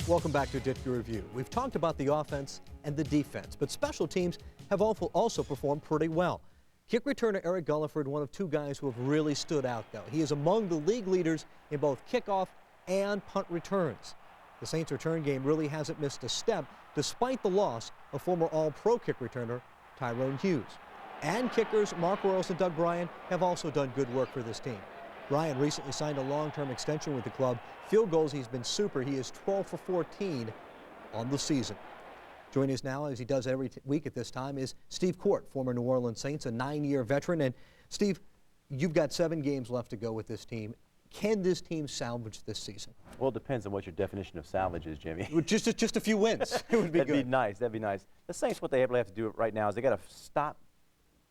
Welcome back to Ditka Review. We've talked about the offense and the defense, but special teams have also performed pretty well. Kick returner Eric Gulliford, one of two guys who have really stood out, though. He is among the league leaders in both kickoff and punt returns. The Saints' return game really hasn't missed a step, despite the loss of former All-Pro kick returner Tyrone Hughes. And kickers Mark Royals and Doug Bryan have also done good work for this team. Bryan recently signed a long-term extension with the club. Field goals, he's been super. He is 12 for 14 on the season. Joining us now, as he does every week at this time, is Steve Court, former New Orleans Saints, a 9-year veteran. And Steve, you've got 7 games left to go with this team. Can this team salvage this season? Well, it depends on what your definition of salvage is, Jimmy. Just a few wins. It would be good. That'd be nice. That'd be nice. The Saints, what they really have to do right now is they got to stop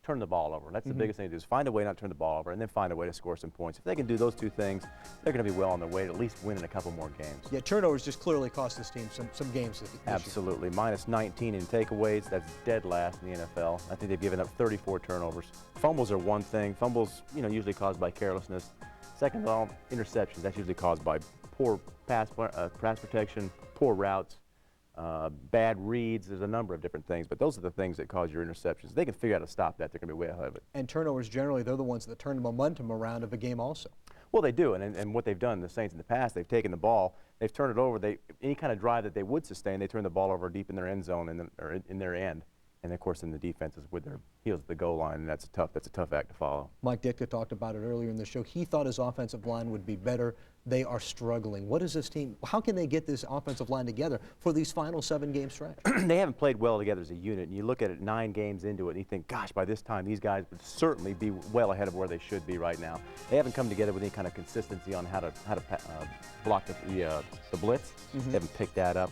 turn the ball over. That's the biggest thing to do, is find a way not to turn the ball over and then find a way to score some points. If they can do those two things, they're going to be well on their way to at least winning a couple more games. Yeah, turnovers just clearly cost this team some games this Absolutely. Minus 19 in takeaways. That's dead last in the NFL. I think they've given up 34 turnovers. Fumbles are one thing. Fumbles, usually caused by carelessness. Second of all, interceptions. That's usually caused by poor pass protection, poor routes, bad reads. There's a number of different things, but those are the things that cause your interceptions. If they can figure out how to stop that, they're going to be way ahead of it. And turnovers, generally, they're the ones that turn the momentum around of a game also. Well, they do, and what they've done, the Saints in the past, they've taken the ball, they've turned it over. Any kind of drive that they would sustain, they turn the ball over deep in their end zone or in their end. And, of course, in the defense is with their heels at the goal line, and that's a tough act to follow. Mike Ditka talked about it earlier in the show. He thought his offensive line would be better. They are struggling. What is this team? How can they get this offensive line together for these final 7-game stretch? They haven't played well together as a unit, and you look at it 9 games into it, and you think, gosh, by this time these guys would certainly be well ahead of where they should be right now. They haven't come together with any kind of consistency on how to block the blitz. They haven't picked that up.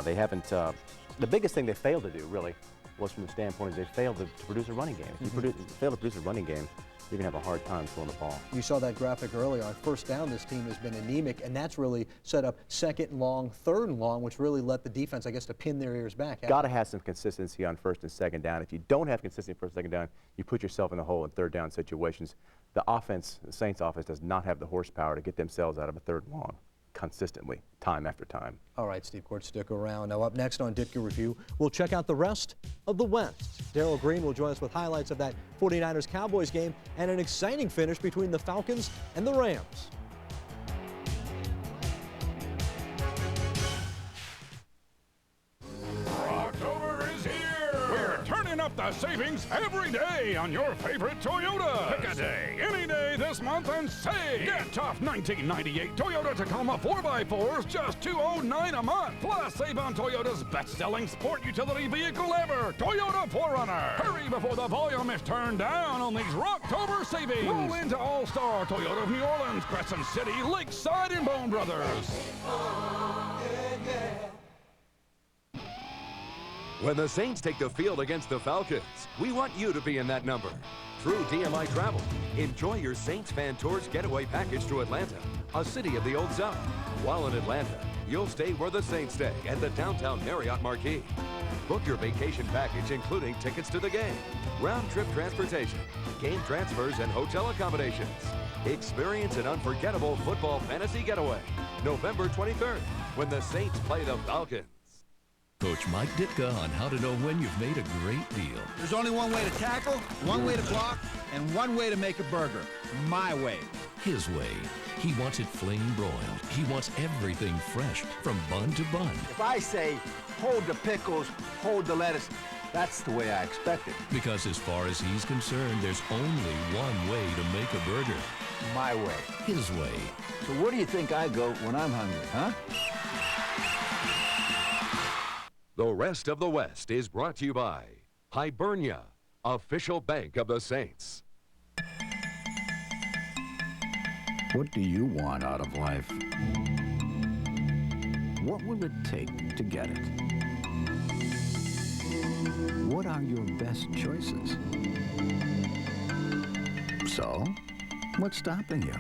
They haven't. The biggest thing they failed to do, really, was from the standpoint is they failed to produce a running game. If you fail to produce a running game, you're going to have a hard time throwing the ball. You saw that graphic earlier. On first down, this team has been anemic, and that's really set up second and long, third and long, which really let the defense, I guess, to pin their ears back. Got to have some consistency on first and second down. If you don't have consistency first and second down, you put yourself in the hole in third down situations. The Saints offense does not have the horsepower to get themselves out of a third and long consistently, time after time. All right, Steve Court, stick around. Now, up next on Ditka Review, we'll check out the rest of the West. Darrell Green will join us with highlights of that 49ers-Cowboys game and an exciting finish between the Falcons and the Rams. October is here! We're turning up the savings every day on your favorite Toyota. Pick a day, any day this month, and save. Get tough 1998 Toyota Tacoma 4x4s, just $209 a month. Plus, save on Toyota's best-selling sport utility vehicle ever, Toyota 4Runner. Hurry before the volume is turned down on these Rocktober savings. Roll into All-Star Toyota of New Orleans, Crescent City, Lakeside, and Bone Brothers. When the Saints take the field against the Falcons, we want you to be in that number. Through DMI Travel, enjoy your Saints fan tours getaway package to Atlanta, a city of the Old South. While in Atlanta, you'll stay where the Saints stay at the downtown Marriott Marquis. Book your vacation package including tickets to the game, round-trip transportation, game transfers, and hotel accommodations. Experience an unforgettable football fantasy getaway, November 23rd, when the Saints play the Falcons. Coach Mike Ditka on how to know when you've made a great deal. There's only one way to tackle, one way to block, and one way to make a burger. My way. His way. He wants it flame broiled. He wants everything fresh from bun to bun. If I say, hold the pickles, hold the lettuce, that's the way I expect it. Because as far as he's concerned, there's only one way to make a burger. My way. His way. So where do you think I go when I'm hungry, huh? The rest of the West is brought to you by Hibernia, official bank of the Saints. What do you want out of life? What will it take to get it? What are your best choices? So, what's stopping you?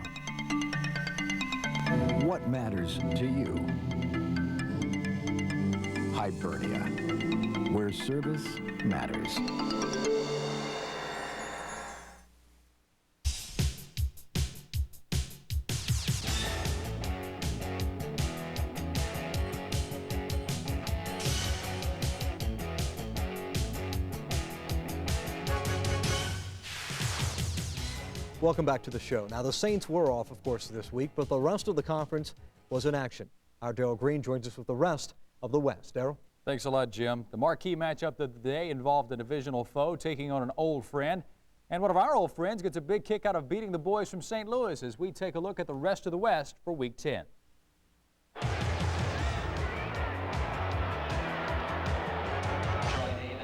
What matters to you? Hibernia, where service matters. Welcome back to the show. Now, the Saints were off, of course, this week, but the rest of the conference was in action. Our Darryl Green joins us with the rest of the West. Darryl? Thanks a lot, Jim. The marquee matchup of the day involved a divisional foe taking on an old friend. And one of our old friends gets a big kick out of beating the boys from St. Louis as we take a look at the rest of the West for Week 10.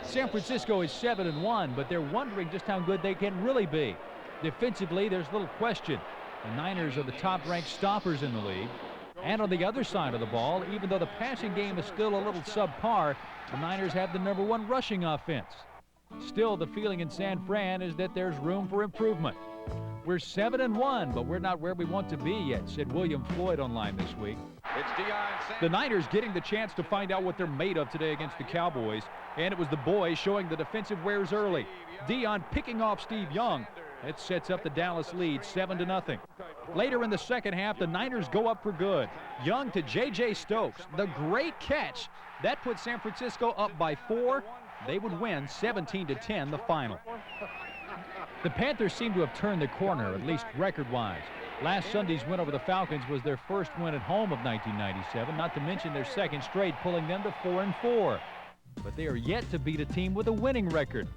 San Francisco is 7-1, but they're wondering just how good they can really be. Defensively, there's little question. The Niners are the top-ranked stoppers in the league. And on the other side of the ball, even though the passing game is still a little subpar, the Niners have the #1 rushing offense. Still, the feeling in San Fran is that there's room for improvement. We're 7-1, but we're not where we want to be yet, said William Floyd online this week. The Niners getting the chance to find out what they're made of today against the Cowboys, and it was the boys showing the defensive wares early. Dion picking off Steve Young. It sets up the Dallas lead 7-0. Later in the second half, the Niners go up for good. Young to J.J. Stokes. The great catch. That puts San Francisco up by 4. They would win 17-10 the final. The Panthers seem to have turned the corner, at least record-wise. Last Sunday's win over the Falcons was their first win at home of 1997, not to mention their second straight, pulling them to 4-4. But they are yet to beat a team with a winning record.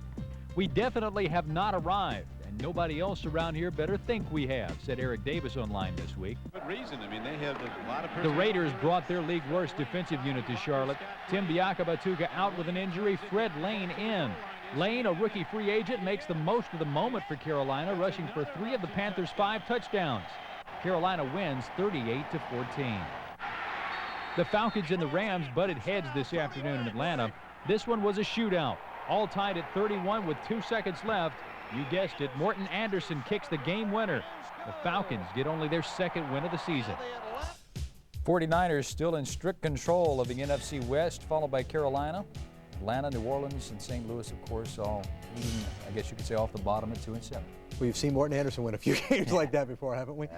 We definitely have not arrived, and nobody else around here better think we have, said Eric Davis online this week. Good reason. I mean, they have a lot of. The Raiders brought their league worst defensive unit to Charlotte. Tim Biakabatuga out with an injury. Fred Lane in. Lane, a rookie free agent, makes the most of the moment for Carolina, rushing for 3 of the Panthers' 5 touchdowns. Carolina wins 38-14. The Falcons and the Rams butted heads this afternoon in Atlanta. This one was a shootout. All tied at 31 with 2 seconds left. You guessed it, Morton Anderson kicks the game winner. The Falcons get only their 2nd win of the season. 49ers still in strict control of the NFC West, followed by Carolina. Atlanta, New Orleans, and St. Louis, of course, all leading, I guess you could say, off the bottom at 2-7. We've seen Morton Anderson win a few games like that before, haven't we?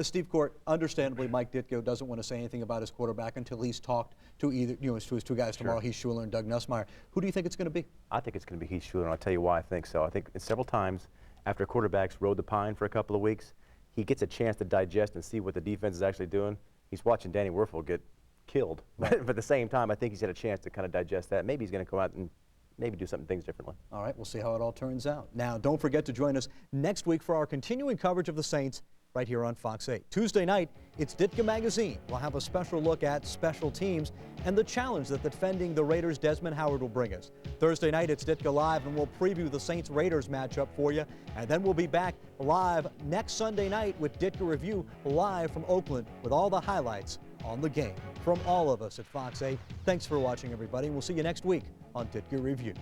Steve Court, understandably, Mike Ditko doesn't want to say anything about his quarterback until he's talked to either, to his 2 guys tomorrow, Heath Schuler and Doug Nussmeier. Who do you think it's going to be? I think it's going to be Heath Schuler, and I'll tell you why I think so. I think several times after quarterbacks rode the pine for a couple of weeks, he gets a chance to digest and see what the defense is actually doing. He's watching Danny Werfel get killed, but at the same time, I think he's had a chance to kind of digest that. Maybe he's going to come out and maybe do things differently. All right, we'll see how it all turns out. Now, don't forget to join us next week for our continuing coverage of the Saints right here on Fox 8. Tuesday night, it's Ditka Magazine. We'll have a special look at special teams and the challenge that defending the Raiders' Desmond Howard will bring us. Thursday night, it's Ditka Live, and we'll preview the Saints-Raiders matchup for you. And then we'll be back live next Sunday night with Ditka Review live from Oakland with all the highlights on the game. From all of us at Fox 8, thanks for watching, everybody, and we'll see you next week on Ditka Review.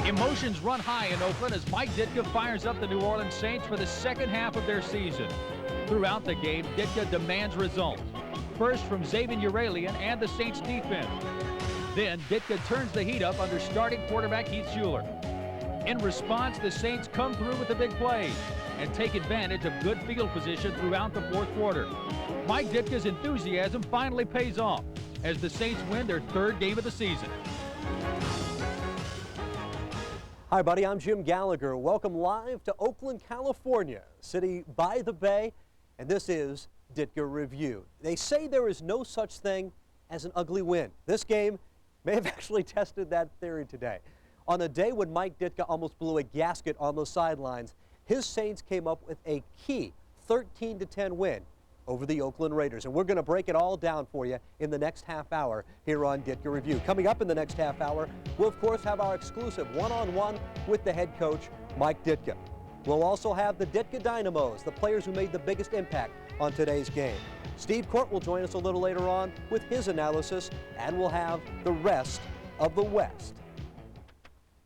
Emotions run high in Oakland as Mike Ditka fires up the New Orleans Saints for the second half of their season. Throughout the game, Ditka demands results. First from Xavier Uralian and the Saints defense. Then Ditka turns the heat up under starting quarterback Heath Schuler. In response, the Saints come through with the big plays and take advantage of good field position throughout the fourth quarter. Mike Ditka's enthusiasm finally pays off as the Saints win their third game of the season. Hi, buddy. I'm Jim Gallagher. Welcome live to Oakland, California, city by the bay, and this is Ditka Review. They say there is no such thing as an ugly win. This game may have actually tested that theory today. On a day when Mike Ditka almost blew a gasket on the sidelines, his Saints came up with a key 13-10 win over the Oakland Raiders. And we're going to break it all down for you in the next half hour here on Ditka Review. Coming up in the next half hour, we'll of course have our exclusive one-on-one with the head coach, Mike Ditka. We'll also have the Ditka Dynamos, the players who made the biggest impact on today's game. Steve Court will join us a little later on with his analysis, and we'll have the rest of the West.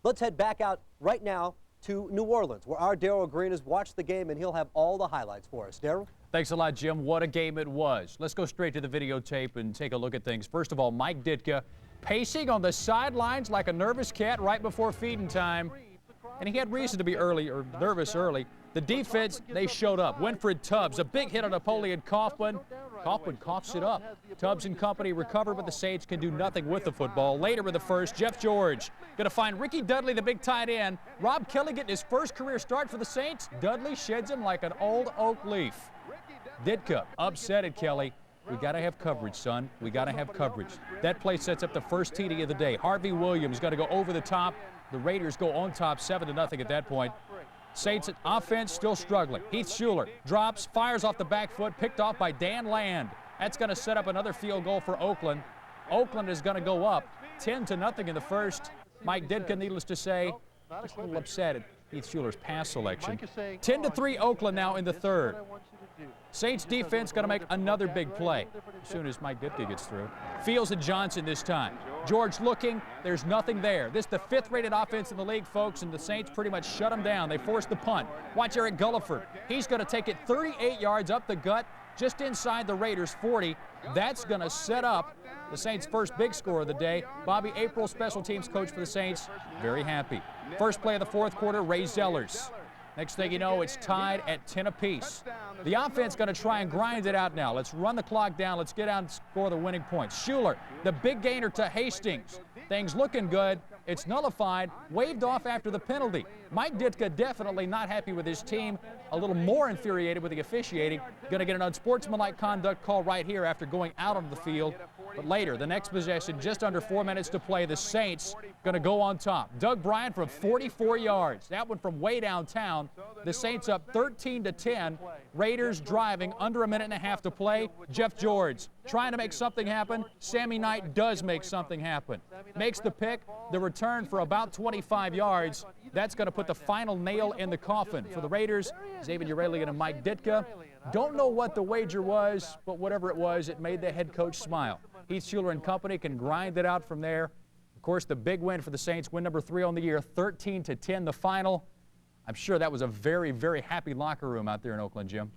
Let's head back out right now to New Orleans, where our Darrell Green has watched the game, and he'll have all the highlights for us. Darrell? Thanks a lot, Jim. What a game it was. Let's go straight to the videotape and take a look at things. First of all, Mike Ditka pacing on the sidelines like a nervous cat right before feeding time. And he had reason to be nervous early. The defense, they showed up. Winfred Tubbs, a big hit on Napoleon Kaufman. Kaufman coughs it up. Tubbs and company recover, but the Saints can do nothing with the football. Later in the first, Jeff George going to find Ricky Dudley, the big tight end. Rob Kelly getting his first career start for the Saints. Dudley sheds him like an old oak leaf. Ditka upset at Kelly. We got to have coverage, son. We got to have coverage. That play sets up the first TD of the day. Harvey Williams got to go over the top. The Raiders go on top 7-0 at that point. Saints offense still struggling. Heath Schuler drops, fires off the back foot, picked off by Dan Land. That's going to set up another field goal for Oakland. Oakland is going to go up 10-0 in the first. Mike Ditka, needless to say, just a little upset at Heath Schuler's pass selection. 10-3 Oakland now in the third. Saints defense going to make another big play as soon as Mike Ditka gets through. Fields and Johnson this time. George looking, there's nothing there. This is the 5th rated offense in the league, folks, and the Saints pretty much shut them down. They forced the punt. Watch Eric Gulliford. He's going to take it 38 yards up the gut, just inside the Raiders' 40. That's going to set up the Saints' first big score of the day. Bobby April, special teams coach for the Saints, very happy. First play of the fourth quarter, Ray Zellers. Next thing you know, it's tied at 10 apiece. The offense going to try and grind it out now. Let's run the clock down. Let's get out and score the winning points. Schuler, the big gainer to Hastings. Things looking good. It's nullified, waved off after the penalty. Mike Ditka definitely not happy with his team, a little more infuriated with the officiating. Going to get an unsportsmanlike conduct call right here after going out of the field. But later, the next possession, just under 4 minutes to play, the Saints going to go on top. Doug Bryant from 44 yards. That one from way downtown. The Saints up 13-10. Raiders driving under a minute and a half to play. Jeff George trying to make something happen. Sammy Knight does make something happen. Makes the pick, the return for about 25 yards. That's going to put the final nail in the coffin for the Raiders. Xavier Urelian and Mike Ditka. Don't know what the wager was, but whatever it was, it made the head coach smile. Heath Schuler and company can grind it out from there. Of course, the big win for the Saints, win number 3 on the year, 13-10 the final. I'm sure that was a very, very happy locker room out there in Oakland, Jim.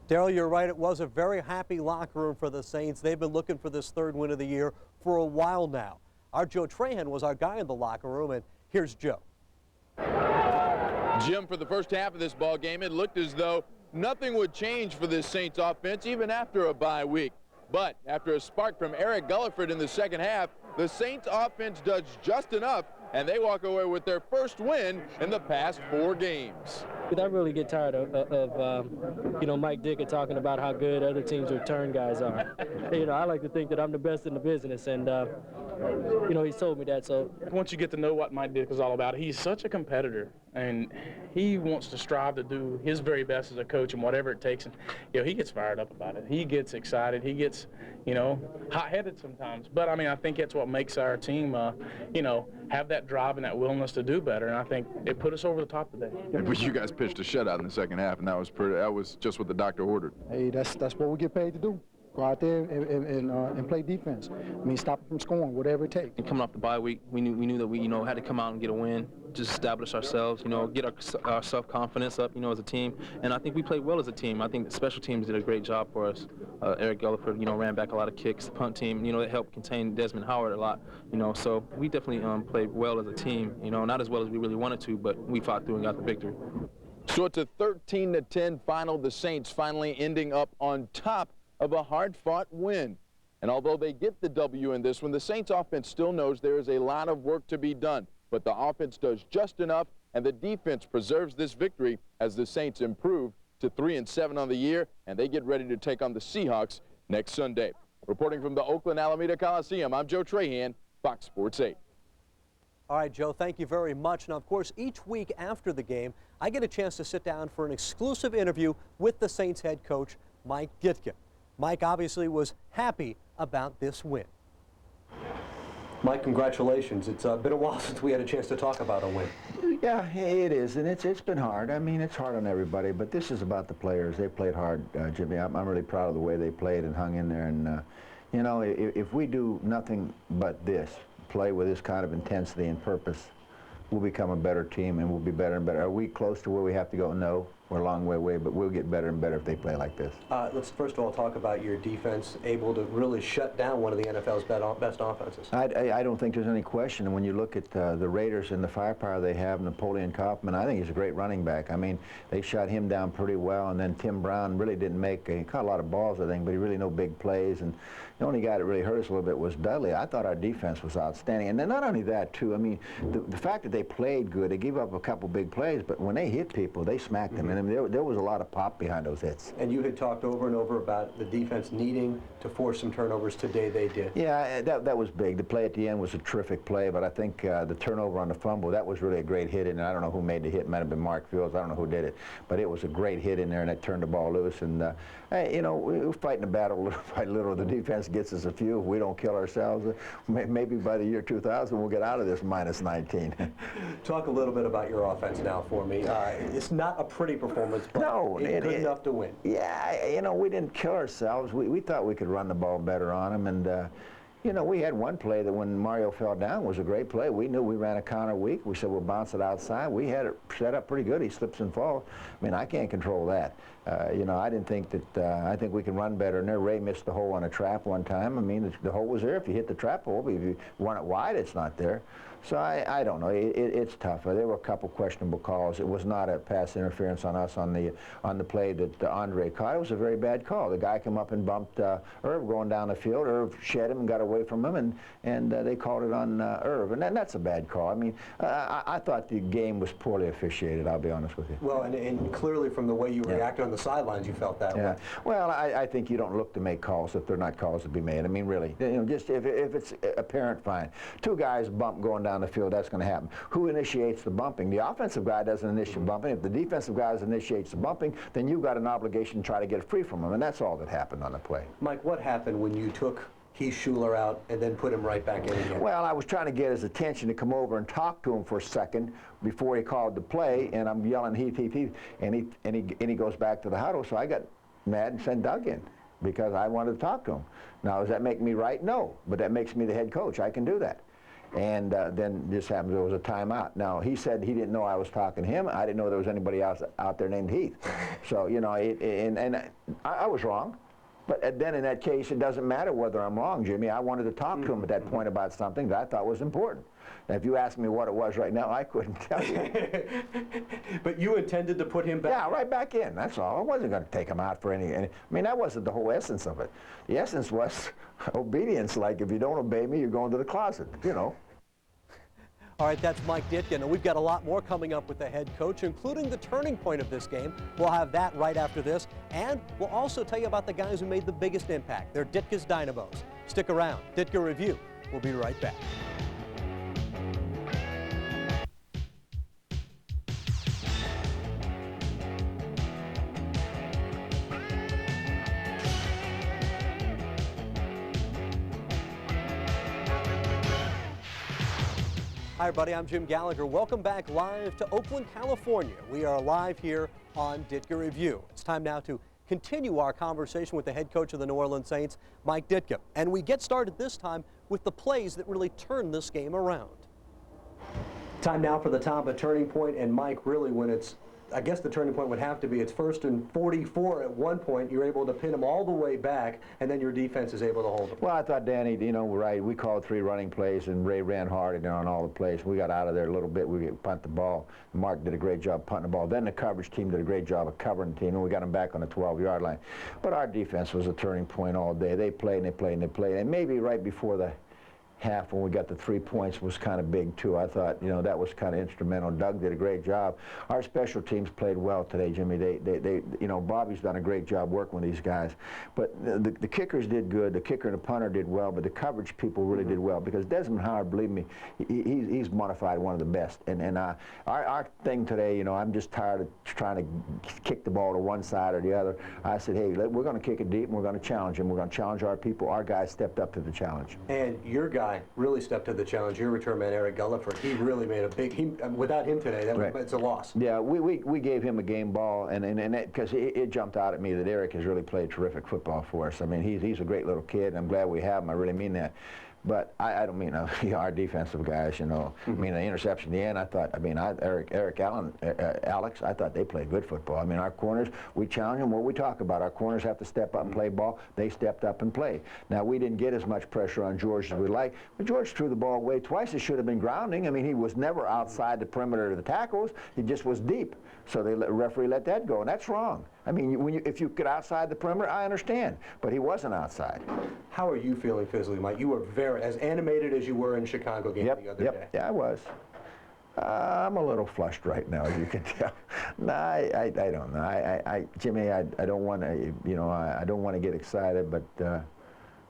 Darrell, you're right. It was a very happy locker room for the Saints. They've been looking for this third win of the year for a while now. Our Joe Trahan was our guy in the locker room, and here's Joe. Jim, for the first half of this ball game, it looked as though nothing would change for this Saints offense, even after a bye week. But after a spark from Eric Gulliford in the second half, the Saints offense does just enough, and they walk away with their first win in the past 4 games. I really get tired of Mike Ditka talking about how good other teams' return guys are. I like to think that I'm the best in the business, and he's told me that. So once you get to know what Mike Ditka is all about, he's such a competitor, and he wants to strive to do his very best as a coach and whatever it takes. And he gets fired up about it. He gets excited. He gets hot-headed sometimes. But I think that's what makes our team have that drive and that willingness to do better. And I think it put us over the top today. But you guys pitched a shutout in the second half, and that was just what the doctor ordered. Hey, that's what we get paid to do. Go out there and play defense. I mean, stop them from scoring, whatever it takes. And coming off the bye week, we knew that we had to come out and get a win, just establish ourselves, get our self-confidence up, as a team. And I think we played well as a team. I think the special teams did a great job for us. Eric Gulliford, ran back a lot of kicks. The punt team, they helped contain Desmond Howard a lot, So we definitely played well as a team. Not as well as we really wanted to, but we fought through and got the victory. So it's a 13-10 final. The Saints finally ending up on top of a hard-fought win. And although they get the W in this one, the Saints offense still knows there is a lot of work to be done. But the offense does just enough, and the defense preserves this victory as the Saints improve to 3-7 on the year, and they get ready to take on the Seahawks next Sunday. Reporting from the Oakland Alameda Coliseum, I'm Joe Trahan, Fox Sports 8. All right, Joe, thank you very much. Now, of course, each week after the game, I get a chance to sit down for an exclusive interview with the Saints head coach, Mike Ditka. Mike obviously was happy about this win. Mike, congratulations. It's been a while since we had a chance to talk about a win. Yeah, it is, and it's been hard. I mean, it's hard on everybody, but this is about the players. They played hard, Jimmy. I'm really proud of the way they played and hung in there. And, if we do nothing but this, play with this kind of intensity and purpose, we'll become a better team and we'll be better and better. Are we close to where we have to go? No. We're a long way away, but we'll get better and better if they play like this. Let's first of all talk about your defense, able to really shut down one of the NFL's best offenses. I don't think there's any question. And when you look at the Raiders and the firepower they have, Napoleon Kaufman, I think he's a great running back. I mean, they shut him down pretty well, and then Tim Brown really didn't he caught a lot of balls, I think, but he really no big plays. And the only guy that really hurt us a little bit was Dudley. I thought our defense was outstanding. And then not only that, too, I mean, the fact that they played good, they gave up a couple big plays, but when they hit people, they smacked them. And I mean, there was a lot of pop behind those hits. And you had talked over and over about the defense needing to force some turnovers. Today they did. Yeah, that was big. The play at the end was a terrific play, but I think the turnover on the fumble, that was really a great hit. And I don't know who made the hit. It might have been Mark Fields. I don't know who did it. But it was a great hit in there, and it turned the ball loose. And, we're fighting a battle little by little. The defense gets us a few. If we don't kill ourselves, maybe by the year 2000, we'll get out of this minus 19. Talk a little bit about your offense now for me. It's not a pretty performance, but no, it's good enough to win. Yeah, we didn't kill ourselves. We thought we could run the ball better on them, and we had one play that when Mario fell down was a great play. We knew we ran a counter weak. We said we'll bounce it outside. We had it set up pretty good. He slips and falls. I mean, I can't control that. I didn't think that. I think we can run better. And there, Ray missed the hole on a trap one time. I mean, the hole was there if you hit the trap hole. But if you run it wide, it's not there. So I don't know. It's tough. There were a couple questionable calls. It was not a pass interference on us on the play that Andre caught. It was a very bad call. The guy came up and bumped Irv going down the field. Irv shed him and got away from him, and they called it on Irv. And that's a bad call. I mean, I thought the game was poorly officiated, I'll be honest with you. Well, and clearly from the way you reacted on the sidelines, you felt that way. Well, I think you don't look to make calls if they're not calls to be made. I mean, really. Just if it's apparent, fine. Two guys bump going down the field, that's going to happen. Who initiates the bumping? The offensive guy doesn't initiate bumping. If the defensive guy initiates the bumping, then you've got an obligation to try to get it free from him, and that's all that happened on the play. Mike, what happened when you took Heath Shuler out and then put him right back in again? Well, I was trying to get his attention to come over and talk to him for a second before he called the play, and I'm yelling Heath, Heath, Heath, and he goes back to the huddle, so I got mad and sent Doug in because I wanted to talk to him. Now, does that make me right? No, but that makes me the head coach. I can do that. And then this happens, there was a timeout. Now, he said he didn't know I was talking to him. I didn't know there was anybody else out there named Heath. So, I was wrong. But then in that case, it doesn't matter whether I'm wrong, Jimmy. I wanted to talk to him at that point about something that I thought was important. Now, if you ask me what it was right now, I couldn't tell you. But you intended to put him back? Yeah, right back in, that's all. I wasn't going to take him out for any, I mean, that wasn't the whole essence of it. The essence was obedience, like if you don't obey me, you're going to the closet, All right, that's Mike Ditka. And we've got a lot more coming up with the head coach, including the turning point of this game. We'll have that right after this. And we'll also tell you about the guys who made the biggest impact. They're Ditka's Dynamos. Stick around. Ditka Review. We'll be right back. Hi, everybody. I'm Jim Gallagher. Welcome back live to Oakland, California. We are live here on Ditka Review. It's time now to continue our conversation with the head coach of the New Orleans Saints, Mike Ditka. And we get started this time with the plays that really turned this game around. Time now for the top of turning point, and Mike, really when it's, I guess the turning point would have to be it's 1st and 44 at one point. You're able to pin them all the way back, and then your defense is able to hold them. Well, I thought Danny, you know, right, we called 3 running plays, and Ray ran hard on all the plays. We got out of there a little bit. We punt the ball. Mark did a great job punting the ball. Then the coverage team did a great job of covering the team, and we got them back on the 12-yard line. But our defense was a turning point all day. They played and they played and they played, and maybe right before the half when we got the 3 points was kind of big too. I thought, you know, that was kind of instrumental. Doug did a great job. Our special teams played well today, Jimmy. They you know, Bobby's done a great job working with these guys. But the kickers did good. The kicker and the punter did well, but the coverage people really did well because Desmond Howard, believe me, he's modified one of the best. And our thing today, you know, I'm just tired of trying to kick the ball to one side or the other. I said, hey, we're going to kick it deep and we're going to challenge him. We're going to challenge our people. Our guys stepped up to the challenge. And your guy really stepped to the challenge. Your return man, Eric Gulliford, he really made a big. Without him today, it's a loss. Yeah, we gave him a game ball, and because it jumped out at me that Eric has really played terrific football for us. I mean, he's a great little kid, and I'm glad we have him. I really mean that. But I don't mean our defensive guys, you know. I mean, the interception in the end, I thought, I mean, Eric Allen, Alex, I thought they played good football. I mean, our corners, we challenge them. What we talk about, our corners have to step up and play ball. They stepped up and played. Now, we didn't get as much pressure on George as we'd like, but George threw the ball away twice. It should have been grounding. I mean, he was never outside the perimeter of the tackles. He just was deep. So the referee let that go, and that's wrong. I mean, if you get outside the perimeter, I understand, but he wasn't outside. How are you feeling physically, Mike? You were as animated as you were in the Chicago game the other day. Yeah, I was. I'm a little flushed right now, as you can tell. No, I don't know. Jimmy, I don't want to, you know, I don't want to get excited, but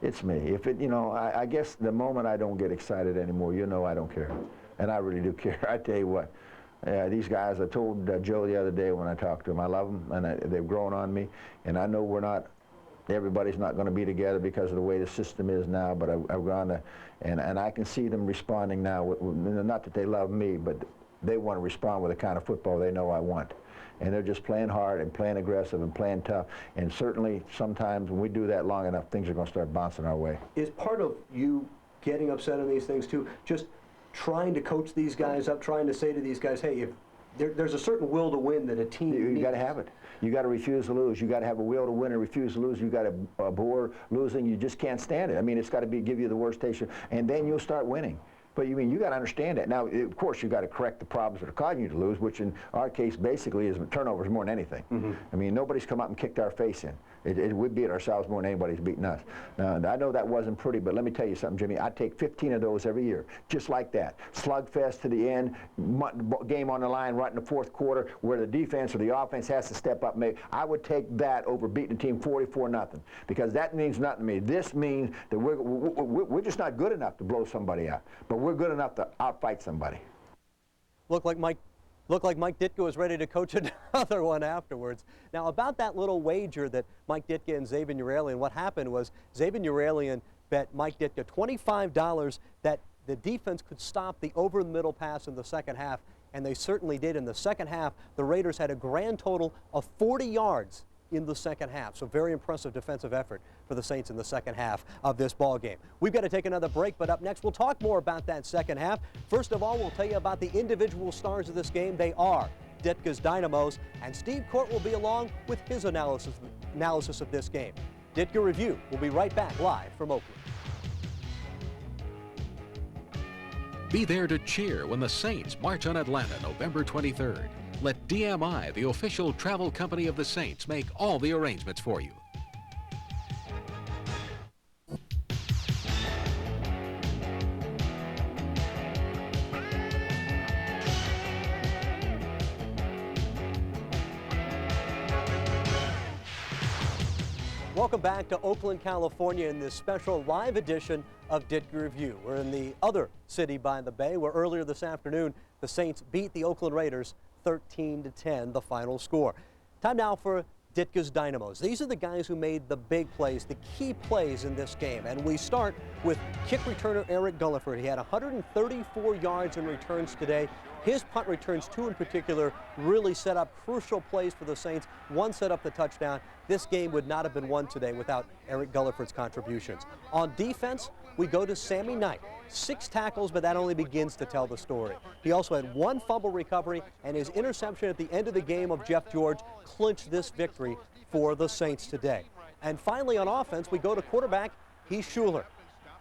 it's me. If it, you know, I guess the moment I don't get excited anymore, you know, I don't care, and I really do care. I tell you what. These guys, I told Joe the other day when I talked to him, I love them, and they've grown on me, and I know everybody's not going to be together because of the way the system is now, but I've gone to, and I can see them responding now, not that they love me, but they want to respond with the kind of football they know I want. And they're just playing hard and playing aggressive and playing tough, and certainly sometimes when we do that long enough, things are going to start bouncing our way. Is part of you getting upset on these things too, just trying to coach these guys up, trying to say to these guys, hey, if there's a certain will to win that a team you got to have it. You got to refuse to lose. You got to have a will to win and refuse to lose. You got to abhor losing. You just can't stand it. I mean, it's got to give you the worst taste, and then you'll start winning. But you got to understand that. Now, of course, you got to correct the problems that are causing you to lose, which in our case basically is turnovers more than anything. I mean, nobody's come up and kicked our face in. We beat ourselves more than anybody's beaten us. Now, I know that wasn't pretty, but let me tell you something, Jimmy. I take 15 of those every year, just like that. Slugfest to the end, game on the line right in the fourth quarter, where the defense or the offense has to step up. I would take that over beating a team 44-0, because that means nothing to me. This means that we're just not good enough to blow somebody out, but we're good enough to outfight somebody. Looked like Mike Ditka was ready to coach another one afterwards. Now, about that little wager that Mike Ditka and Zabin Uralian, what happened was Zabin Uralian bet Mike Ditka $25 that the defense could stop the over-the-middle pass in the second half, and they certainly did. In the second half, the Raiders had a grand total of 40 yards in the second half. So very impressive defensive effort for the Saints in the second half of this ball game. We've got to take another break, but up next we'll talk more about that second half. First of all, we'll tell you about the individual stars of this game. They are Ditka's Dynamos, and Steve Court will be along with his analysis of this game. Ditka Review will be right back live from Oakland. Be there to cheer when the Saints march on Atlanta November 23rd. Let DMI, the official travel company of the Saints, make all the arrangements for you. Welcome back to Oakland, California in this special live edition of Ditka Review. We're in the other city by the bay, where earlier this afternoon the Saints beat the Oakland Raiders 13-10, the final score. Time now for Ditka's Dynamos. These are the guys who made the big plays, the key plays in this game. And we start with kick returner Eric Gulliford. He had 134 yards in returns today. His punt returns, 2 in particular, really set up crucial plays for the Saints. One set up the touchdown. This game would not have been won today without Eric Gulliford's contributions. On defense, we go to Sammy Knight. 6 tackles, but that only begins to tell the story. He also had 1 fumble recovery, and his interception at the end of the game of Jeff George clinched this victory for the Saints today. And finally on offense, we go to quarterback Heath Shuler.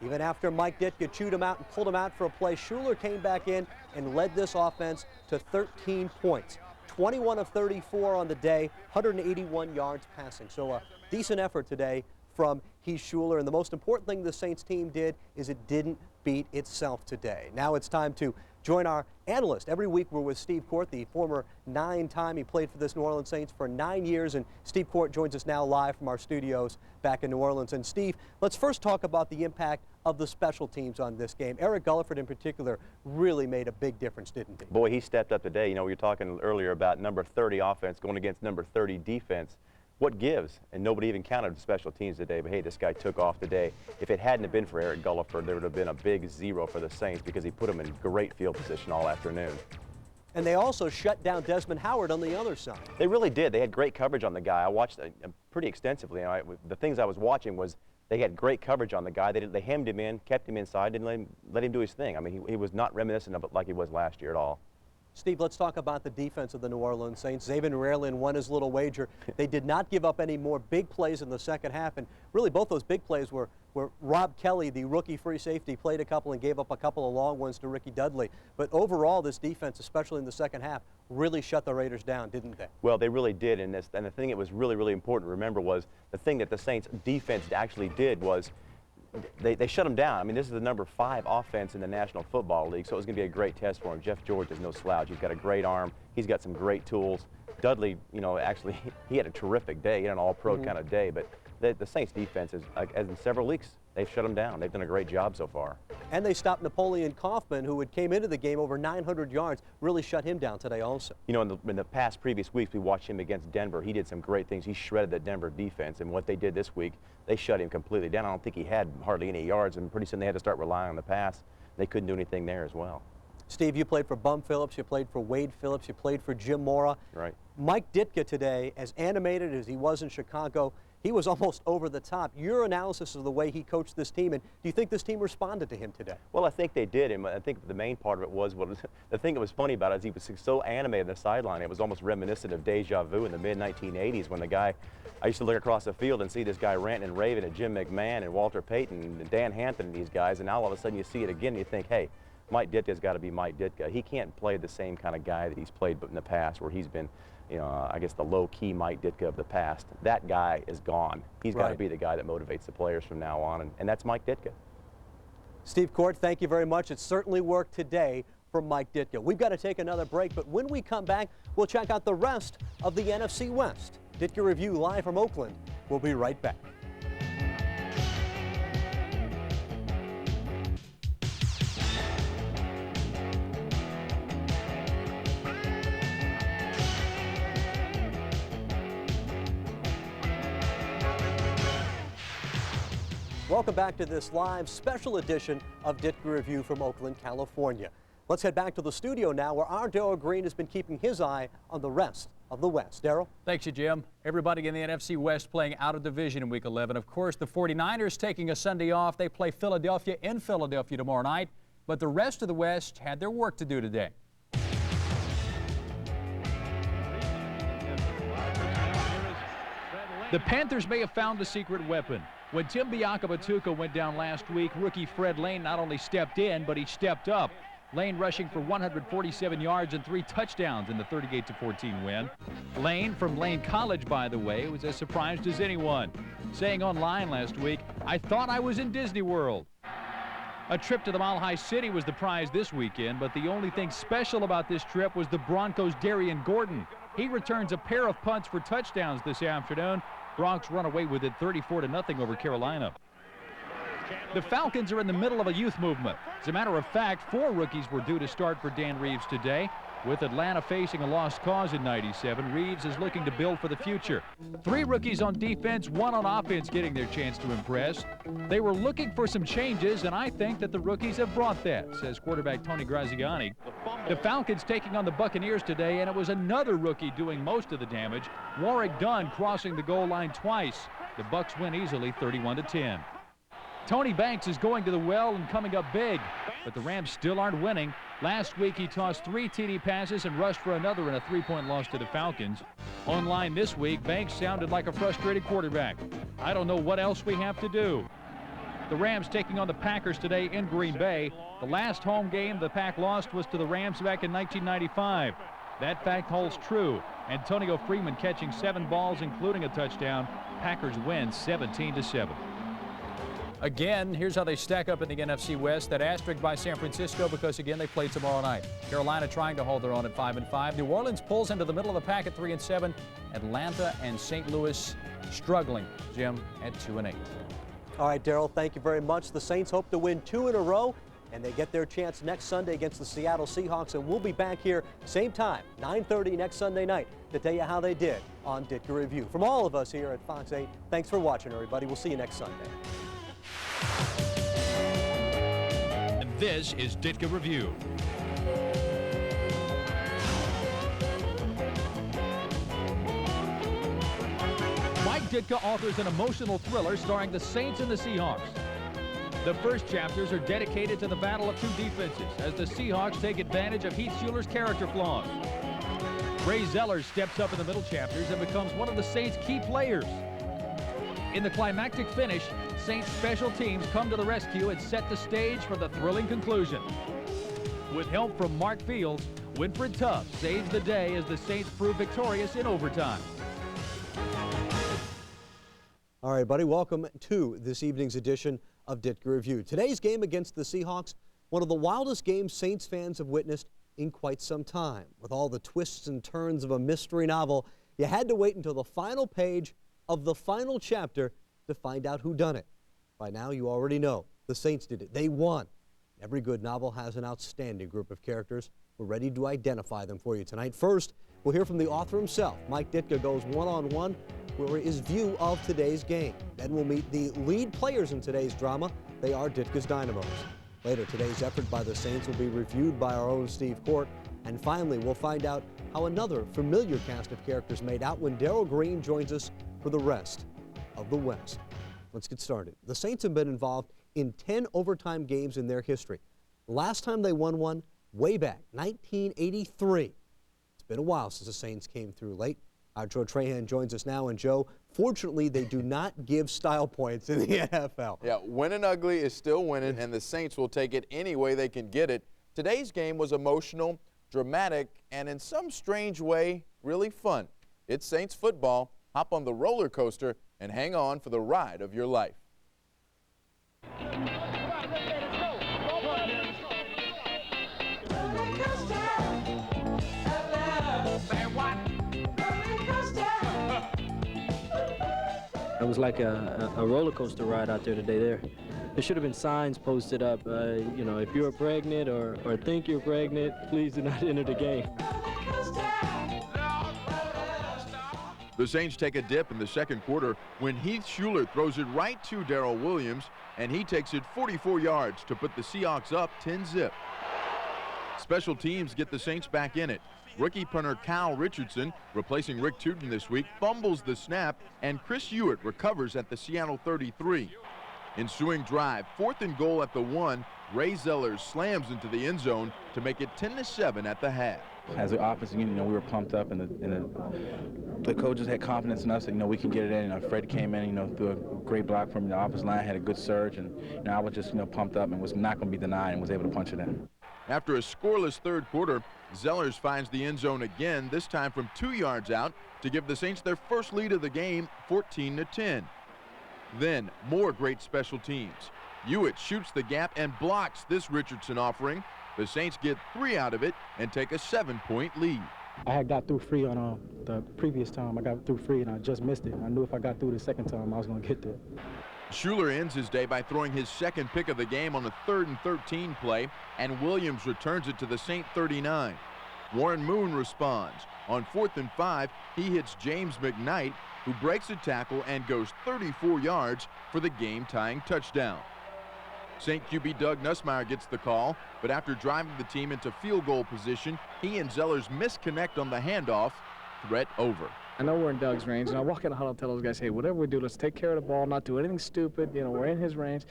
Even after Mike Ditka chewed him out and pulled him out for a play, Shuler came back in and led this offense to 13 points. 21 of 34 on the day, 181 yards passing. So a decent effort today from Heath Shuler. And the most important thing the Saints team did is it didn't beat itself today. Now it's time to join our analyst. Every week we're with Steve Court, the former 9-time. He played for this New Orleans Saints for 9 years, and Steve Court joins us now live from our studios back in New Orleans. And Steve, let's first talk about the impact of the special teams on this game. Eric Gulliford in particular really made a big difference, didn't he? Boy, he stepped up today. You know, we were talking earlier about number 30 offense going against number 30 defense. What gives? And nobody even counted the special teams today, but hey, this guy took off today. If it hadn't have been for Eric Gulliford, there would have been a big 0 for the Saints because he put them in great field position all afternoon. And they also shut down Desmond Howard on the other side. They really did. They had great coverage on the guy. I watched pretty extensively. You know, the things I was watching was they had great coverage on the guy. They hemmed him in, kept him inside, didn't let him do his thing. I mean, he was not reminiscent of it like he was last year at all. Steve, let's talk about the defense of the New Orleans Saints. Xavier Rayland won his little wager. They did not give up any more big plays in the second half, and really both those big plays were Rob Kelly, the rookie free safety, played a couple and gave up a couple of long ones to Ricky Dudley. But overall, this defense, especially in the second half, really shut the Raiders down, didn't they? Well, they really did, and the thing that was really, really important to remember was the thing that the Saints defense actually did was they shut him down. I mean, this is the number 5 offense in the National Football League, so it was going to be a great test for him. Jeff George is no slouch. He's got a great arm. He's got some great tools. Dudley, you know, actually, he had a terrific day. He had an all-pro kind of day, but the Saints defense, as in several weeks, they've shut him down. They've done a great job so far. And they stopped Napoleon Kaufman, who came into the game over 900 yards, really shut him down today also. You know, in the past previous weeks, we watched him against Denver. He did some great things. He shredded the Denver defense, and what they did this week, they shut him completely down. I don't think he had hardly any yards, and pretty soon they had to start relying on the pass. They couldn't do anything there as well. Steve, you played for Bum Phillips, you played for Wade Phillips, you played for Jim Mora. Right. Mike Ditka today, as animated as he was in Chicago, he was almost over the top. Your analysis of the way he coached this team, and do you think this team responded to him today? Well, I think they did, and I think the main part of it was the thing that was funny about it is he was so animated on the sideline. It was almost reminiscent of deja vu in the mid-1980s when I used to look across the field and see this guy ranting and raving at Jim McMahon and Walter Payton and Dan Hampton and these guys, and now all of a sudden you see it again and you think, hey, Mike Ditka's got to be Mike Ditka. He can't play the same kind of guy that he's played in the past where he's been, you know, I guess the low-key Mike Ditka of the past. That guy is gone. He's got to be the guy that motivates the players from now on, and that's Mike Ditka. Steve Court, thank you very much. It certainly worked today for Mike Ditka. We've got to take another break, but when we come back, we'll check out the rest of the NFC West. Ditka Review live from Oakland. We'll be right back. Welcome back to this live special edition of Ditka Review from Oakland, California. Let's head back to the studio now where our Darrell Green has been keeping his eye on the rest of the West. Darrell? Thanks, Jim. Everybody in the NFC West playing out of division in Week 11. Of course, the 49ers taking a Sunday off. They play Philadelphia in Philadelphia tomorrow night. But the rest of the West had their work to do today. The Panthers may have found a secret weapon. When Tim Biakabatuka went down last week, rookie Fred Lane not only stepped in, but he stepped up. Lane rushing for 147 yards and 3 touchdowns in the 38-14 win. Lane, from Lane College, by the way, was as surprised as anyone, saying online last week, "I thought I was in Disney World." A trip to the Mile High City was the prize this weekend, but the only thing special about this trip was the Broncos' Darian Gordon. He returns a pair of punts for touchdowns this afternoon. Broncs run away with it 34-0 over Carolina. The Falcons are in the middle of a youth movement. As a matter of fact, 4 rookies were due to start for Dan Reeves today. With Atlanta facing a lost cause in '97, Reeves is looking to build for the future. 3 rookies on defense, 1 on offense getting their chance to impress. They were looking for some changes, and I think that the rookies have brought that, says quarterback Tony Graziani. The Falcons taking on the Buccaneers today, and it was another rookie doing most of the damage. Warrick Dunn crossing the goal line twice. The Bucs win easily 31-10. Tony Banks is going to the well and coming up big, but the Rams still aren't winning. Last week he tossed 3 TD passes and rushed for another in a 3-point loss to the Falcons. Online this week, Banks sounded like a frustrated quarterback. I don't know what else we have to do. The Rams taking on the Packers today in Green Bay. The last home game the Pack lost was to the Rams back in 1995. That fact holds true. Antonio Freeman catching 7 balls, including a touchdown. Packers win 17-7. Again, here's how they stack up in the NFC West. That asterisk by San Francisco because, again, they play tomorrow night. Carolina trying to hold their own at 5-5. New Orleans pulls into the middle of the pack at 3-7. Atlanta and St. Louis struggling, Jim, at 2-8. All right, Darrell, thank you very much. The Saints hope to win 2 in a row, and they get their chance next Sunday against the Seattle Seahawks, and we'll be back here same time, 9:30 next Sunday night, to tell you how they did on Ditka Review. From all of us here at Fox 8, thanks for watching, everybody. We'll see you next Sunday. And this is Ditka Review. Mike Ditka authors an emotional thriller starring the Saints and the Seahawks. The first chapters are dedicated to the battle of 2 defenses as the Seahawks take advantage of Heath Shuler's character flaws. Ray Zeller steps up in the middle chapters and becomes one of the Saints' key players. In the climactic finish, Saints special teams come to the rescue and set the stage for the thrilling conclusion. With help from Mark Fields, Winfred Tuff saves the day as the Saints prove victorious in overtime. All right, buddy, welcome to this evening's edition of Ditka Review. Today's game against the Seahawks, one of the wildest games Saints fans have witnessed in quite some time. With all the twists and turns of a mystery novel, you had to wait until the final page of the final chapter to find out who done it. By now, you already know. The Saints did it. They won. Every good novel has an outstanding group of characters. We're ready to identify them for you tonight. First, we'll hear from the author himself. Mike Ditka goes one-on-one with his view of today's game. Then we'll meet the lead players in today's drama. They are Ditka's Dynamos. Later, today's effort by the Saints will be reviewed by our own Steve Court. And finally, we'll find out how another familiar cast of characters made out when Darrell Green joins us for the rest of the West. Let's get started. The Saints have been involved in 10 overtime games in their history. Last time they won one, way back, 1983. It's been a while since the Saints came through late. Our Joe Trahan joins us now, and Joe, fortunately, they do not give style points in the NFL. Yeah, winning ugly is still winning, and the Saints will take it any way they can get it. Today's game was emotional, dramatic, and in some strange way, really fun. It's Saints football. Hop on the roller coaster and hang on for the ride of your life. It was like a roller coaster ride out there today. There should have been signs posted up, you know, if you're pregnant or think you're pregnant, please do not enter the game. The Saints take a dip in the second quarter when Heath Shuler throws it right to Darrell Williams, and he takes it 44 yards to put the Seahawks up 10-zip. Special teams get the Saints back in it. Rookie punter Cal Richardson, replacing Rick Tootin this week, fumbles the snap, and Chris Hewitt recovers at the Seattle 33. Ensuing drive, 4th and goal at the 1, Ray Zeller slams into the end zone to make it 10-7 at the half. As an offensive unit, you know, we were pumped up, and the coaches had confidence in us that, you know, we could get it in. You know, Fred came in, you know, threw a great block from the offensive line, had a good surge, and, you know, I was just, you know, pumped up and was not going to be denied and was able to punch it in. After a scoreless third quarter, Zellers finds the end zone again, this time from 2 yards out, to give the Saints their first lead of the game, 14-10. Then, more great special teams. Hewitt shoots the gap and blocks this Richardson offering. The Saints get 3 out of it and take a 7-point lead. I had got through free on the previous time. I got through free and I just missed it. I knew if I got through the second time, I was going to get there. Shuler ends his day by throwing his second pick of the game on the 3rd and 13 play, and Williams returns it to the Saint 39. Warren Moon responds. On 4th and 5, he hits James McKnight, who breaks a tackle and goes 34 yards for the game-tying touchdown. St. QB Doug Nussmeier gets the call, but after driving the team into field goal position, he and Zellers misconnect on the handoff. Threat over. I know we're in Doug's range, and I walk in the huddle and tell those guys, hey, whatever we do, let's take care of the ball, not do anything stupid. You know, we're in his range.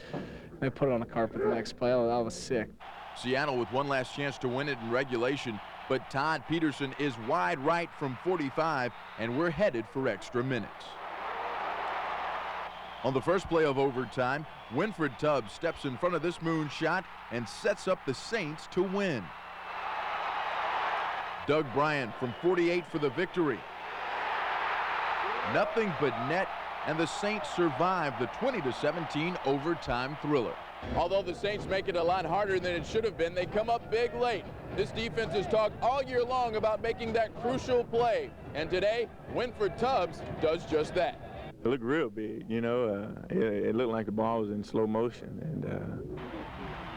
They put it on the carpet the next play. I was sick. Seattle with one last chance to win it in regulation, but Todd Peterson is wide right from 45, and we're headed for extra minutes. On the first play of overtime, Winfred Tubbs steps in front of this moonshot and sets up the Saints to win. Doug Bryant from 48 for the victory. Nothing but net, and the Saints survive the 20-17 overtime thriller. Although the Saints make it a lot harder than it should have been, they come up big late. This defense has talked all year long about making that crucial play, and today, Winfred Tubbs does just that. It looked real big, you know. It looked like the ball was in slow motion, and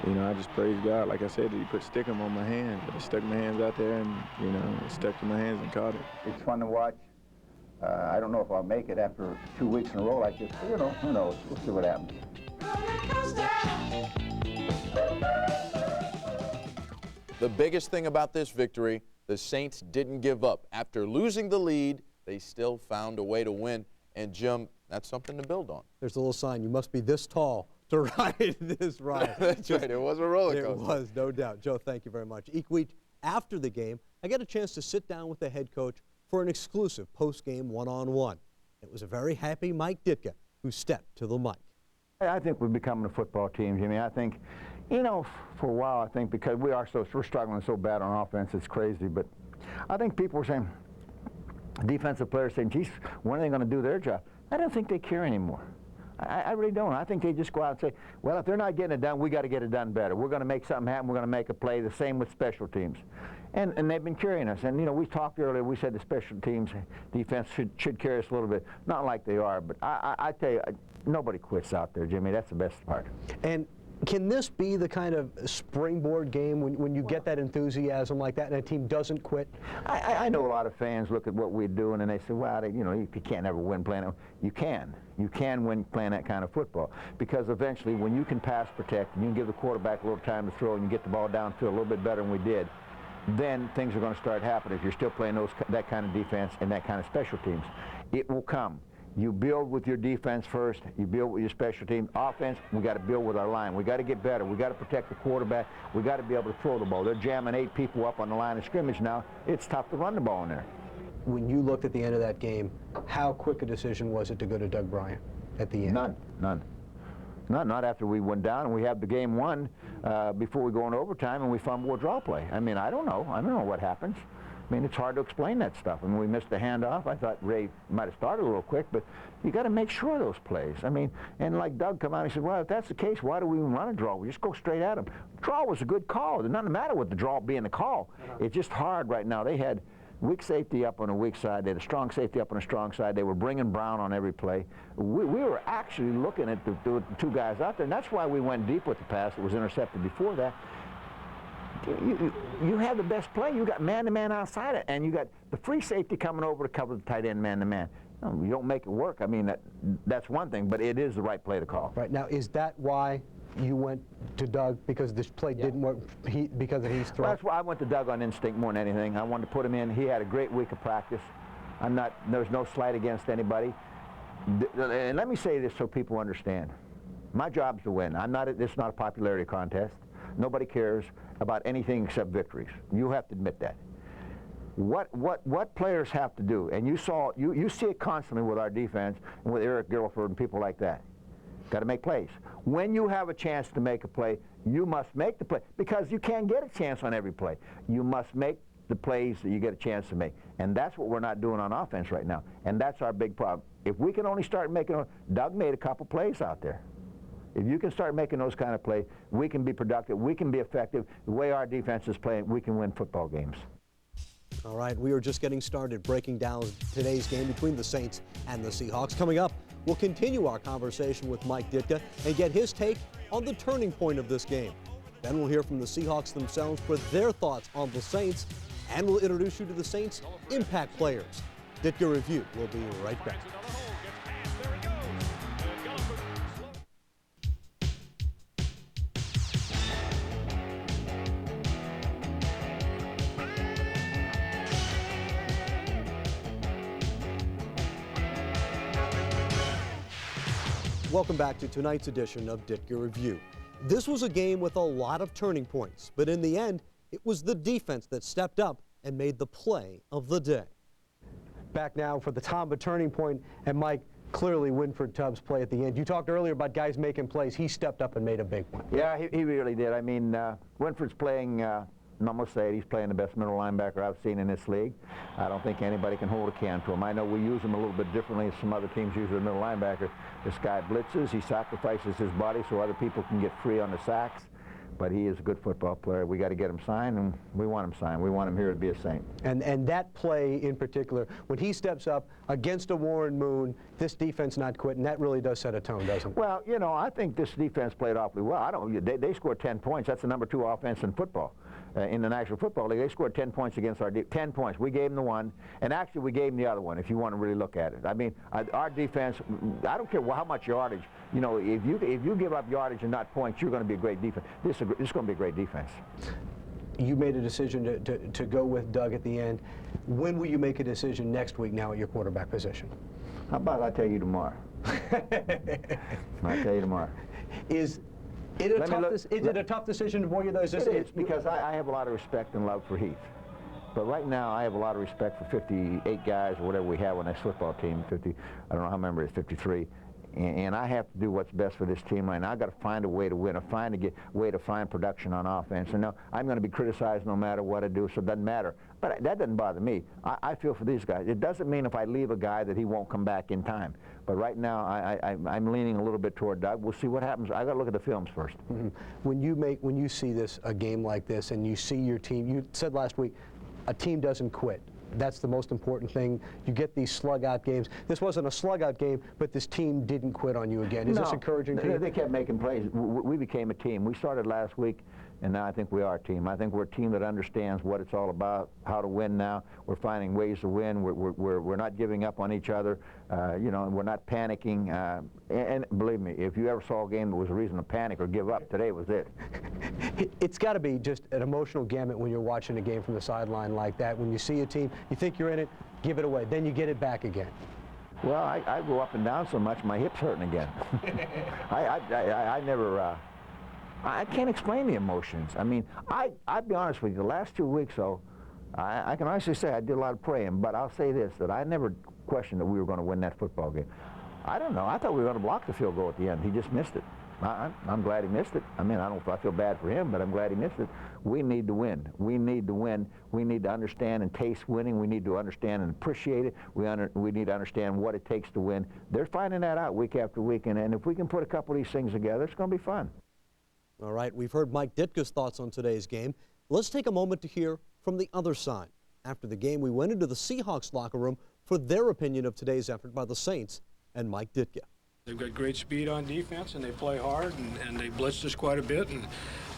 you know, I just praise God. Like I said, he put stickum on my hands. I stuck my hands out there, and you know, it stuck to my hands and caught it. It's fun to watch. I don't know if I'll make it after 2 weeks in a row like this. You know, who knows? We'll see what happens. The biggest thing about this victory, the Saints didn't give up. After losing the lead, they still found a way to win. And, Jim, that's something to build on. There's a little sign. You must be this tall to ride this ride. That's right. It was a roller coaster. It was, no doubt. Joe, thank you very much. Each week after the game, I got a chance to sit down with the head coach for an exclusive post-game one-on-one. It was a very happy Mike Ditka who stepped to the mic. I think we're becoming a football team, Jimmy. I think, you know, for a while, I think because we're struggling so bad on offense, it's crazy. But I think people were saying, defensive players saying, geez, when are they going to do their job? I don't think they care anymore. I really don't. I think they just go out and say, well, if they're not getting it done, we got to get it done better. We're going to make something happen. We're going to make a play. The same with special teams. And they've been carrying us. And, you know, we talked earlier, we said the special teams defense should carry us a little bit. Not like they are, but I tell you, nobody quits out there, Jimmy. That's the best part. And can this be the kind of springboard game when you get that enthusiasm like that and a team doesn't quit? I know a lot of fans look at what we're doing and they say, well, you know, you can't ever win playing it. You can. You can win playing that kind of football because eventually when you can pass protect and you can give the quarterback a little time to throw and you get the ball downfield a little bit better than we did, then things are going to start happening if you're still playing that kind of defense and that kind of special teams. It will come. You build with your defense first. You build with your special team. Offense, we got to build with our line. We got to get better. We got to protect the quarterback. We got to be able to throw the ball. They're jamming 8 people up on the line of scrimmage now. It's tough to run the ball in there. When you looked at the end of that game, how quick a decision was it to go to Doug Bryant at the end? None. Not after we went down and we had the game won before we go into overtime and we fumbled a draw play. I mean, I don't know what happens. I mean, it's hard to explain that stuff. I mean, we missed the handoff. I thought Ray might have started a little quick, but you got to make sure of those plays. I mean, and like Doug come out and he said, well, if that's the case, why do we even run a draw? We just go straight at him. Draw was a good call. There's nothing matter with the draw being the call. It's just hard right now. They had weak safety up on a weak side. They had a strong safety up on a strong side. They were bringing Brown on every play. We were actually looking at the 2 guys out there, and that's why we went deep with the pass that was intercepted before that. You have the best play. You got man-to-man outside it, and you got the free safety coming over to cover the tight end man-to-man. No, you don't make it work. I mean, that's one thing, but it is the right play to call. Right. Now, is that why you went to Doug, because this play didn't work because of his throw? Well, that's why I went to Doug on instinct more than anything. I wanted to put him in. He had a great week of practice. There's no slight against anybody. And let me say this so people understand. My job's to win. It's not a popularity contest. Nobody cares about anything except victories. You have to admit that. What players have to do, and you see it constantly with our defense and with Eric Guilford and people like that. Got to make plays. When you have a chance to make a play, you must make the play because you can't get a chance on every play. You must make the plays that you get a chance to make, and that's what we're not doing on offense right now, and that's our big problem. If we can only start making, Doug made a couple plays out there. If you can start making those kind of plays, we can be productive, we can be effective. The way our defense is playing, we can win football games. All right, we are just getting started breaking down today's game between the Saints and the Seahawks. Coming up, we'll continue our conversation with Mike Ditka and get his take on the turning point of this game. Then we'll hear from the Seahawks themselves for their thoughts on the Saints And we'll introduce you to the Saints' impact players. Ditka Review will be right back. Welcome back to tonight's edition of Ditka Review. This was a game with a lot of turning points, but in the end, it was the defense that stepped up and made the play of the day. Back now for the Tom turning point, and Mike, clearly Winford Tubbs' play at the end. You talked earlier about guys making plays. He stepped up and made a big one. Yeah, he really did. I mean, Winford's playing, I'm going to say it, he's playing the best middle linebacker I've seen in this league. I don't think anybody can hold a can to him. I know we use him a little bit differently as some other teams use the middle linebacker. This guy blitzes, he sacrifices his body so other people can get free on the sacks. But he is a good football player. We got to get him signed, and we want him signed. We want him here to be a Saint. And that play in particular, when he steps up against a Warren Moon, this defense not quitting, that really does set a tone, doesn't it? Well, you know, I think this defense played awfully well. They scored 10 points. That's the #2 offense in football. In the National Football League, they scored 10 points against our 10 points. We gave them the one, and actually we gave them the other one, if you want to really look at it. I mean, our defense, I don't care how much yardage. You know, if you give up yardage and not points, you're going to be a great defense. This is going to be a great defense. You made a decision to go with Doug at the end. When will you make a decision next week now at your quarterback position? How about I tell you tomorrow? I'll tell you tomorrow. Is it a tough decision for you, though? It is, because I have a lot of respect and love for Heath. But right now, I have a lot of respect for 58 guys or whatever we have on this football team. 50, I don't know how many, it's 53. And I have to do what's best for this team right now. I've got to find a way to win, way to find production on offense. And now I'm going to be criticized no matter what I do, so it doesn't matter. But that doesn't bother me. I feel for these guys. It doesn't mean if I leave a guy that he won't come back in time. But right now, I'm leaning a little bit toward Doug. We'll see what happens. I got to look at the films first. Mm-hmm. When you see a game like this, and you see your team, you said last week, a team doesn't quit. That's the most important thing. You get these slug-out games. This wasn't a slug-out game, but this team didn't quit on you again. Is this encouraging to you? They kept making plays. We became a team. We started last week, and now I think we are a team. I think we're a team that understands what it's all about, how to win now. We're finding ways to win. We're not giving up on each other. You know, and we're not panicking. And believe me, if you ever saw a game that was a reason to panic or give up, today was it. It's got to be just an emotional gamut when you're watching a game from the sideline like that. When you see a team, you think you're in it, give it away. Then you get it back again. Well, I go up and down so much, my hip's hurting again. I never... I can't explain the emotions. I mean, I'll be honest with you, the last 2 weeks, though, I can honestly say I did a lot of praying, but I'll say this, that I never questioned that we were going to win that football game. I don't know. I thought we were going to block the field goal at the end. He just missed it. I'm glad he missed it. I mean, I don't know if I feel bad for him, but I'm glad he missed it. We need to win. We need to win. We need to understand and taste winning. We need to understand and appreciate it. We need to understand what it takes to win. They're finding that out week after week, and if we can put a couple of these things together, it's going to be fun. All right, we've heard Mike Ditka's thoughts on today's game. Let's take a moment to hear from the other side. After the game, we went into the Seahawks locker room for their opinion of today's effort by the Saints and Mike Ditka. They've got great speed on defense, and they play hard, and they blitzed us quite a bit and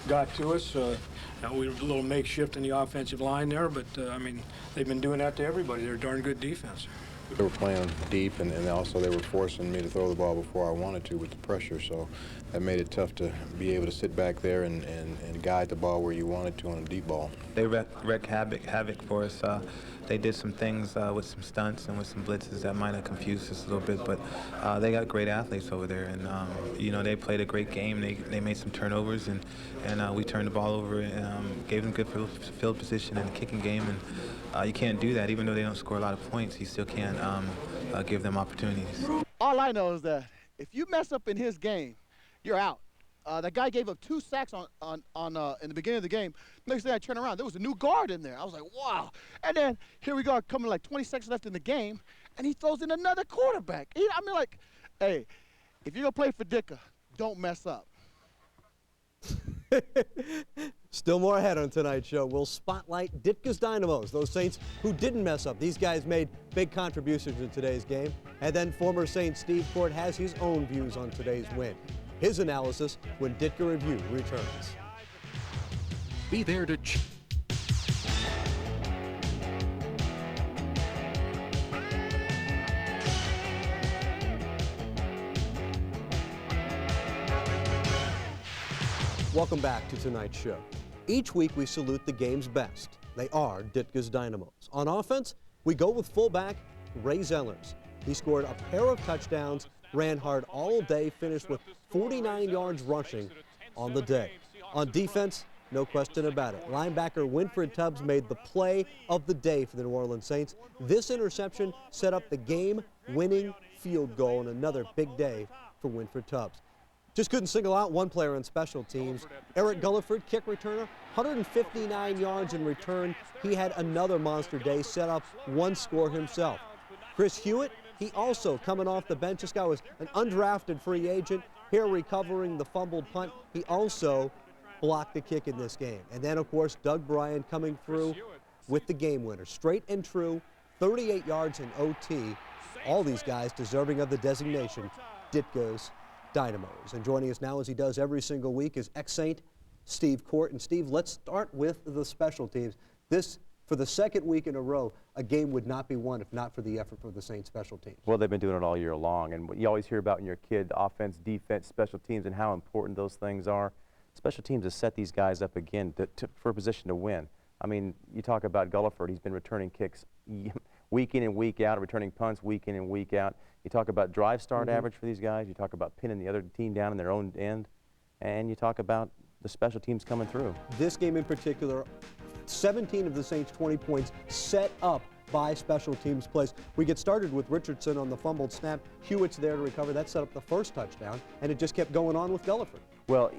got to us. We were a little makeshift in the offensive line there, but, I mean, they've been doing that to everybody. They're a darn good defense. They were playing deep, and also they were forcing me to throw the ball before I wanted to with the pressure, so that made it tough to be able to sit back there and guide the ball where you wanted to on a deep ball. They wreaked havoc for us. They did some things with some stunts and with some blitzes that might have confused us a little bit, but they got great athletes over there, and you know, they played a great game. They made some turnovers, and we turned the ball over and gave them good field position in the kicking game, and you can't do that. Even though they don't score a lot of points, you still can't give them opportunities. All I know is that if you mess up in his game, you're out. That guy gave up 2 sacks in the beginning of the game. Next thing I turn around, there was a new guard in there. I was like, wow. And then here we go, coming like 20 seconds left in the game, and he throws in another quarterback. I mean, like, hey, if you're going to play for Ditka, don't mess up. Still more ahead on tonight's show. We'll spotlight Ditka's Dynamos, those Saints who didn't mess up. These guys made big contributions in today's game. And then former Saint Steve Court has his own views on today's win. His analysis when Ditka Review returns. Be there to Welcome back to tonight's show. Each week we salute the game's best. They are Ditka's Dynamos. On offense, we go with fullback Ray Zellers. He scored a pair of touchdowns, ran hard all day, finished with 49 yards rushing on the day. On defense, no question about it. Linebacker Winfred Tubbs made the play of the day for the New Orleans Saints. This interception set up the game-winning field goal and another big day for Winfred Tubbs. Just couldn't single out one player on special teams. Eric Gulliford, kick returner, 159 yards in return. He had another monster day, set up one score himself. Chris Hewitt, he also coming off the bench. This guy was an undrafted free agent. Here recovering the fumbled punt. He also blocked the kick in this game. And then, of course, Doug Bryan coming through with the game winner. Straight and true, 38 yards in OT. All these guys deserving of the designation, Ditka's Dynamos. And joining us now, as he does every single week, is ex-Saint Steve Court. And Steve, let's start with the special teams. This, for the second week in a row, a game would not be won if not for the effort for the Saints special teams. Well, they've been doing it all year long, and you always hear about in your kid, offense, defense, special teams, and how important those things are. Special teams has set these guys up again for a position to win. I mean, you talk about Gulliford, he's been returning kicks week in and week out, returning punts week in and week out. You talk about drive start average for these guys, you talk about pinning the other team down in their own end, and you talk about the special teams coming through. This game in particular, 17 of the Saints' 20 points set up by special teams plays. We get started with Richardson on the fumbled snap. Hewitt's there to recover. That set up the first touchdown, and it just kept going on with Gulliford. Well,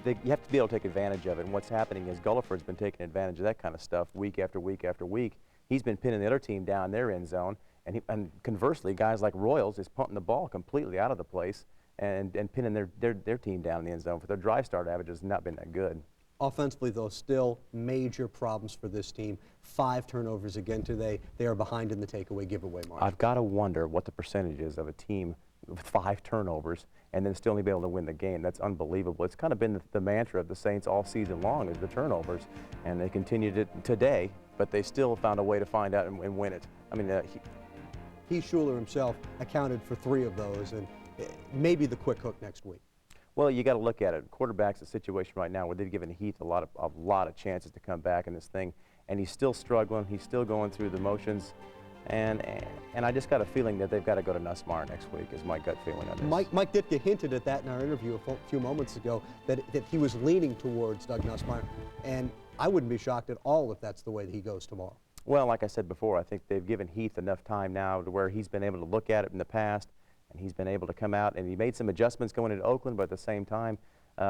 you have to be able to take advantage of it, and what's happening is Gulliford's been taking advantage of that kind of stuff week after week after week. He's been pinning the other team down their end zone, and conversely, guys like Royals is punting the ball completely out of the place and pinning their team down in the end zone. For their drive start average has not been that good. Offensively, though, still major problems for this team. 5 turnovers again today. They are behind in the takeaway giveaway margin. I've got to wonder what the percentage is of a team with 5 turnovers and then still be able to win the game. That's unbelievable. It's kind of been the mantra of the Saints all season long, is the turnovers, and they continued it today, but they still found a way to find out and win it. I mean, Heath Schuler himself accounted for 3 of those, and maybe the quick hook next week. Well, you got to look at it. Quarterback's a situation right now where they've given Heath a lot of chances to come back in this thing, and he's still struggling. He's still going through the motions, and I just got a feeling that they've got to go to Nussmeier next week. Is my gut feeling on this. Mike Ditka hinted at that in our interview a few moments ago, that he was leaning towards Doug Nussmeier, and I wouldn't be shocked at all if that's the way that he goes tomorrow. Well, like I said before, I think they've given Heath enough time now to where he's been able to look at it in the past, and he's been able to come out, and he made some adjustments going into Oakland, but at the same time,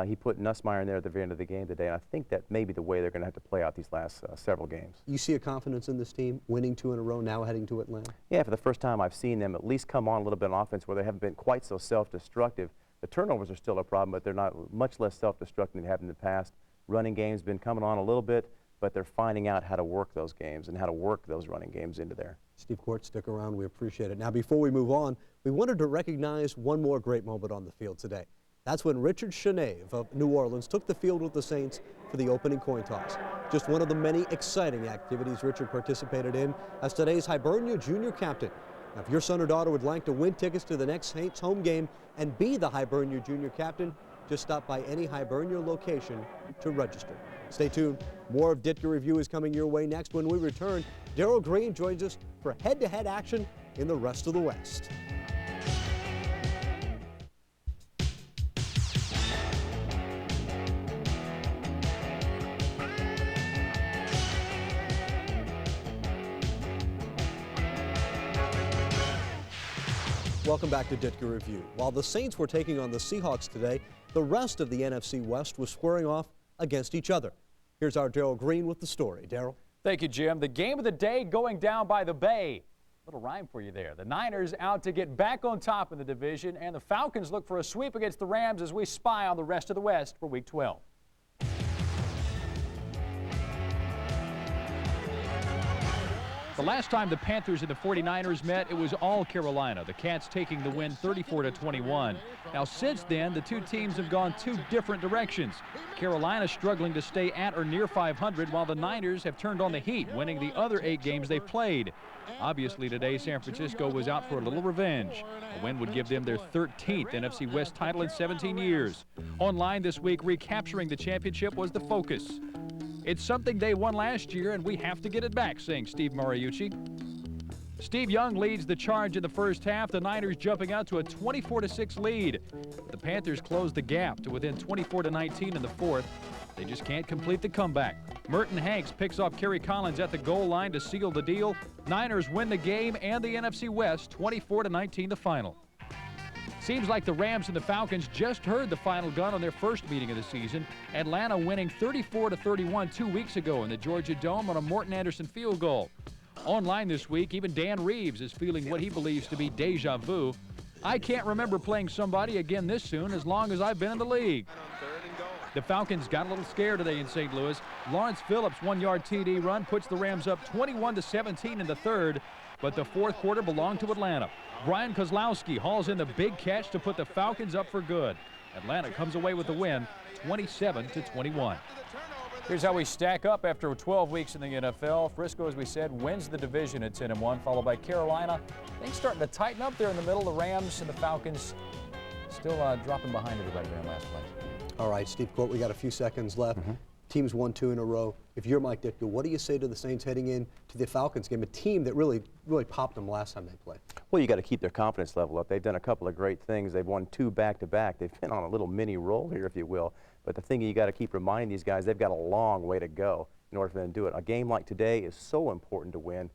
he put Nussmeier in there at the very end of the game today, and I think that may be the way they're going to have to play out these last several games. You see a confidence in this team, winning 2 in a row, now heading to Atlanta? Yeah, for the first time I've seen them at least come on a little bit on offense where they haven't been quite so self-destructive. The turnovers are still a problem, but they're not much less self-destructive than they have in the past. Running game's been coming on a little bit, but they're finding out how to work those games and how to work those running games into there. Steve Court, stick around. We appreciate it. Now, before we move on, we wanted to recognize one more great moment on the field today. That's when Richard Chenave of New Orleans took the field with the Saints for the opening coin toss. Just one of the many exciting activities Richard participated in as today's Hibernia Junior captain. Now, if your son or daughter would like to win tickets to the next Saints home game and be the Hibernia Junior captain, just stop by any Hibernia location to register. Stay tuned. More of Ditka Review is coming your way next. When we return, Darrell Green joins us for head-to-head action in the rest of the West. Welcome back to Ditka Review. While the Saints were taking on the Seahawks today, the rest of the NFC West was squaring off against each other. Here's our Darrell Green with the story. Darrell. Thank you, Jim. The game of the day going down by the Bay. Little rhyme for you there. The Niners out to get back on top in the division, and the Falcons look for a sweep against the Rams as we spy on the rest of the West for Week 12. The last time the Panthers and the 49ers met, it was all Carolina. The Cats taking the win 34-21. Now, since then, the two teams have gone two different directions. Carolina struggling to stay at or near 500, while the Niners have turned on the heat, winning the other 8 games they've played. Obviously, today, San Francisco was out for a little revenge. A win would give them their 13th NFC West title in 17 years. Online this week, recapturing the championship was the focus. It's something they won last year, and we have to get it back, saying Steve Mariucci. Steve Young leads the charge in the first half. The Niners jumping out to a 24-6 lead. The Panthers closed the gap to within 24-19 in the fourth. They just can't complete the comeback. Merton Hanks picks off Kerry Collins at the goal line to seal the deal. Niners win the game and the NFC West, 24-19 the final. Seems like the Rams and the Falcons just heard the final gun on their first meeting of the season. Atlanta winning 34-31 2 weeks ago in the Georgia Dome on a Morton Anderson field goal. Online this week, even Dan Reeves is feeling what he believes to be deja vu. I can't remember playing somebody again this soon as long as I've been in the league. The Falcons got a little scared today in St. Louis. Lawrence Phillips' 1-yard TD run puts the Rams up 21-17 in the third, but the fourth quarter belonged to Atlanta. Brian Kozlowski hauls in the big catch to put the Falcons up for good. Atlanta comes away with the win, 27-21. Here's how we stack up after 12 weeks in the NFL. Frisco, as we said, wins the division at 10-1, followed by Carolina. Things starting to tighten up there in the middle. The Rams and the Falcons still dropping behind everybody there in last place. All right, Steve Court, we got a few seconds left. Teams won 2 in a row. If you're Mike Ditka, what do you say to the Saints heading in to the Falcons game, a team that really popped them last time they played? Well, you got to keep their confidence level up. They've done a couple of great things. They've won 2 back-to-back. They've been on a little mini roll here, if you will. But the thing you got to keep reminding these guys, they've got a long way to go in order for them to do it. A game like today is so important to win.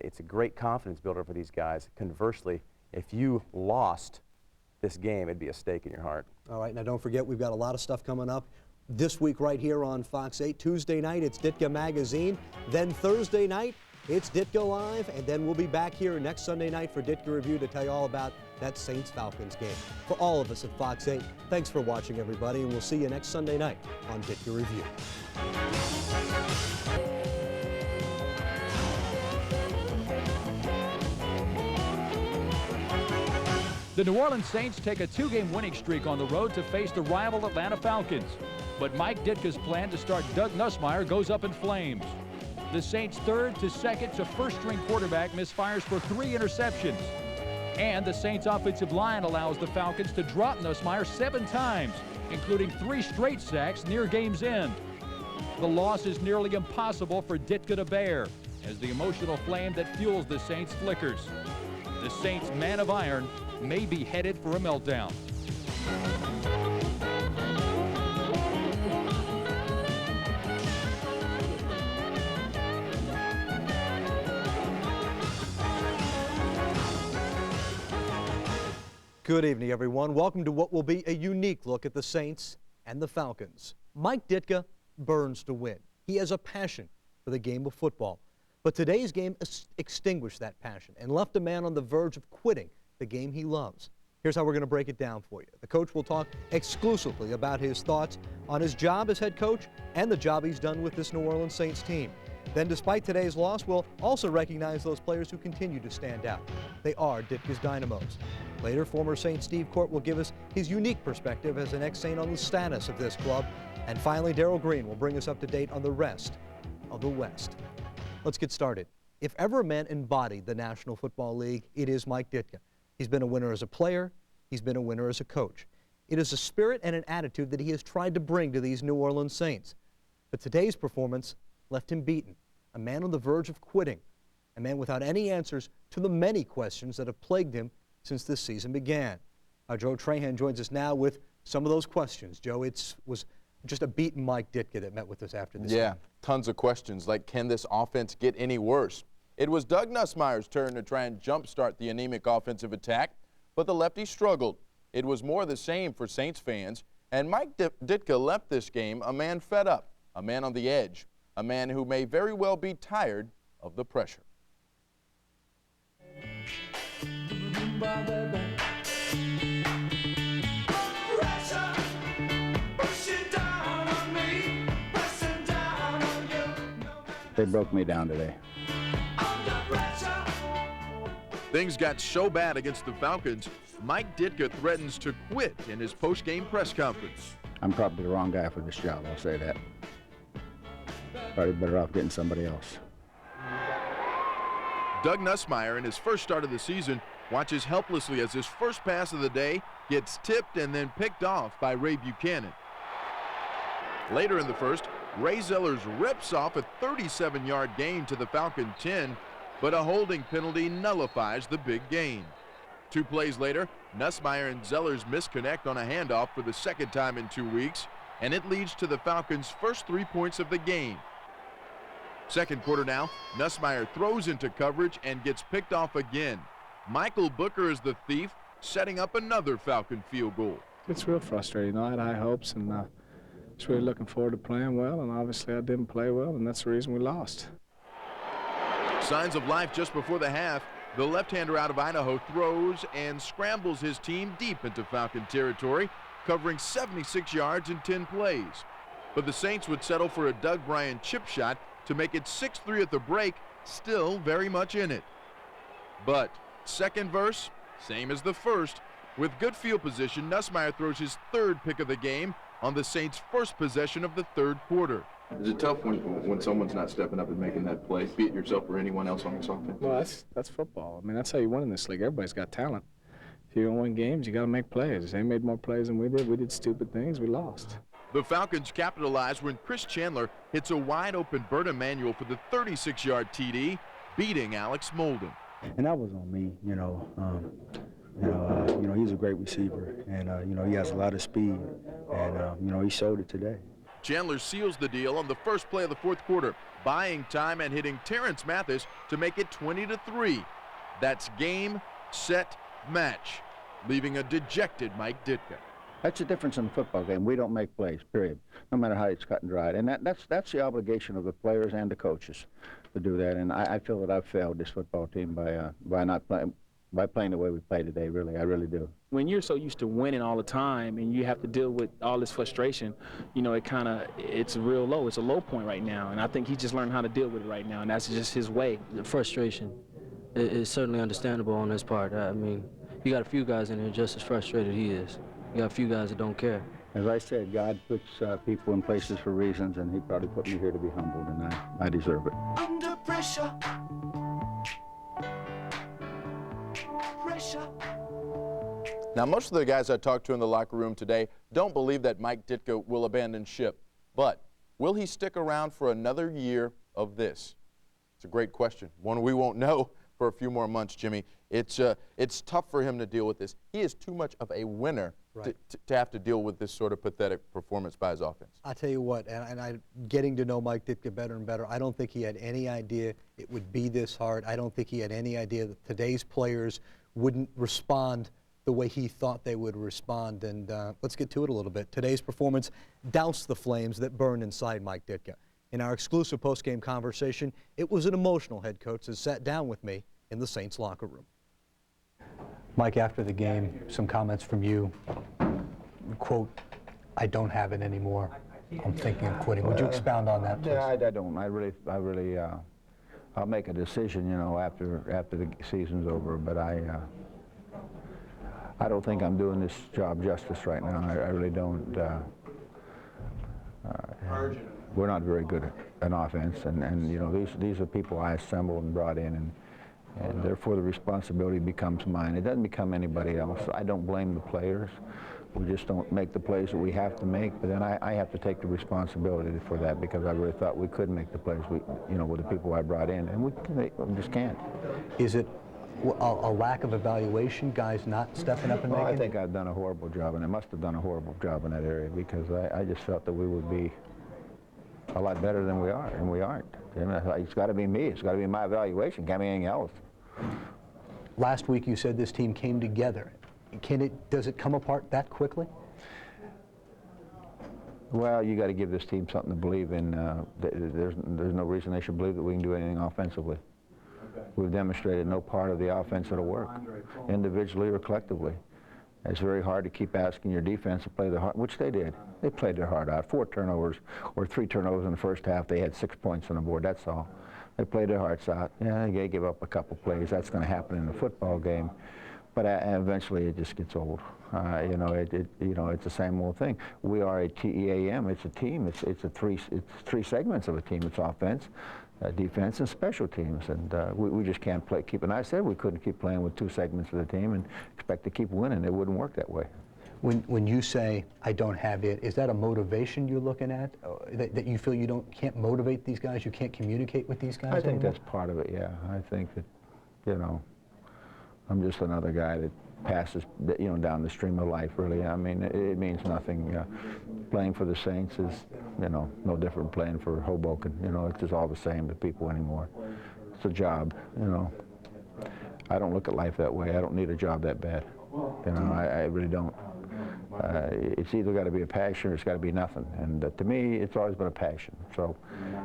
It's a great confidence builder for these guys. Conversely, if you lost this game, it'd be a stake in your heart. All right, now don't forget, we've got a lot of stuff coming up this week right here on Fox 8. Tuesday night, it's Ditka Magazine. Then Thursday night, it's Ditka Live. And then we'll be back here next Sunday night for Ditka Review to tell you all about that Saints-Falcons game. For all of us at Fox 8, thanks for watching, everybody, and we'll see you next Sunday night on Ditka Review. The New Orleans Saints take a 2-game winning streak on the road to face the rival Atlanta Falcons. But Mike Ditka's plan to start Doug Nussmeier goes up in flames. The Saints' third to second to first-string quarterback misfires for 3 interceptions. And the Saints' offensive line allows the Falcons to drop Nussmeier 7 times, including 3 straight sacks near game's end. The loss is nearly impossible for Ditka to bear, as the emotional flame that fuels the Saints flickers. The Saints' man of iron may be headed for a meltdown. Good evening, everyone. Welcome to what will be a unique look at the Saints and the Falcons. Mike Ditka burns to win. He has a passion for the game of football. But today's game extinguished that passion and left a man on the verge of quitting the game he loves. Here's how we're going to break it down for you. The coach will talk exclusively about his thoughts on his job as head coach and the job he's done with this New Orleans Saints team. Then, despite today's loss, we'll also recognize those players who continue to stand out. They are Ditka's Dynamos. Later, former Saint Steve Court will give us his unique perspective as an ex-Saint on the status of this club. And finally, Darrell Green will bring us up to date on the rest of the West. Let's get started. If ever a man embodied the National Football League, it is Mike Ditka. He's been a winner as a player. He's been a winner as a coach. It is a spirit and an attitude that he has tried to bring to these New Orleans Saints. But today's performance left him beaten, a man on the verge of quitting, a man without any answers to the many questions that have plagued him since this season began. Joe Trahan joins us now with some of those questions. Joe, it was just a beaten Mike Ditka that met with us after this game. Tons of questions like, can this offense get any worse? It was Doug Nussmeier's turn to try and jumpstart the anemic offensive attack, but the lefty struggled. It was more the same for Saints fans, and Mike Ditka left this game a man fed up, a man on the edge, a man who may very well be tired of the pressure. They broke me down today. Things got so bad against the Falcons, Mike Ditka threatens to quit in his post-game press conference. I'm probably the wrong guy for this job, I'll say that. Probably better off getting somebody else. Doug Nussmeier, in his first start of the season, watches helplessly as his first pass of the day gets tipped and then picked off by Ray Buchanan. Later in the first, Ray Zellers rips off a 37-yard gain to the Falcon 10, but a holding penalty nullifies the big gain. 2 plays later, Nussmeier and Zellers misconnect on a handoff for the second time in 2 weeks, and it leads to the Falcons' first 3 points of the game. Second quarter now, Nussmeier throws into coverage and gets picked off again. Michael Booker is the thief, setting up another Falcon field goal. It's real frustrating. I had high hopes, and just really looking forward to playing well, and obviously I didn't play well, and that's the reason we lost. Signs of life just before the half. The left-hander out of Idaho throws and scrambles his team deep into Falcon territory, covering 76 yards in 10 plays. But the Saints would settle for a Doug Bryan chip shot to make it 6-3 at the break, still very much in it. But second verse, same as the first. With good field position, Nussmeier throws his 3rd pick of the game on the Saints' first possession of the 3rd quarter. Is it tough when someone's not stepping up and making that play, be it yourself or anyone else on this offense? Well, that's football. I mean, that's how you win in this league. Everybody's got talent. If you don't win games, you got to make plays. They made more plays than we did. We did stupid things. We lost. The Falcons capitalized when Chris Chandler hits a wide-open Bert Emanuel for the 36-yard TD, beating Alex Molden. And that was on me, you know. He's a great receiver, and he has a lot of speed, and he showed it today. Chandler seals the deal on the first play of the 4th quarter, buying time and hitting Terrence Mathis to make it 20-3. That's game, set, match, leaving a dejected Mike Ditka. That's the difference in the football game. We don't make plays, period, no matter how it's cut and dried. And that's the obligation of the players and the coaches to do that. And I feel that I've failed this football team by not playing. By playing the way we play today, really, I really do. When you're so used to winning all the time and you have to deal with all this frustration, it's real low. It's a low point right now, and I think he's just learned how to deal with it right now, and that's just his way. The frustration is certainly understandable on his part. I mean, you got a few guys in here just as frustrated he is. You got a few guys that don't care. As I said, God puts people in places for reasons, and he probably put me here to be humbled, and I deserve it. Under pressure. Now, most of the guys I talked to in the locker room today don't believe that Mike Ditka will abandon ship. But will he stick around for another year of this? It's a great question, one we won't know for a few more months, Jimmy. It's tough for him to deal with this. He is too much of a winner to have to deal with this sort of pathetic performance by his offense. I tell you what, and I'm getting to know Mike Ditka better and better. I don't think he had any idea it would be this hard. I don't think he had any idea that today's players wouldn't respond the way he thought they would respond. And let's get to it a little bit. Today's performance doused the flames that burned inside Mike Ditka. In our exclusive post-game conversation, it was an emotional head coach that sat down with me in the Saints locker room. Mike, after the game, some comments from you. Quote, "I don't have it anymore. I'm thinking of quitting." Would you expound on that, please? Yeah, I don't. I'll make a decision, after the season's over. But I don't think I'm doing this job justice right now. I really don't. We're not very good at an offense, and these are people I assembled and brought in, and therefore the responsibility becomes mine. It doesn't become anybody else. I don't blame the players. We just don't make the plays that we have to make, but then I have to take the responsibility for that, because I really thought we could make the plays with the people I brought in, and we just can't. Is it a lack of evaluation, guys not stepping up and making? I think I've done a horrible job, and I must have done a horrible job in that area, because I just felt that we would be a lot better than we are, and we aren't. It's got to be me. It's got to be my evaluation. Can't be anything else. Last week you said this team came together. Does it come apart that quickly? Well, you got to give this team something to believe in. There's no reason they should believe that we can do anything offensively. We've demonstrated no part of the offense that'll work, individually or collectively. It's very hard to keep asking your defense to play their heart, which they did. They played their heart out. 4 turnovers or 3 turnovers in the first half. They had 6 points on the board. That's all. They played their hearts out. Yeah, they give up a couple plays. That's going to happen in a football game. But eventually it just gets old. You know, it's the same old thing. We are a TEAM. It's a team. It's three segments of a team. It's offense, defense, and special teams. And we just can't keep. And I said we couldn't keep playing with two segments of the team and expect to keep winning. It wouldn't work that way. When you say I don't have it, is that a motivation you're looking at? That you feel you can't motivate these guys? You can't communicate with these guys? I think that's part of it. Yeah, I think that, you know, I'm just another guy that passes, you know, down the stream of life, really. I mean, it means nothing. Playing for the Saints is, you know, no different than playing for Hoboken. You know, it's just all the same to people anymore. It's a job, you know. I don't look at life that way. I don't need a job that bad. You know, I really don't. It's either got to be a passion or it's got to be nothing. And to me, it's always been a passion. So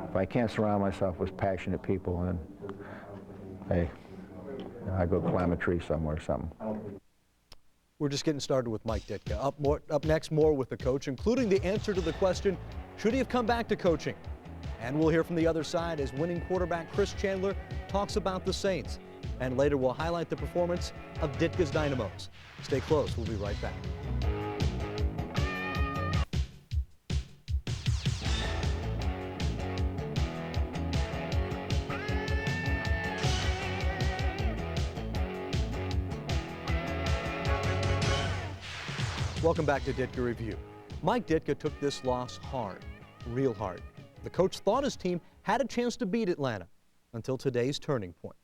if I can't surround myself with passionate people, then, hey, I go climb a tree somewhere or something. We're just getting started with Mike Ditka. Up next, more with the coach, including the answer to the question, should he have come back to coaching? And we'll hear from the other side as winning quarterback Chris Chandler talks about the Saints. And later we'll highlight the performance of Ditka's Dynamos. Stay close. We'll be right back. Welcome back to Ditka Review. Mike Ditka took this loss hard, real hard. The coach thought his team had a chance to beat Atlanta until today's turning point.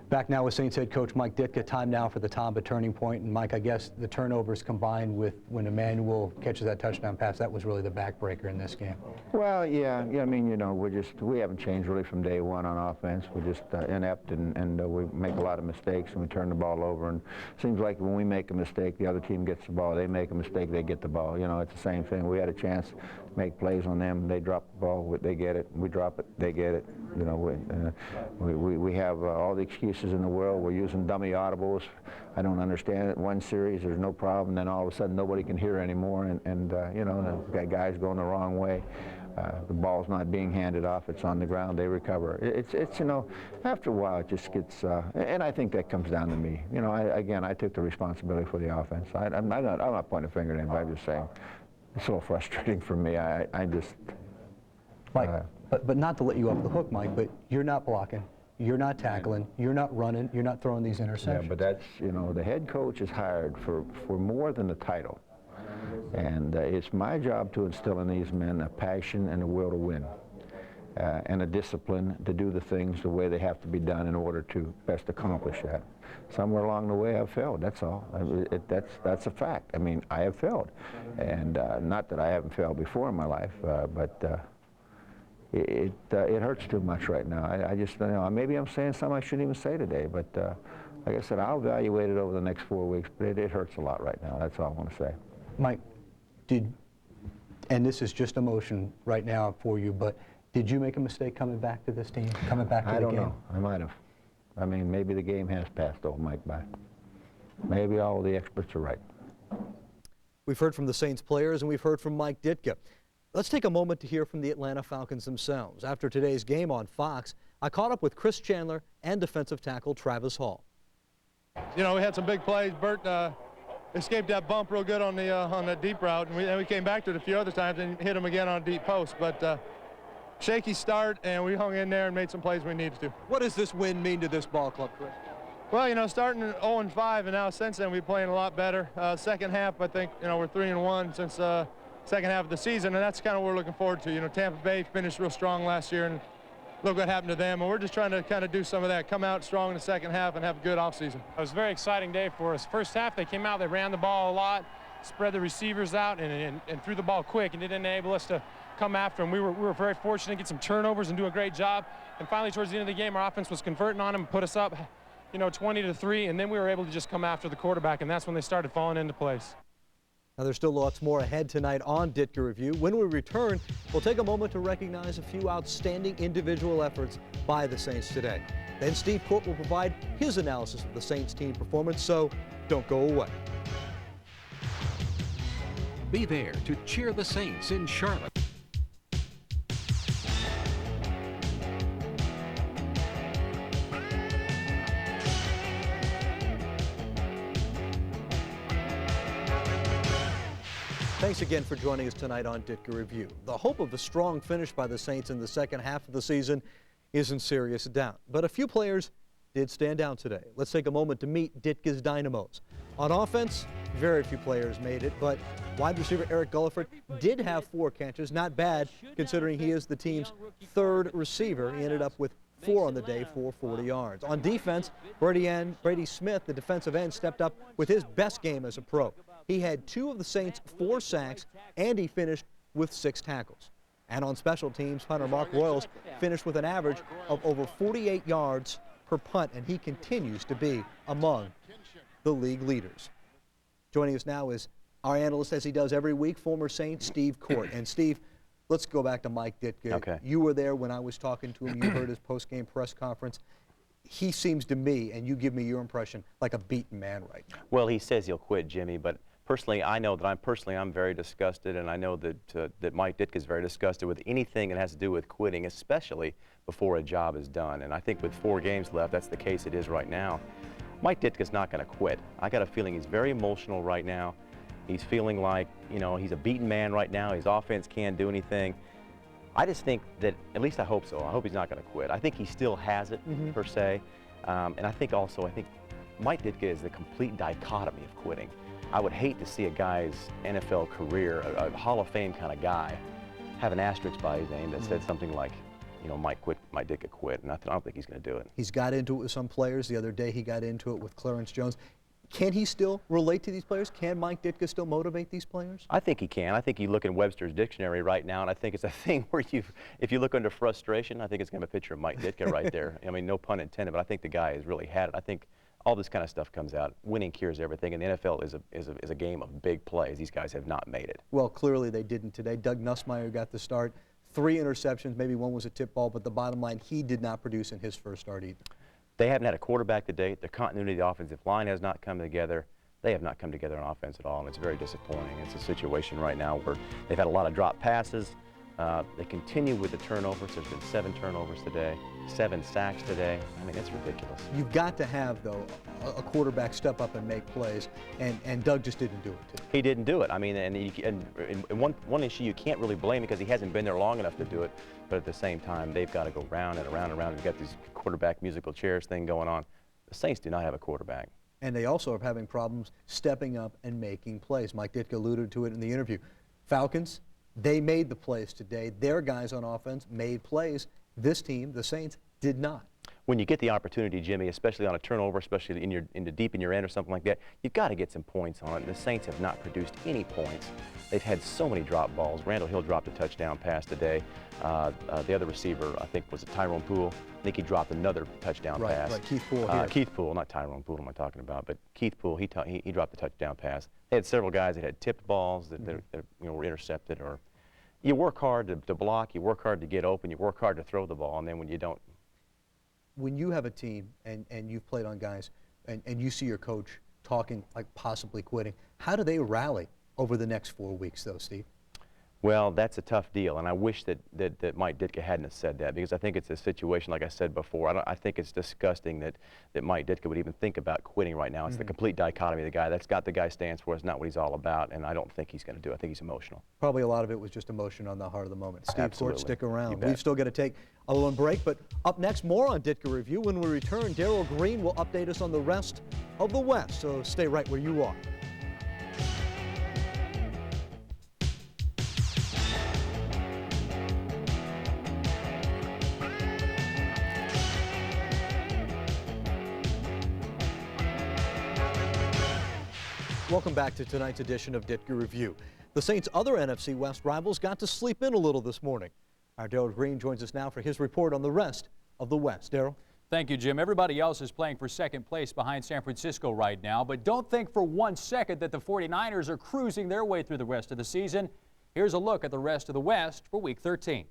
Back now with Saints head coach Mike Ditka. Time now for the Tamba turning point. And Mike, I guess the turnovers combined with when Emmanuel catches that touchdown pass, that was really the backbreaker in this game. Well, yeah. I mean, you know, we haven't changed really from day one on offense. We're just inept and we make a lot of mistakes and we turn the ball over. And it seems like when we make a mistake, the other team gets the ball. They make a mistake, they get the ball. You know, it's the same thing. We had a chance to make plays on them. They drop the ball, they get it. We drop it, they get it. You know, we have all the excuses in the world. We're using dummy audibles. I don't understand it. One series, there's no problem. Then all of a sudden, nobody can hear anymore, and you know, the guys going the wrong way. The ball's not being handed off. It's on the ground. They recover. It's you know, after a while, it just gets. And I think that comes down to me. You know, I took the responsibility for the offense. I'm not pointing a finger at anybody. I'm just saying it's a little frustrating for me. I just. Mike, but not to let you off the hook, Mike. But you're not blocking. You're not tackling, you're not running, you're not throwing these interceptions. Yeah, but that's, you know, the head coach is hired for more than the title. And it's my job to instill in these men a passion and a will to win. And a discipline to do the things the way they have to be done in order to best accomplish that. Somewhere along the way I've failed, that's all. That's a fact. I mean, I have failed. And not that I haven't failed before in my life, but it hurts too much right now. I just, you know, maybe I'm saying something I shouldn't even say today, but like I said, I'll evaluate it over the next 4 weeks, but it hurts a lot right now. That's all I want to say. Mike, and this is just emotion right now for you, but did you make a mistake coming back to this team, coming back to the game? I don't know. I might have. I mean, maybe the game has passed old Mike by. Maybe all the experts are right. We've heard from the Saints players and we've heard from Mike Ditka. Let's take a moment to hear from the Atlanta Falcons themselves. After today's game on Fox, I caught up with Chris Chandler and defensive tackle Travis Hall. You know, we had some big plays. Burt escaped that bump real good on that deep route, and we came back to it a few other times and hit him again on a deep post. But shaky start, and we hung in there and made some plays we needed to. What does this win mean to this ball club, Chris? Well, you know, starting at 0-5, and now since then we've been playing a lot better. Second half, I think, you know, we're 3-1 since second half of the season, and that's kind of what we're looking forward to. You know, Tampa Bay finished real strong last year, and look what happened to them. And we're just trying to kind of do some of that, come out strong in the second half and have a good offseason. It was a very exciting day for us. First half, they came out, they ran the ball a lot, spread the receivers out, and threw the ball quick, and it didn't enable us to come after them. We were very fortunate to get some turnovers and do a great job. And finally, towards the end of the game, our offense was converting on them, put us up, you know, 20-3, and then we were able to just come after the quarterback, and that's when they started falling into place. Now, there's still lots more ahead tonight on Ditka Review. When we return, we'll take a moment to recognize a few outstanding individual efforts by the Saints today. Then Steve Court will provide his analysis of the Saints team performance, so don't go away. Be there to cheer the Saints in Charlotte. Thanks again for joining us tonight on Ditka Review. The hope of a strong finish by the Saints in the second half of the season is in serious doubt, but a few players did stand out today. Let's take a moment to meet Ditka's Dynamos. On offense, very few players made it, but wide receiver Eric Gulliford did have 4 catches. Not bad, considering he is the team's 3rd receiver. He ended up with 4 on the day for 40 yards. On defense, Brady Smith, the defensive end, stepped up with his best game as a pro. He had 2 of the Saints' 4 sacks, and he finished with 6 tackles. And on special teams, punter Mark Royals finished with an average of over 48 yards per punt, and he continues to be among the league leaders. Joining us now is our analyst, as he does every week, former Saint Steve Court. And Steve, let's go back to Mike Ditka. Okay. You were there when I was talking to him. You heard his post-game press conference. He seems to me, and you give me your impression, like a beaten man right now. Well, he says he'll quit, Jimmy, but personally, I know that I'm very disgusted, and I know that that Mike Ditka is very disgusted with anything that has to do with quitting, especially before a job is done. And I think with 4 games left, that's the case it is right now. Mike Ditka's not going to quit. I got a feeling he's very emotional right now. He's feeling like, you know, he's a beaten man right now. His offense can't do anything. I just think that, at least I hope so. I hope he's not going to quit. I think he still has it, per se. And I think Mike Ditka is the complete dichotomy of quitting. I would hate to see a guy's NFL career, a Hall of Fame kind of guy, have an asterisk by his name that said something like, you know, Mike Ditka quit, and I don't think he's going to do it. He's got into it with some players. The other day he got into it with Clarence Jones. Can he still relate to these players? Can Mike Ditka still motivate these players? I think he can. I think you look in Webster's dictionary right now, and I think it's a thing where if you look under frustration, I think it's going to be a picture of Mike Ditka right there. I mean, no pun intended, but I think the guy has really had it. I think all this kind of stuff comes out. Winning cures everything, and the NFL is a game of big plays. These guys have not made it. Well, clearly they didn't today. Doug Nussmeier got the start. 3 interceptions, maybe 1 was a tip ball, but the bottom line, he did not produce in his first start either. They haven't had a quarterback to date. The continuity of the offensive line has not come together. They have not come together on offense at all, and it's very disappointing. It's a situation right now where they've had a lot of drop passes. They continue with the turnovers. There's been 7 turnovers today, 7 sacks today. I mean, it's ridiculous. You've got to have, though, a quarterback step up and make plays, and Doug just didn't do it today. He didn't do it. I mean, and one issue you can't really blame because he hasn't been there long enough to do it, but at the same time, they've got to go round and around and around. You've got this quarterback musical chairs thing going on. The Saints do not have a quarterback. And they also are having problems stepping up and making plays. Mike Ditka alluded to it in the interview. Falcons, they made the plays today. Their guys on offense made plays. This team, the Saints, did not. When you get the opportunity, Jimmy, especially on a turnover, especially deep in your end or something like that, you've got to get some points on it. The Saints have not produced any points. They've had so many drop balls. Randall Hill dropped a touchdown pass today. The other receiver, I think, was Tyrone Poole. I think he dropped another touchdown pass. Right, Keith Poole here. Keith Poole, not Tyrone Poole, am I talking about? But Keith Poole, he dropped the touchdown pass. They had several guys that had tipped balls that, were intercepted. Or you work hard to block, you work hard to get open, you work hard to throw the ball, and then when you don't. When you have a team and you've played on guys and you see your coach talking like possibly quitting, how do they rally over the next 4 weeks, though, Steve? Well, that's a tough deal, and I wish that Mike Ditka hadn't have said that, because I think it's a situation, like I said before, I think it's disgusting that Mike Ditka would even think about quitting right now. It's the complete dichotomy of the guy. That's got the guy stands for. It's not what he's all about, and I don't think he's going to do it. I think he's emotional. Probably a lot of it was just emotion on the heart of the moment. Steve Absolutely. Court, stick You around. bet. We've still got to take a little break, but up next, more on Ditka Review. When we return, Darrell Green will update us on the rest of the West, so stay right where you are. Welcome back to tonight's edition of Ditka Review. The Saints' other NFC West rivals got to sleep in a little this morning. Our Darrell Green joins us now for his report on the rest of the West. Darrell? Thank you, Jim. Everybody else is playing for second place behind San Francisco right now, but don't think for 1 second that the 49ers are cruising their way through the rest of the season. Here's a look at the rest of the West for Week 13.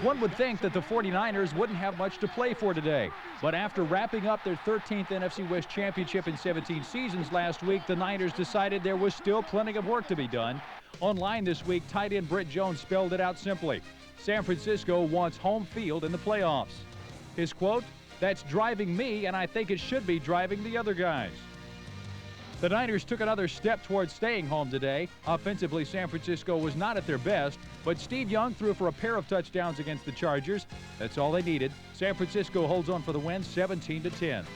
One would think that the 49ers wouldn't have much to play for today. But after wrapping up their 13th NFC West championship in 17 seasons last week, the Niners decided there was still plenty of work to be done. Online this week, tight end Britt Jones spelled it out simply. San Francisco wants home field in the playoffs. His quote, That's driving me, and I think it should be driving the other guys. The Niners took another step towards staying home today. Offensively, San Francisco was not at their best, but Steve Young threw for a pair of touchdowns against the Chargers. That's all they needed. San Francisco holds on for the win, 17-10.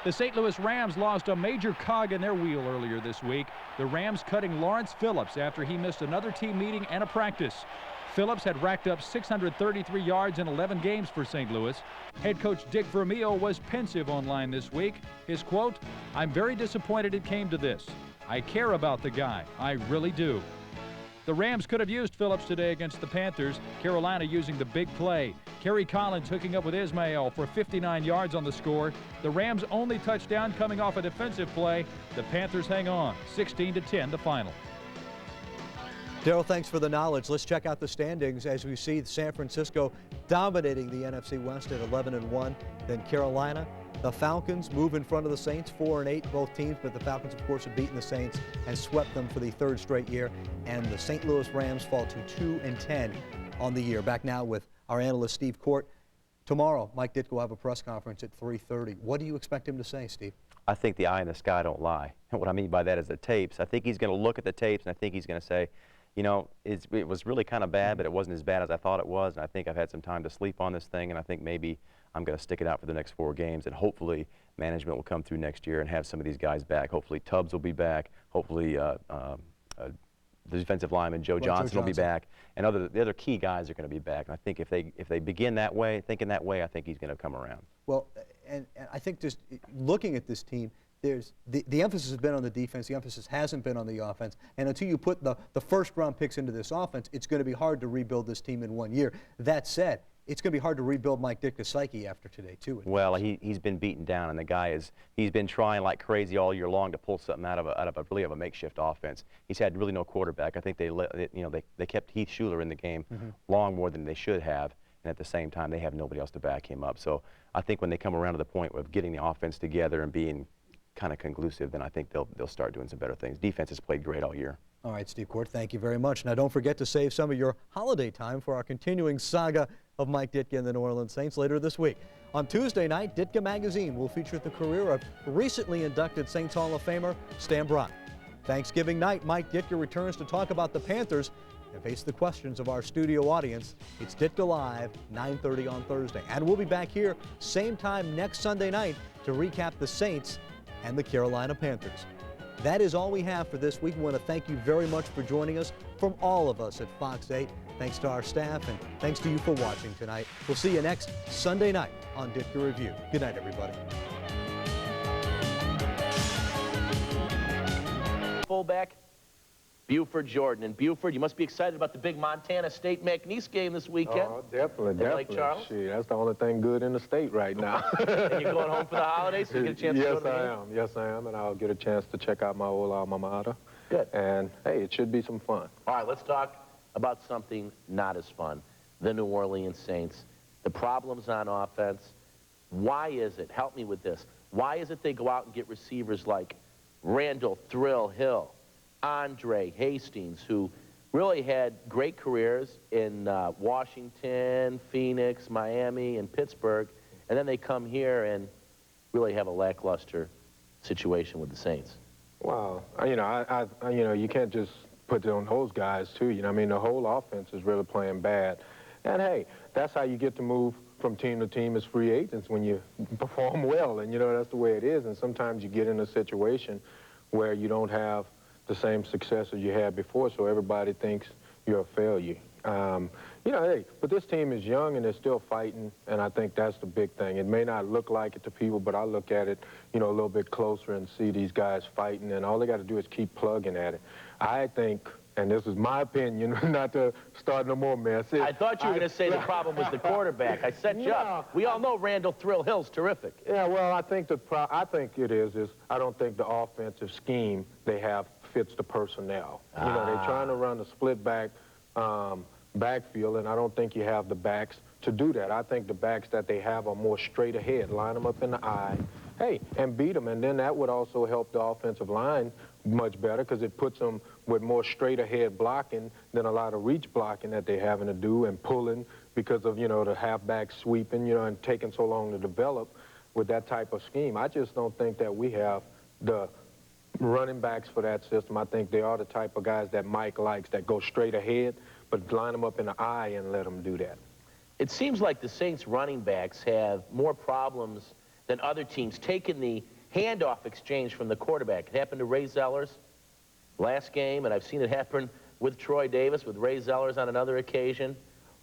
The St. Louis Rams lost a major cog in their wheel earlier this week. The Rams cutting Lawrence Phillips after he missed another team meeting and a practice. Phillips had racked up 633 yards in 11 games for St. Louis. Head coach Dick Vermeil was pensive online this week. His quote, "I'm very disappointed it came to this. I care about the guy. I really do." The Rams could have used Phillips today against the Panthers. Carolina using the big play. Kerry Collins hooking up with Ismail for 59 yards on the score. The Rams' only touchdown coming off a defensive play. The Panthers hang on, 16-10 the final. Daryl, thanks for the knowledge. Let's check out the standings as we see San Francisco dominating the NFC West at 11-1. Then Carolina, the Falcons move in front of the Saints, 4-8, both teams, but the Falcons, of course, have beaten the Saints and swept them for the third straight year. And the St. Louis Rams fall to 2-10 on the year. Back now with our analyst, Steve Court. Tomorrow, Mike Ditka will have a press conference at 3:30. What do you expect him to say, Steve? I think the eye in the sky don't lie. And what I mean by that is the tapes. I think he's going to look at the tapes, and I think he's going to say, you know, it was really kind of bad, but it wasn't as bad as I thought it was, and I think I've had some time to sleep on this thing, and I think maybe I'm going to stick it out for the next 4 games, and hopefully management will come through next year and have some of these guys back. Hopefully Tubbs will be back. Hopefully the defensive lineman Joe Johnson will be back, and the other key guys are going to be back. And I think if they begin that way, thinking that way, I think he's going to come around. Well, and I think just looking at this team, there's the emphasis has been on the defense. The emphasis hasn't been on the offense. And until you put the first-round picks into this offense, it's going to be hard to rebuild this team in 1 year. That said, it's going to be hard to rebuild Mike Ditka's psyche after today, too. Well, he's been beaten down, and the guy he's been trying like crazy all year long to pull something out of a makeshift offense. He's had really no quarterback. I think they kept Heath Schuler in the game long more than they should have, and at the same time they have nobody else to back him up. So I think when they come around to the point of getting the offense together and being kind of conclusive, then I think they'll start doing some better things. Defense has played great all year. All right, Steve Court, thank you very much. Now, don't forget to save some of your holiday time for our continuing saga of Mike Ditka and the New Orleans Saints later this week. On Tuesday night, Ditka Magazine will feature the career of recently inducted Saints Hall of Famer Stan Brock. Thanksgiving night, Mike Ditka returns to talk about the Panthers and face the questions of our studio audience. It's Ditka Live, 9:30 on Thursday. And we'll be back here same time next Sunday night to recap the Saints and the Carolina Panthers. That is all we have for this week. We want to thank you very much for joining us from all of us at Fox 8. Thanks to our staff, and thanks to you for watching tonight. We'll see you next Sunday night on Ditka Review. Good night, everybody. Fullback, Buford Jordan. And Buford, you must be excited about the big Montana State McNeese game this weekend. Oh, definitely, Lake Charles? Shit, that's the only thing good in the state right now. And you're going home for the holidays, so you get a chance to go to the game? Yes, I am, and I'll get a chance to check out my old alma mater. Good. And, hey, it should be some fun. All right, let's talk about something not as fun. The New Orleans Saints. The problems on offense. Why is it? Help me with this. Why is it they go out and get receivers like Randall Thrill Hill, Andre Hastings, who really had great careers in Washington, Phoenix, Miami, and Pittsburgh, and then they come here and really have a lackluster situation with the Saints? Wow. You know, you can't just put it on those guys, too. You know, I mean, the whole offense is really playing bad. And, hey, that's how you get to move from team to team as free agents, when you perform well. And, you know, that's the way it is. And sometimes you get in a situation where you don't have the same success as you had before, so everybody thinks you're a failure. You know, hey, but this team is young and they're still fighting, and I think that's the big thing. It may not look like it to people, but I look at it, you know, a little bit closer and see these guys fighting, and all they got to do is keep plugging at it. I think, and this is my opinion, not to start no more mess. I thought you were going to say the problem was the quarterback. I set you up. We all know Randall Thrill Hill's terrific. Yeah, well, I think it is I don't think the offensive scheme they have fits the personnel. You know, they're trying to run a split back backfield, and I don't think you have the backs to do that. I think the backs that they have are more straight ahead, line them up in the eye, hey, and beat them. And then that would also help the offensive line much better, because it puts them with more straight ahead blocking than a lot of reach blocking that they're having to do, and pulling, because of, you know, the halfback sweeping, you know, and taking so long to develop with that type of scheme. I just don't think that we have the running backs for that system. I think they are the type of guys that Mike likes, that go straight ahead, but line them up in the eye and let them do that. It seems like the Saints running backs have more problems than other teams taking the handoff exchange from the quarterback. It happened to Ray Zellers last game, and I've seen it happen with Troy Davis, with Ray Zellers on another occasion.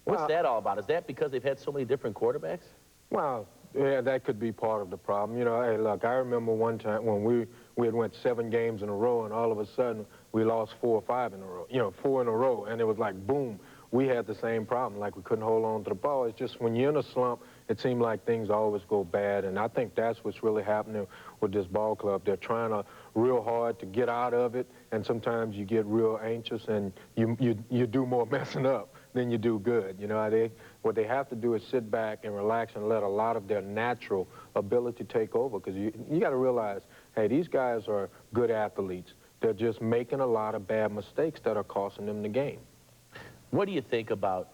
What's that all about? Is that because they've had so many different quarterbacks? Well, yeah, that could be part of the problem. You know, hey, look, I remember one time when we had went 7 games in a row, and all of a sudden we lost 4 or 5 in a row, you know, 4 in a row, and it was like, boom, we had the same problem, like we couldn't hold on to the ball. It's just when you're in a slump, it seemed like things always go bad, and I think that's what's really happening with this ball club. They're trying real hard to get out of it, and sometimes you get real anxious, and you do more messing up than you do good. You know, what they have to do is sit back and relax and let a lot of their natural ability take over, because you got to realize, hey, these guys are good athletes. They're just making a lot of bad mistakes that are costing them the game. What do you think about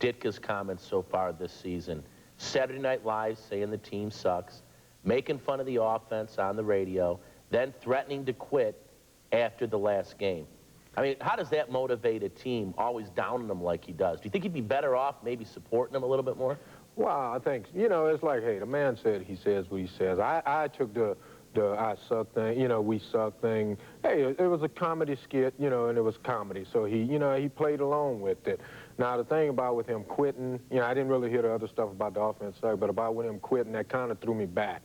Ditka's comments so far this season? Saturday Night Live saying the team sucks, making fun of the offense on the radio, then threatening to quit after the last game. I mean, how does that motivate a team, always downing them like he does? Do you think he'd be better off maybe supporting them a little bit more? Well, I think, you know, it's like, hey, the man said he says what he says. I took the I suck thing, you know, we suck thing. Hey, it was a comedy skit, you know, and it was comedy. So he, you know, he played along with it. Now, the thing about with him quitting, you know, I didn't really hear the other stuff about the offense side, but about with him quitting, that kind of threw me back.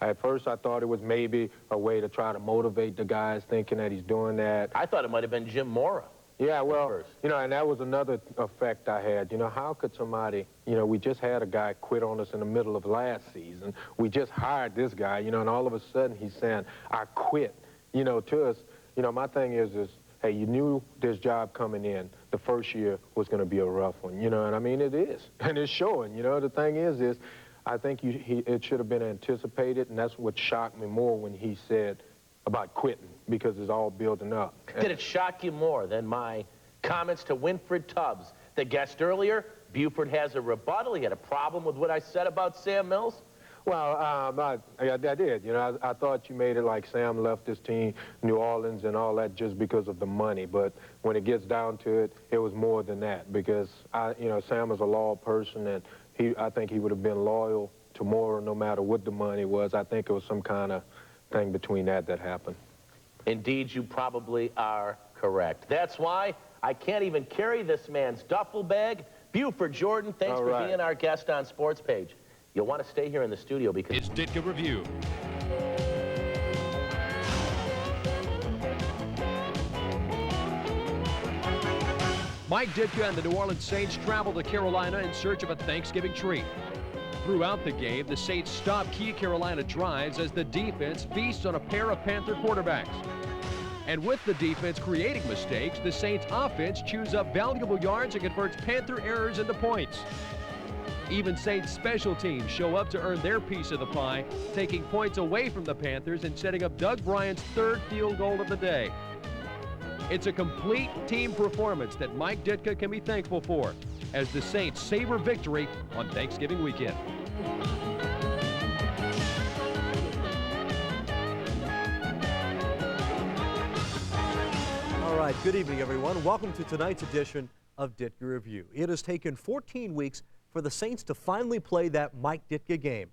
At first, I thought it was maybe a way to try to motivate the guys, thinking that he's doing that. I thought it might have been Jim Mora. Yeah, well, you know, and that was another effect I had. You know, how could somebody, you know, we just had a guy quit on us in the middle of last season. We just hired this guy, you know, and all of a sudden he's saying, I quit, you know, to us. You know, my thing is, hey, you knew this job coming in. The first year was going to be a rough one, you know, and I mean, it is. And it's showing, you know. The thing is I think it should have been anticipated, and that's what shocked me more when he said about quitting, because it's all building up. Did it shock you more than my comments to Winfred Tubbs, the guest earlier? Buford has a rebuttal. He had a problem with what I said about Sam Mills? Well, I did. You know, I thought you made it like Sam left his team, New Orleans and all that, just because of the money. But when it gets down to it, it was more than that, because you know, Sam is a loyal person, and I think he would have been loyal to Mora no matter what the money was. I think it was some kind of thing between that happened. Indeed, you probably are correct. That's why I can't even carry this man's duffel bag. Buford Jordan, thanks for being our guest on Sports Page. You'll want to stay here in the studio because it's Ditka Review. Mike Ditka and the New Orleans Saints travel to Carolina in search of a Thanksgiving treat. Throughout the game, the Saints stop key Carolina drives as the defense feasts on a pair of Panther quarterbacks. And with the defense creating mistakes, the Saints offense chews up valuable yards and converts Panther errors into points. Even Saints special teams show up to earn their piece of the pie, taking points away from the Panthers and setting up Doug Bryant's 3rd field goal of the day. It's a complete team performance that Mike Ditka can be thankful for as the Saints savor victory on Thanksgiving weekend. All right, good evening, everyone. Welcome to tonight's edition of Ditka Review. It has taken 14 weeks for the Saints to finally play that Mike Ditka game.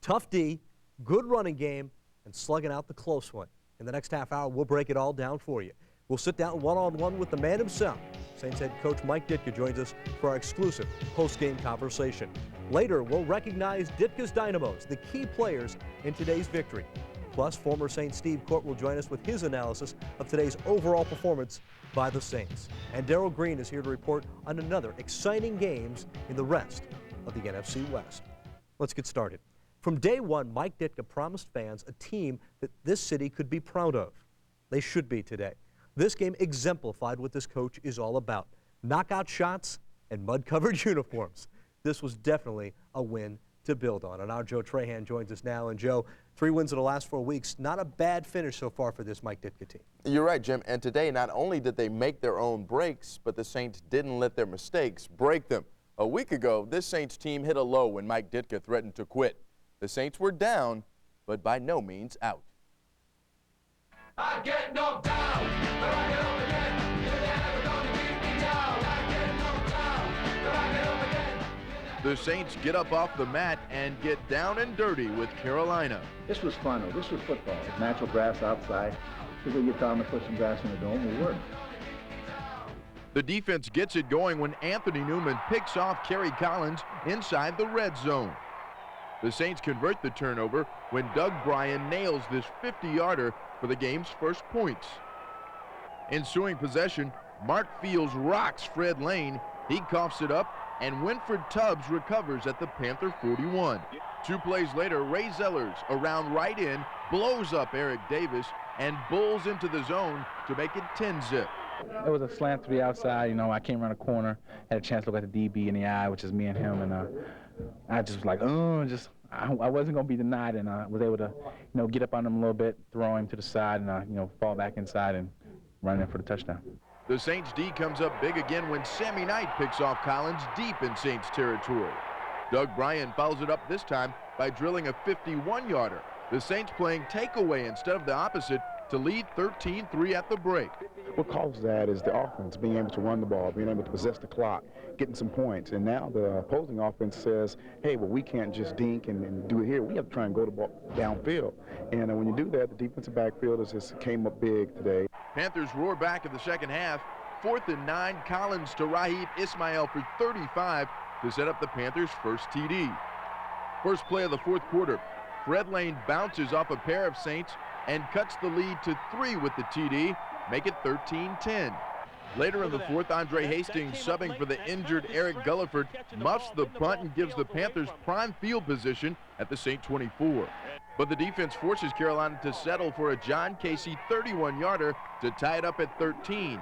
Tough D, good running game, and slugging out the close one. In the next half hour, we'll break it all down for you. We'll sit down one-on-one with the man himself. Saints head coach Mike Ditka joins us for our exclusive post-game conversation. Later, we'll recognize Ditka's Dynamos, the key players in today's victory. Plus, former Saints Steve Court will join us with his analysis of today's overall performance by the Saints. And Darrell Green is here to report on another exciting games in the rest of the NFC West. Let's get started. From day one, Mike Ditka promised fans a team that this city could be proud of. They should be today. This game exemplified what this coach is all about. Knockout shots and mud-covered uniforms. This was definitely a win to build on. And our Joe Trahan joins us now. And Joe, 3 wins in the last 4 weeks. Not a bad finish so far for this Mike Ditka team. You're right, Jim. And today, not only did they make their own breaks, but the Saints didn't let their mistakes break them. A week ago, this Saints team hit a low when Mike Ditka threatened to quit. The Saints were down, but by no means out. I get knocked down, but I get up again. You're never gonna keep me down. I get knocked down, but I get up again. The Saints get up off the mat and get down and dirty with Carolina. This was fun, though. This was football. Natural grass outside. If we get down to put some grass in the dome, we work. The defense gets it going when Anthony Newman picks off Kerry Collins inside the red zone. The Saints convert the turnover when Doug Bryan nails this 50-yarder for the game's first points. Ensuing possession, Mark Fields rocks Fred Lane. He coughs it up, and Winfred Tubbs recovers at the Panther 41. 2 plays later, Ray Zellers, around right in, blows up Eric Davis and bulls into the zone to make it 10-zip. It was a slant to the outside. You know, I came around a corner, had a chance to look at the DB in the eye, which is me and him, and I just was like, I wasn't going to be denied, and I was able to, get up on him a little bit, throw him to the side, and, fall back inside and run in for the touchdown. The Saints D comes up big again when Sammy Knight picks off Collins deep in Saints territory. Doug Bryan follows it up this time by drilling a 51-yarder. The Saints playing takeaway instead of the opposite to lead 13-3 at the break. What causes that is the offense being able to run the ball, being able to possess the clock, getting some points. And now the opposing offense says, hey, well, we can't just dink and do it here. We have to try and go the ball downfield. And when you do that, the defensive backfield just came up big today. Panthers roar back in the second half. 4th and 9, Collins to Raheem Ismail for 35 to set up the Panthers' first TD. First play of the fourth quarter, Fred Lane bounces off a pair of Saints and cuts the lead to 3 with the TD, make it 13-10. Later in the fourth, Andre Hastings, subbing for the injured Eric Gulliford, muffs the punt and gives the Panthers prime field position at the Saint 24. But the defense forces Carolina to settle for a John Casey 31-yarder to tie it up at 13.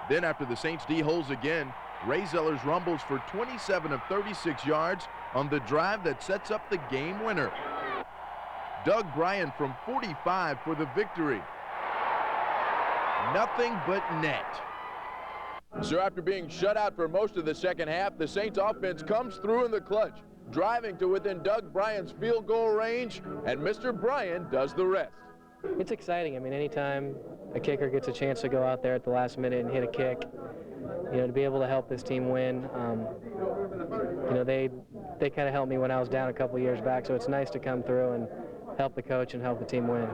Then after the Saints D holds again, Ray Zellers rumbles for 27 of 36 yards on the drive that sets up the game winner. Doug Bryan from 45 for the victory. Nothing but net. So after being shut out for most of the second half, the Saints offense comes through in the clutch, driving to within Doug Bryan's field goal range, and Mr. Bryan does the rest. It's exciting. I mean, anytime a kicker gets a chance to go out there at the last minute and hit a kick, to be able to help this team win. They kind of helped me when I was down a couple years back, so it's nice to come through and help the coach and help the team win.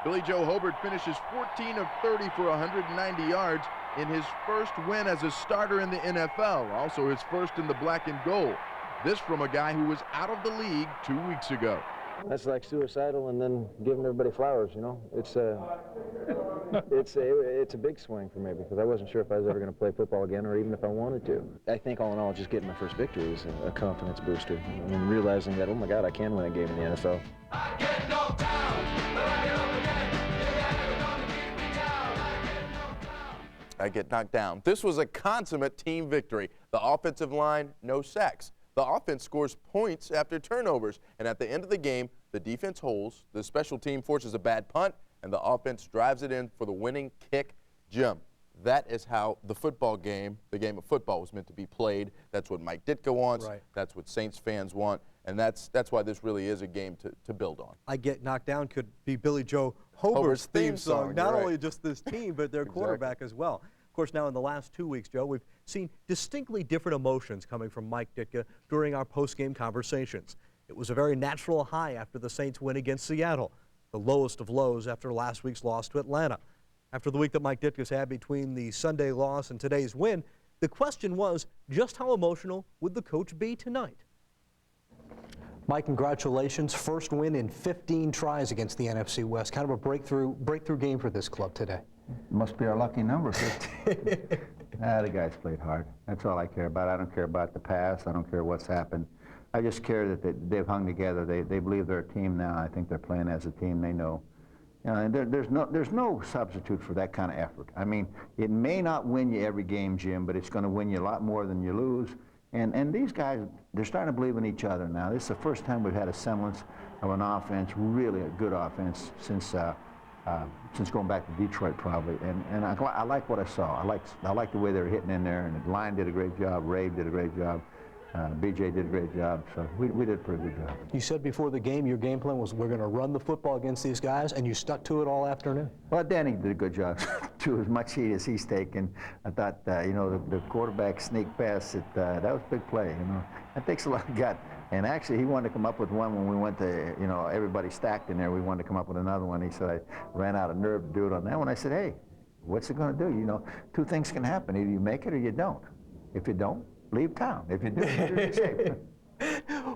Billy Joe Hobart finishes 14 of 30 for 190 yards in his first win as a starter in the NFL, also his first in the black and gold. This from a guy who was out of the league 2 weeks ago. That's like suicidal and then giving everybody flowers, It's a big swing for me because I wasn't sure if I was ever going to play football again or even if I wanted to. I think all in all, just getting my first victory is a confidence booster. I mean, realizing that, oh my God, I can win a game in the NFL. I get knocked down, but I get up again. You're never gonna keep me down. I get knocked down. I get knocked down. This was a consummate team victory. The offensive line, no sacks. The offense scores points after turnovers, and at the end of the game, the defense holds, the special team forces a bad punt, and the offense drives it in for the winning kick. Jim, that is how the football game, the game of football, was meant to be played. That's what Mike Ditka wants. Right. That's what Saints fans want, and that's why this really is a game to build on. I Get Knocked Down could be Billy Joe Hobart's theme song. Not only just this team, but their quarterback as well. Of course, now in the last 2 weeks, Joe, we've seen distinctly different emotions coming from Mike Ditka during our post-game conversations. It was a very natural high after the Saints win against Seattle, the lowest of lows after last week's loss to Atlanta. After the week that Mike Ditka's had between the Sunday loss and today's win, the question was just how emotional would the coach be tonight? Mike, congratulations. First win in 15 tries against the NFC West. Kind of a breakthrough game for this club today. Must be our lucky number. The guys played hard. That's all I care about. I don't care about the past. I don't care what's happened. I just care that they've hung together. They believe they're a team now. I think they're playing as a team. They know. And there's no substitute for that kind of effort. I mean, it may not win you every game, Jim, but it's going to win you a lot more than you lose. And these guys, they're starting to believe in each other now. This is the first time we've had a semblance of an offense, really a good offense, since since going back to Detroit probably, and I like what I saw. I like the way they were hitting in there, and the line did a great job, Ray did a great job, BJ did a great job, so we did a pretty good job. You said before the game your game plan was we're going to run the football against these guys, and you stuck to it all afternoon. Well, Danny did a good job too, as much heat as he's taken. I thought, you know, the quarterback sneak pass, that was a big play, you know. That takes a lot of gut. And actually, he wanted to come up with one when we went to, you know, everybody stacked in there. We wanted to come up with another one. He said, I ran out of nerve to do it on that one. I said, hey, what's it going to do? You know, two things can happen. Either you make it or you don't. If you don't, leave town. If you do, you're in shape.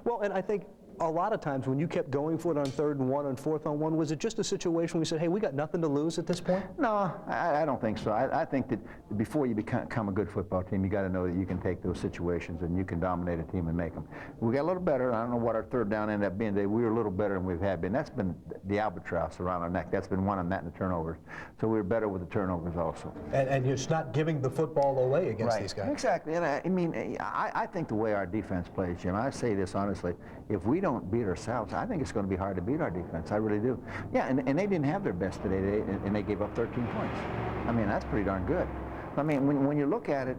Well, and I think a lot of times when you kept going for it on 3rd and 1 and 4th and 1, was it just a situation where you said, hey, we got nothing to lose at this point? No, I don't think so. I think that before you become a good football team, you got to know that you can take those situations and you can dominate a team and make them. We got a little better. I don't know what our 3rd down ended up being today. We were a little better than we've had been. That's been the albatross around our neck. That's been one of that and the turnovers. So we were better with the turnovers also. And you're just not giving the football away against these guys. Exactly. And I mean, I think the way our defense plays, Jim, I say this honestly, if we don't beat ourselves, I think it's going to be hard to beat our defense. I really do. Yeah, and they didn't have their best today, and they gave up 13 points. I mean, that's pretty darn good. I mean, when you look at it,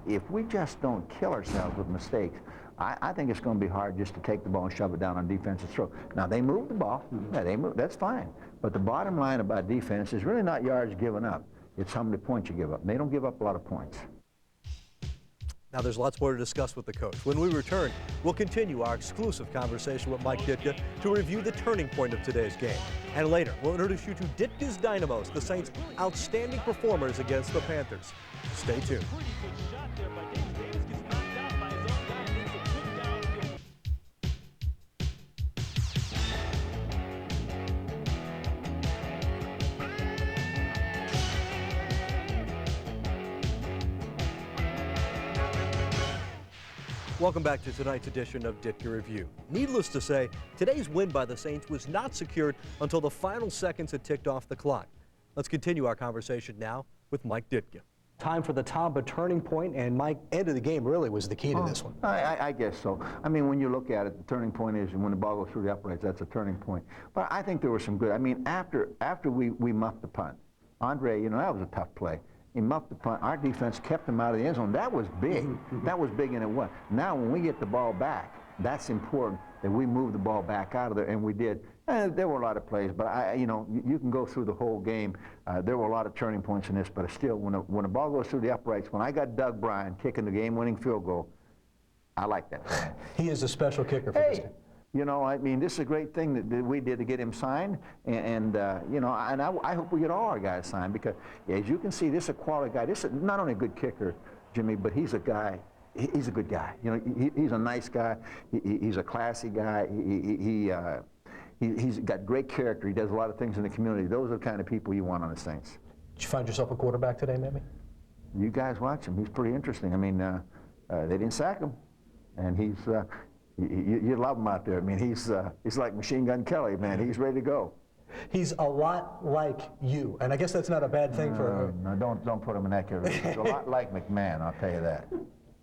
if we just don't kill ourselves with mistakes, I think it's going to be hard just to take the ball and shove it down on defense's throat. Now, they moved the ball. Yeah, they moved. That's fine. But the bottom line about defense is really not yards given up. It's how many points you give up. And they don't give up a lot of points. Now, there's lots more to discuss with the coach. When we return, we'll continue our exclusive conversation with Mike Ditka to review the turning point of today's game. And later, we'll introduce you to Ditka's Dynamos, the Saints' outstanding performers against the Panthers. Stay tuned. Welcome back to tonight's edition of Ditka Review. Needless to say, today's win by the Saints was not secured until the final seconds had ticked off the clock. Let's continue our conversation now with Mike Ditka. Time for the Tamba turning point, and Mike, end of the game really was the key to this one. I guess so. I mean, when you look at it, the turning point is when the ball goes through the uprights, that's a turning point. But I think there was some good. I mean, after we muffed the punt, Andre, you know, that was a tough play. He muffed the punt. Our defense kept him out of the end zone. That was big. That was big, and it was. Now, when we get the ball back, that's important that we move the ball back out of there, and we did. There were a lot of plays, but you know, you can go through the whole game. There were a lot of turning points in this, but still, when the ball goes through the uprights, when I got Doug Bryan kicking the game-winning field goal, I like that. He is a special kicker for this team. You know, I mean, this is a great thing that we did to get him signed, and you know, and I hope we get all our guys signed because, as you can see, this is a quality guy. This is not only a good kicker, Jimmy, but he's a guy. He's a good guy. You know, he's a nice guy. He's a classy guy. He's got great character. He does a lot of things in the community. Those are the kind of people you want on the Saints. Did you find yourself a quarterback today, maybe? You guys watch him. He's pretty interesting. I mean, they didn't sack him, and he's. You love him out there. I mean, he's like Machine Gun Kelly, man. He's ready to go. He's a lot like you, and I guess that's not a bad thing for. No, don't put him in that category. He's a lot like McMahon, I'll tell you that.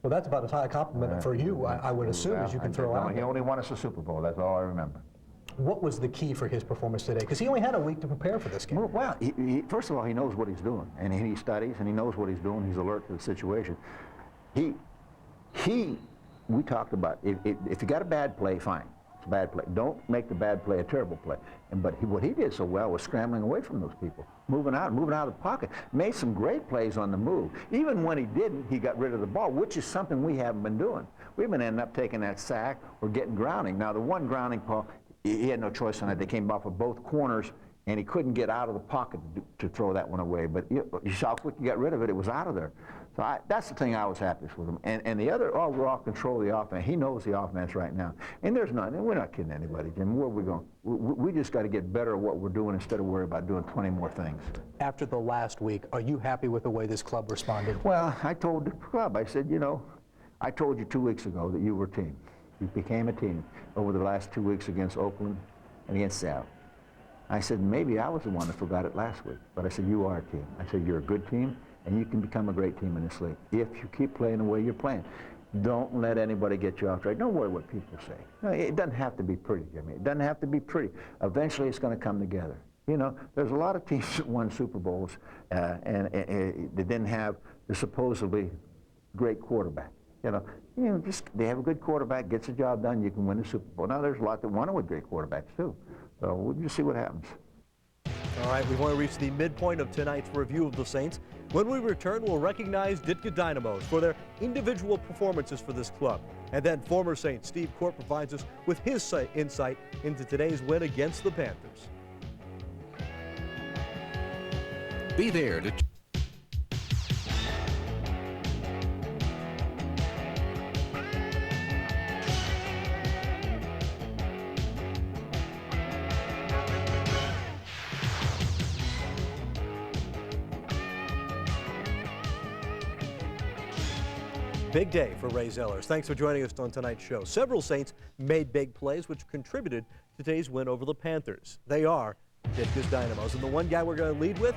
Well, that's about as high a compliment for you, I would assume, as you can throw out. He only won us a Super Bowl. That's all I remember. What was the key for his performance today? Because he only had a week to prepare for this game. Well, first of all, he knows what he's doing, and he studies, and he knows what he's doing. He's alert to the situation. We talked about if you got a bad play, fine. It's a bad play. Don't make the bad play a terrible play. But what he did so well was scrambling away from those people, moving out of the pocket. Made some great plays on the move. Even when he didn't, he got rid of the ball, which is something we haven't been doing. We've been ending up taking that sack or getting grounding. Now, the one grounding, Paul, he had no choice on it. They came off of both corners, and he couldn't get out of the pocket to throw that one away. But you saw how quick he got rid of it. It was out of there. So that's the thing I was happiest with him. And the other overall control of the offense, he knows the offense right now. And there's nothing, we're not kidding anybody, Jim. Where are we going? We just got to get better at what we're doing instead of worry about doing 20 more things. After the last week, are you happy with the way this club responded? Well, I told the club, I said, you know, I told you 2 weeks ago that you were a team. You became a team over the last 2 weeks against Oakland and against Seattle. I said, maybe I was the one that forgot it last week. But I said, you are a team. I said, you're a good team. And you can become a great team in this league if you keep playing the way you're playing. Don't let anybody get you off track. Don't worry what people say. No, it doesn't have to be pretty, Jimmy. It doesn't have to be pretty. Eventually, it's going to come together. You know, there's a lot of teams that won Super Bowls and they didn't have the supposedly great quarterback. You know, just they have a good quarterback, gets the job done, you can win the Super Bowl. Now, there's a lot that won it with great quarterbacks, too. So we'll just see what happens. All right, we've only reached the midpoint of tonight's review of the Saints. When we return, we'll recognize Ditka Dynamos for their individual performances for this club. And then former Saint Steve Court provides us with his insight into today's win against the Panthers. Be there to Big day for Ray Zellers. Thanks for joining us on tonight's show. Several Saints made big plays, which contributed to today's win over the Panthers. They are Ditka's Dynamos. And the one guy we're going to lead with,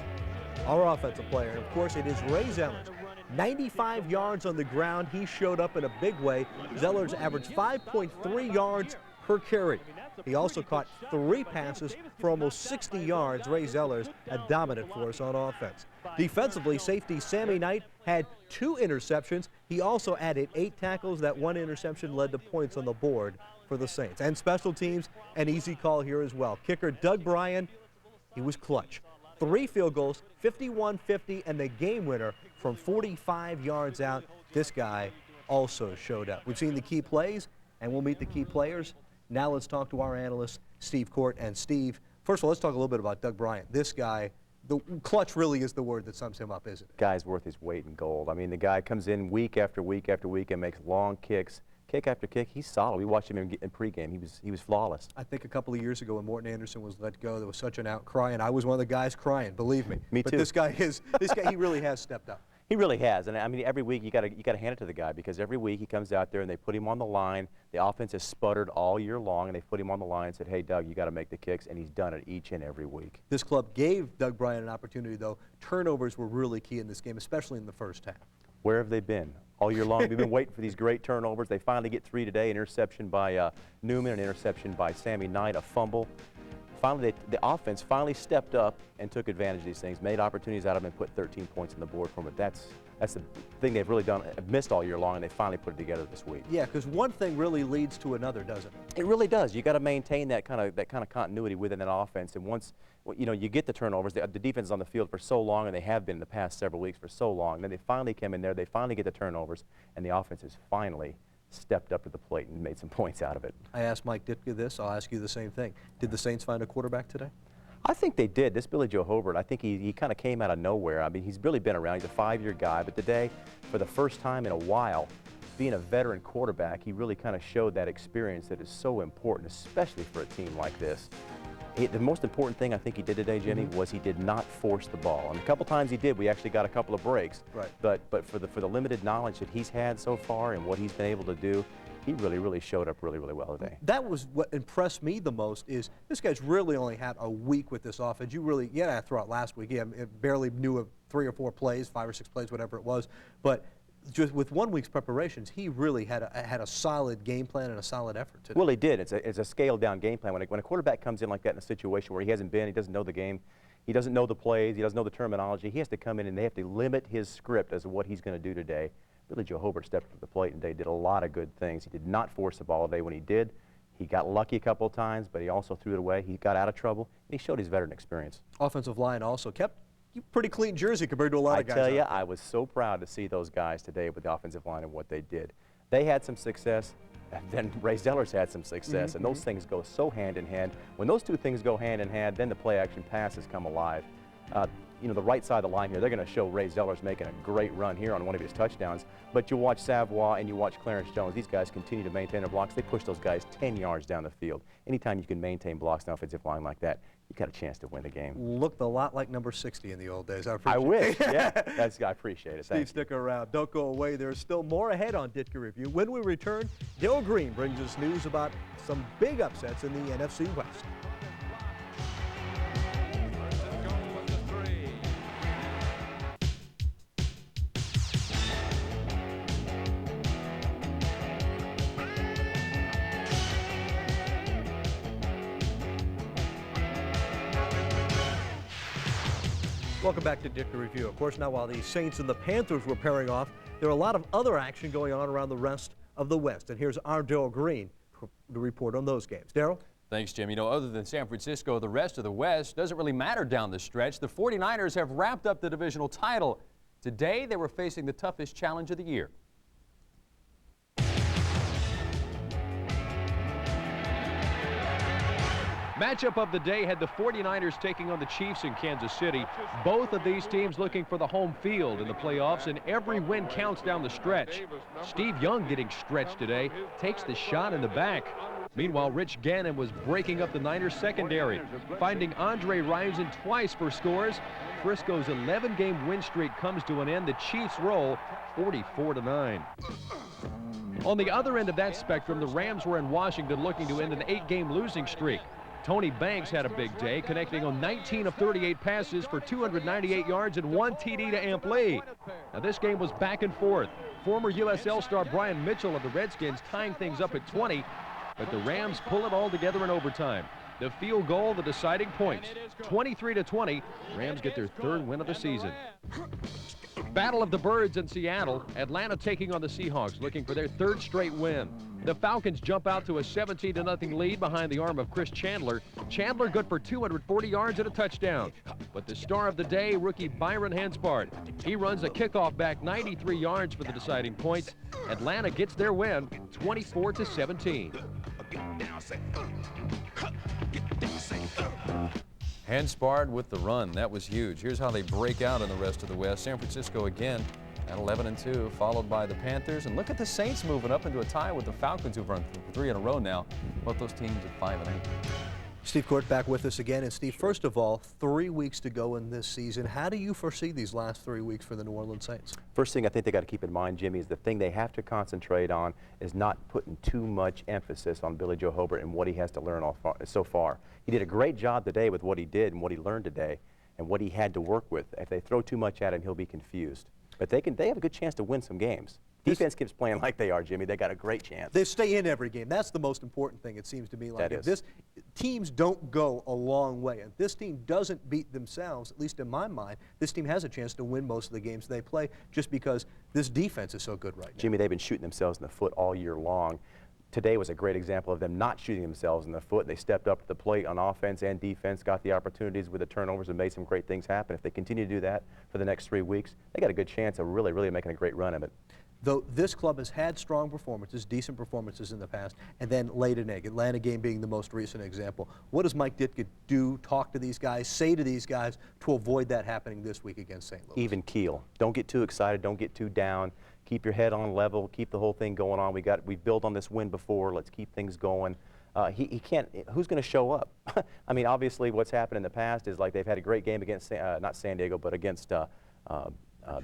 our offensive player. And, of course, it is Ray Zellers. 95 yards on the ground. He showed up in a big way. Zellers averaged 5.3 yards per carry. He also caught 3 passes for almost 60 yards. Ray Zellers, a dominant force on offense. Defensively, safety Sammy Knight had 2 interceptions. He also added 8 tackles. That 1 interception led to points on the board for the Saints. And special teams, an easy call here as well. Kicker Doug Bryan, he was clutch. 3 field goals, 51-50, and the game winner from 45 yards out. This guy also showed up. We've seen the key plays, and we'll meet the key players. Now let's talk to our analyst, Steve Court. And Steve, first of all, let's talk a little bit about Doug Bryan. This guy, the clutch really is the word that sums him up, isn't it? Guy's worth his weight in gold. I mean, the guy comes in week after week after week and makes long kicks. Kick after kick, he's solid. We watched him in pregame. He was flawless. I think a couple of years ago when Morton Anderson was let go, there was such an outcry, and I was one of the guys crying. Believe me. Me too. But this guy, he really has stepped up. He really has, and I mean, every week you got to hand it to the guy, because every week he comes out there and they put him on the line. The offense has sputtered all year long, and they put him on the line and said, "Hey, Doug, you got to make the kicks," and he's done it each and every week. This club gave Doug Bryan an opportunity, though. Turnovers were really key in this game, especially in the first half. Where have they been all year long? We've been waiting for these great turnovers. They finally get 3 today: an interception by Newman, an interception by Sammy Knight, a fumble. Finally, the offense finally stepped up and took advantage of these things, made opportunities out of them, and put 13 points on the board from it. That's the thing they've really done, missed all year long, and they finally put it together this week. Yeah, because one thing really leads to another, doesn't it? It really does. You got to maintain that kind of continuity within that offense. And once you get the turnovers, the defense is on the field for so long, and they have been in the past several weeks for so long. Then they finally come in there, they finally get the turnovers, and the offense has finally stepped up to the plate and made some points out of it. I asked Mike Ditka this. I'll ask you the same thing. Did the Saints find a quarterback today? I think they did. This Billy Joe Hobart, I think he kind of came out of nowhere. I mean, he's really been around. He's a 5-year guy, but today, for the first time in a while, being a veteran quarterback, he really kind of showed that experience that is so important, especially for a team like this. The most important thing I think he did today, Jimmy, was he did not force the ball. And a couple times he did. We actually got a couple of breaks. Right. But for the limited knowledge that he's had so far and what he's been able to do, he really showed up really well today. That was what impressed me the most. Is this guy's really only had a week with this offense. You really, I threw out last week. Yeah, it barely knew of 3 or 4 plays, 5 or 6 plays, whatever it was. But just with 1 week's preparations, he really had a solid game plan and a solid effort today. Well, he did. It's a scaled down game plan. When a quarterback comes in like that in a situation where he hasn't been, he doesn't know the game, he doesn't know the plays, he doesn't know the terminology, he has to come in and they have to limit his script as to what he's going to do today. Billy Joe Hobart stepped up to the plate and they did a lot of good things. He did not force the ball today. When he did, he got lucky a couple of times, but he also threw it away. He got out of trouble, and he showed his veteran experience. Offensive line also kept a pretty clean jersey compared to a lot of guys. I tell you, I was so proud to see those guys today with the offensive line and what they did. They had some success, and then Ray Zellers had some success, and those things go so hand in hand. When those two things go hand in hand, then the play-action passes come alive. The right side of the line here, they're going to show Ray Zellers making a great run here on one of his touchdowns. But you watch Savoie and you watch Clarence Jones. These guys continue to maintain their blocks. They push those guys 10 yards down the field. Anytime you can maintain blocks on the offensive line like that, you got a chance to win the game. Looked a lot like number 60 in the old days. I wish. Yeah, I appreciate it. Steve, stick around. Don't go away. There's still more ahead on Ditka Review. When we return, Dale Green brings us news about some big upsets in the NFC West. Welcome back to Ditka Review. Of course, now while the Saints and the Panthers were pairing off, there are a lot of other action going on around the rest of the West. And here's our Darrell Green to report on those games. Darrell? Thanks, Jim. You know, other than San Francisco, the rest of the West doesn't really matter down the stretch. The 49ers have wrapped up the divisional title. Today, they were facing the toughest challenge of the year. Matchup of the day had the 49ers taking on the Chiefs in Kansas City. Both of these teams looking for the home field in the playoffs, and every win counts down the stretch. Steve Young getting stretched today, takes the shot in the back. Meanwhile, Rich Gannon was breaking up the Niners secondary, finding Andre Rison twice for scores. Frisco's 11-game win streak comes to an end. The Chiefs roll 44-9. On the other end of that spectrum, the Rams were in Washington looking to end an 8-game losing streak. Tony Banks had a big day, connecting on 19 of 38 passes for 298 yards and 1 TD to amp lead. Now this game was back and forth. Former USL star Brian Mitchell of the Redskins tying things up at 20, but the Rams pull it all together in overtime. The field goal, the deciding points. 23-20, Rams get their 3rd win of the season. Battle of the Birds in Seattle. Atlanta taking on the Seahawks, looking for their 3rd straight win. The Falcons jump out to a 17-0 lead behind the arm of Chris Chandler. Chandler good for 240 yards and a touchdown. But the star of the day, rookie Byron Hanspard. He runs a kickoff back 93 yards for the deciding points. Atlanta gets their win, 24-17. Hanspard with the run. That was huge. Here's how they break out in the rest of the West. San Francisco again at 11-2, followed by the Panthers. And look at the Saints moving up into a tie with the Falcons, who've run 3 in a row now. Both those teams at 5-8. Steve Court back with us again. And Steve, first of all, 3 weeks to go in this season. How do you foresee these last 3 weeks for the New Orleans Saints? First thing I think they got to keep in mind, Jimmy, is the thing they have to concentrate on is not putting too much emphasis on Billy Joe Hobart and what he has to learn so far. He did a great job today with what he did and what he learned today and what he had to work with. If they throw too much at him, he'll be confused. But they have a good chance to win some games. Defense keeps playing like they are, Jimmy. They got a great chance. They stay in every game. That's the most important thing, it seems to me. Like that is. Teams don't go a long way. If this team doesn't beat themselves, at least in my mind, this team has a chance to win most of the games they play just because this defense is so good right now. Jimmy, they've been shooting themselves in the foot all year long. Today was a great example of them not shooting themselves in the foot. They stepped up to the plate on offense and defense, got the opportunities with the turnovers and made some great things happen. If they continue to do that for the next 3 weeks, they got a good chance of really, really making a great run of it. Though this club has had strong performances, decent performances in the past, and then laid an egg. Atlanta game being the most recent example. What does Mike Ditka do, talk to these guys, say to these guys to avoid that happening this week against St. Louis? Even keel. Don't get too excited. Don't get too down. Keep your head on level. Keep the whole thing going on. We've built on this win before. Let's keep things going. He can't. Who's going to show up? I mean, obviously, what's happened in the past is like they've had a great game against not San Diego, but against the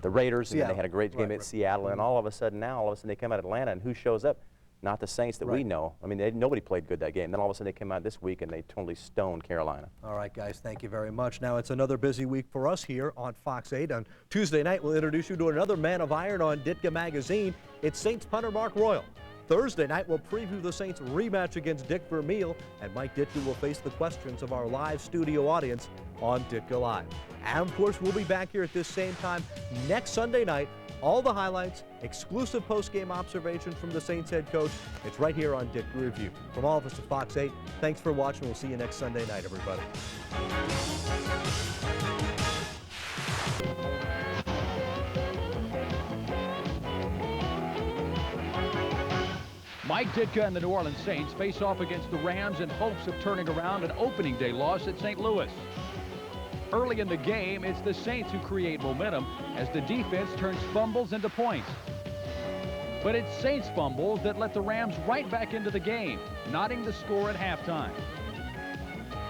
Raiders, and then they had a great game at Seattle, and all of a sudden they come out of Atlanta, and who shows up? Not the Saints that we know. I mean, nobody played good that game. Then all of a sudden they came out this week and they totally stoned Carolina. All right, guys, thank you very much. Now it's another busy week for us here on Fox 8. On Tuesday night, we'll introduce you to another Man of Iron on Ditka Magazine. It's Saints punter Mark Royal. Thursday night, we'll preview the Saints rematch against Dick Vermeil, and Mike Ditka will face the questions of our live studio audience on Ditka Live. And of course, we'll be back here at this same time next Sunday night. All the highlights, exclusive post-game observations from the Saints head coach. It's right here on Ditka Review. From all of us at Fox 8, thanks for watching. We'll see you next Sunday night, everybody. Mike Ditka and the New Orleans Saints face off against the Rams in hopes of turning around an opening day loss at St. Louis. Early in the game, it's the Saints who create momentum as the defense turns fumbles into points. But it's Saints fumbles that let the Rams right back into the game, knotting the score at halftime.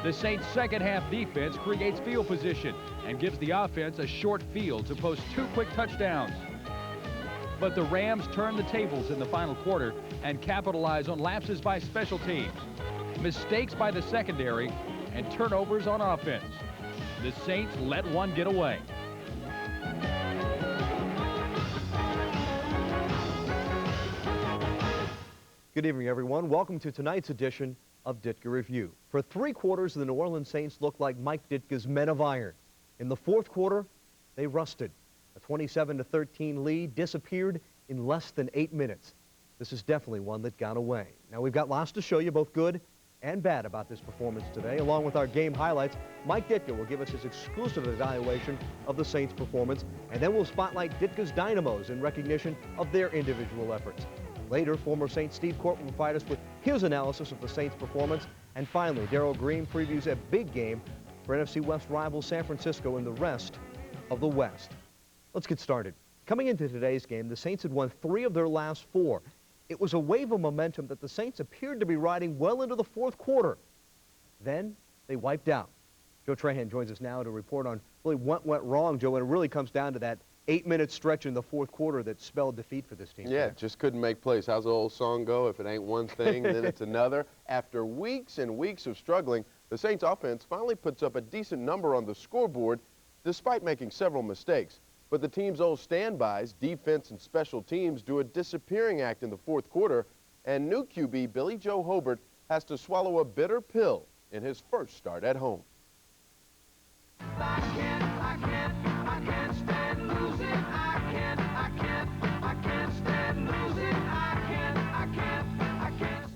The Saints' second-half defense creates field position and gives the offense a short field to post 2 quick touchdowns. But the Rams turn the tables in the final quarter and capitalize on lapses by special teams, mistakes by the secondary, and turnovers on offense. The Saints let one get away. Good evening, everyone. Welcome to tonight's edition of Ditka Review. For 3 quarters, the New Orleans Saints look like Mike Ditka's men of iron. In the fourth quarter, they rusted. A 27-13 lead disappeared in less than 8 minutes. This is definitely one that got away. Now, we've got lots to show you, both good and bad, about this performance today. Along with our game highlights, Mike Ditka will give us his exclusive evaluation of the Saints' performance, and then we'll spotlight Ditka's Dynamos in recognition of their individual efforts. Later, former Saints Steve Court will provide us with his analysis of the Saints' performance. And finally, Darrell Green previews a big game for NFC West rival San Francisco and the rest of the West. Let's get started. Coming into today's game, the Saints had won 3 of their last 4. It was a wave of momentum that the Saints appeared to be riding well into the fourth quarter. Then they wiped out. Joe Trahan joins us now to report on really what went wrong, Joe, and it really comes down to that 8-minute stretch in the fourth quarter that spelled defeat for this team. Yeah, just couldn't make plays. How's the old song go? If it ain't one thing, then it's another. After weeks and weeks of struggling, the Saints offense finally puts up a decent number on the scoreboard despite making several mistakes. But the team's old standbys, defense and special teams, do a disappearing act in the fourth quarter, and new QB Billy Joe Hobert has to swallow a bitter pill in his first start at home.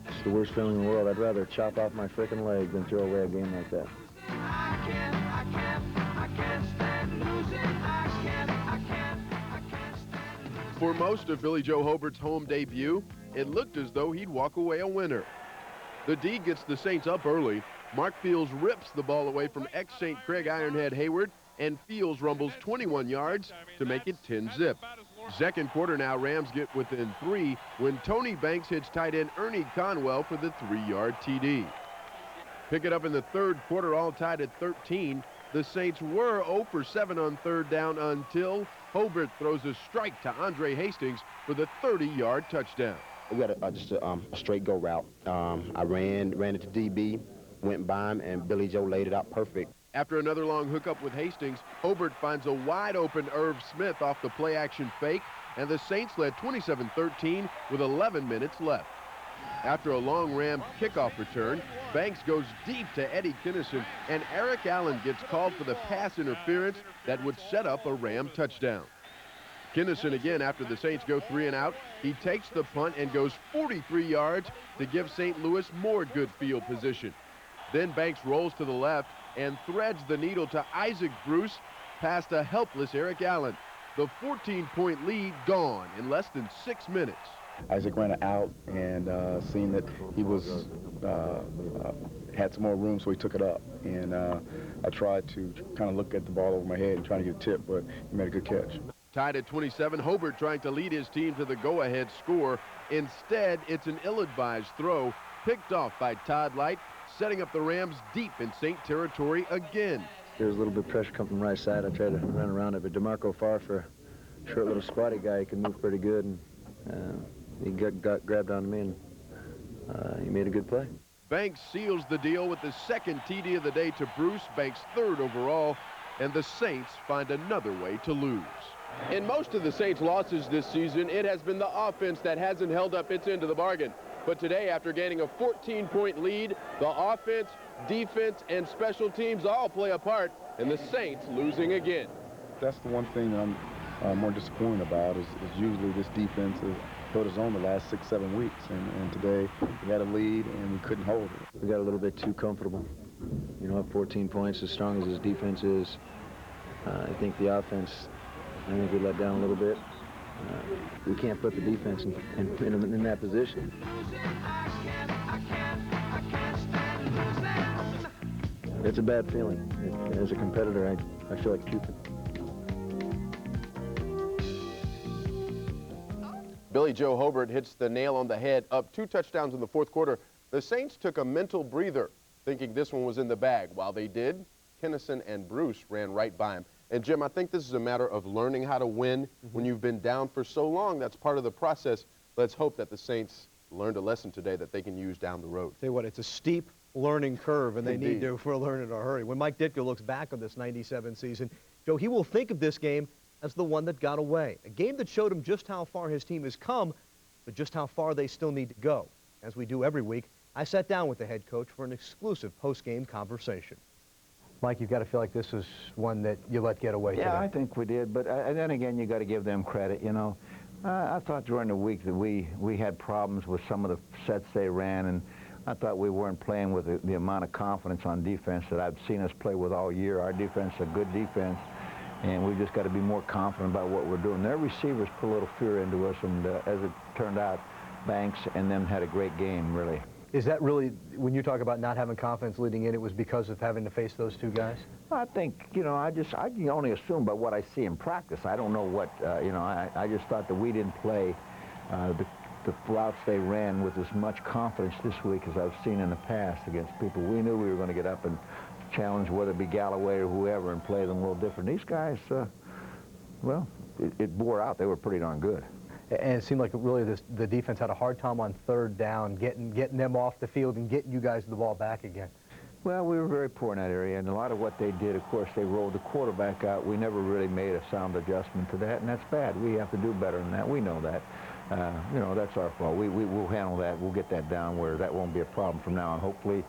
It's the worst feeling in the world. I'd rather chop off my frickin' leg than throw away a game like that. For most of Billy Joe Hobert's home debut, it looked as though he'd walk away a winner. The D gets the Saints up early. Mark Fields rips the ball away from ex-St. Craig Ironhead Hayward, and Fields rumbles 21 yards to make it 10-zip. Second quarter now, Rams get within 3 when Tony Banks hits tight end Ernie Conwell for the 3-yard TD. Pick it up in the third quarter, all tied at 13. The Saints were 0 for 7 on third down until Hobert throws a strike to Andre Hastings for the 30-yard touchdown. We had just a straight go route. I ran it to DB, went by him, and Billy Joe laid it out perfect. After another long hookup with Hastings, Hobert finds a wide-open Irv Smith off the play-action fake, and the Saints led 27-13 with 11 minutes left. After a long Ram kickoff return, Banks goes deep to Eddie Kinnison, and Eric Allen gets called for the pass interference that would set up a Ram touchdown. Kinnison again, after the Saints go 3 and out, he takes the punt and goes 43 yards to give St. Louis more good field position. Then Banks rolls to the left and threads the needle to Isaac Bruce past a helpless Eric Allen. The 14-point lead gone in less than 6 minutes. Isaac ran it out and seeing that he was had some more room, so he took it up. And I tried to kind of look at the ball over my head and trying to get a tip, but he made a good catch. Tied at 27, Hobert trying to lead his team to the go-ahead score. Instead, it's an ill-advised throw picked off by Todd Light, setting up the Rams deep in Saint territory again. There was a little bit of pressure coming from the right side. I tried to run around it, but DeMarco Farr, for a short little squatty guy, he can move pretty good, and he got grabbed onto me, and he made a good play. Banks seals the deal with the second TD of the day to Bruce, Banks' 3rd overall, and the Saints find another way to lose. In most of the Saints' losses this season, it has been the offense that hasn't held up its end of the bargain. But today, after gaining a 14-point lead, the offense, defense, and special teams all play a part in the Saints losing again. That's the one thing that I'm more disappointed about is usually this defense has held its own the last 6-7 weeks. And today, we had a lead, and we couldn't hold it. We got a little bit too comfortable. You know, at 14 points, as strong as his defense is, I think the offense, we let down a little bit. We can't put the defense in that position. It's a bad feeling. As a competitor, I feel like Cupid. Billy Joe Hobert hits the nail on the head, up 2 touchdowns in the fourth quarter. The Saints took a mental breather, thinking this one was in the bag. While they did, Kinnison and Bruce ran right by him. And, Jim, I think this is a matter of learning how to win when you've been down for so long. That's part of the process. Let's hope that the Saints learned a lesson today that they can use down the road. Tell you what, it's a steep learning curve, and they need to learn in a hurry. When Mike Ditka looks back on this 97 season, Joe, he will think of this game as the one that got away. A game that showed him just how far his team has come, but just how far they still need to go. As we do every week, I sat down with the head coach for an exclusive post-game conversation. Mike, you've got to feel like this is one that you let get away today. Yeah, I think we did, but and then again, you got to give them credit. You know, I thought during the week that we had problems with some of the sets they ran, and I thought we weren't playing with the amount of confidence on defense that I've seen us play with all year. Our defense is a good defense, and we've just got to be more confident about what we're doing. Their receivers put a little fear into us, and as it turned out, Banks and them had a great game, really. Is that really, when you talk about not having confidence leading in, it was because of having to face those two guys? I think, you know, I can only assume by what I see in practice. I don't know what, you know, I just thought that we didn't play the routes they ran with as much confidence this week as I've seen in the past against people. We knew we were going to get up and challenge, whether it be Galloway or whoever, and play them a little different. These guys, well, it bore out. They were pretty darn good. And it seemed like really the defense had a hard time on third down, getting them off the field and getting you guys the ball back again. Well, we were very poor in that area, and a lot of what they did, of course, they rolled the quarterback out. We never really made a sound adjustment to that, and that's bad. We have to do better than that. We know that. You know, that's our fault. We'll handle that. We'll get that down where that won't be a problem from now on. Hopefully,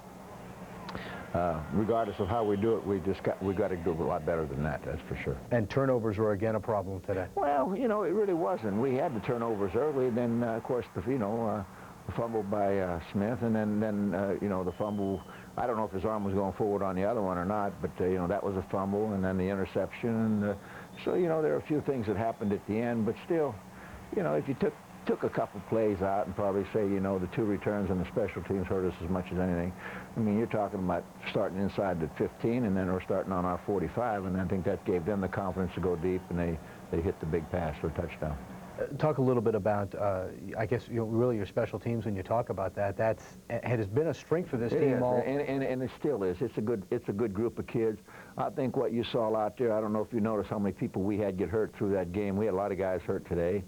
regardless of how we do it, we got to do a lot better than that. That's for sure. And turnovers were again a problem today. Well, you know, it really wasn't. We had the turnovers early, and then of course, you know, the fumble by Smith, and then you know, the fumble. I don't know if his arm was going forward on the other one or not, but you know, that was a fumble, and then the interception. And so you know, there are a few things that happened at the end, but still, you know, if you took a couple plays out and probably say, you know, the 2 returns and the special teams hurt us as much as anything. I mean, you're talking about starting inside the 15, and then we're starting on our 45, and I think that gave them the confidence to go deep, and they hit the big pass for a touchdown. Talk a little bit about, I guess, you know, really your special teams. When you talk about that, it has been a strength for this team all. And it still is. It's a good group of kids. I think what you saw out there, I don't know if you noticed how many people we had get hurt through that game. We had a lot of guys hurt today.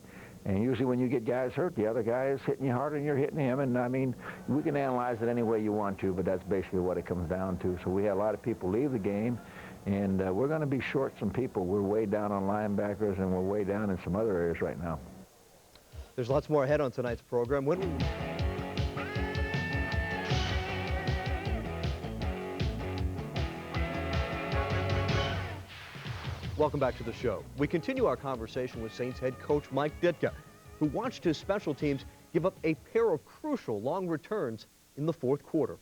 And usually when you get guys hurt, the other guy is hitting you harder than you're hitting him. And, I mean, we can analyze it any way you want to, but that's basically what it comes down to. So we had a lot of people leave the game, and we're going to be short some people. We're way down on linebackers, and we're way down in some other areas right now. There's lots more ahead on tonight's program. Welcome back to the show. We continue our conversation with Saints head coach Mike Ditka, who watched his special teams give up a pair of crucial long returns in the fourth quarter.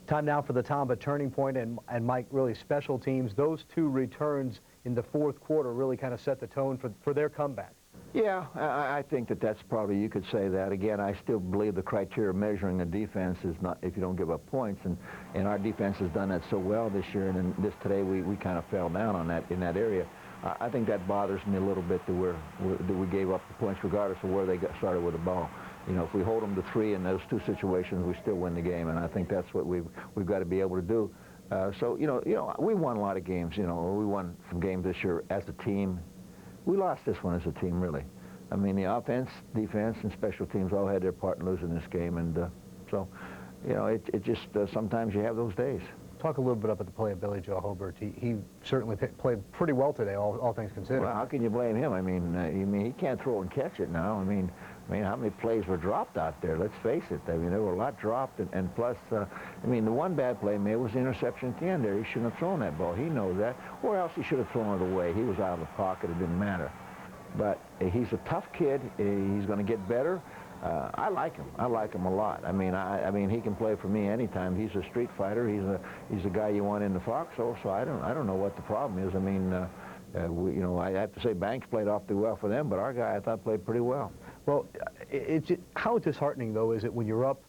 Time now for the Tamba turning point, and Mike, really special teams. Those 2 returns in the fourth quarter really kind of set the tone for their comeback. Yeah, I think that's probably, you could say that. Again, I still believe the criteria of measuring a defense is not if you don't give up points, and our defense has done that so well this year, and then today we kind of fell down on that in that area. I think that bothers me a little bit that we gave up the points regardless of where they got started with the ball. You know, if we hold them to 3 in those 2 situations, we still win the game, and I think that's what we've got to be able to do. So you know, we won a lot of games. You know, we won some games this year as a team. We lost this one as a team, really. I mean, the offense, defense, and special teams all had their part in losing this game, and so, you know, it just sometimes you have those days. Talk a little bit about the play of Billy Joe Hobert. He certainly played pretty well today, all things considered. Well, how can you blame him? I mean, he can't throw and catch it now. I mean, how many plays were dropped out there? Let's face it. I mean, there were a lot dropped, and plus, I mean, the one bad play made was the interception at the end there. He shouldn't have thrown that ball. He knows that. Or else he should have thrown it away. He was out of the pocket. It didn't matter. But he's a tough kid. He's going to get better. I like him. I like him a lot. I mean, he can play for me anytime. He's a street fighter. He's a guy you want in the foxhole. So I don't know what the problem is. I mean, you know, I have to say Banks played awfully well for them, but our guy I thought played pretty well. Well, how disheartening though is it when you're up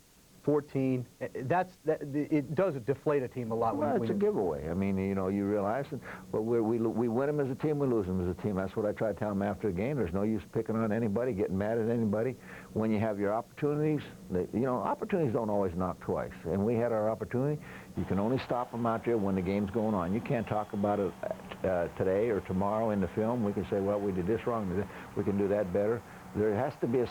14? It does deflate a team a lot. Well, it's a giveaway. I mean, you know, you realize it. But we win them as a team, we lose them as a team. That's what I try to tell them after the game. There's no use picking on anybody, getting mad at anybody. When you have your opportunities, you know, opportunities don't always knock twice. And we had our opportunity. You can only stop them out there when the game's going on. You can't talk about it today or tomorrow in the film. We can say, well, we did this wrong. We can do that better. There has to be a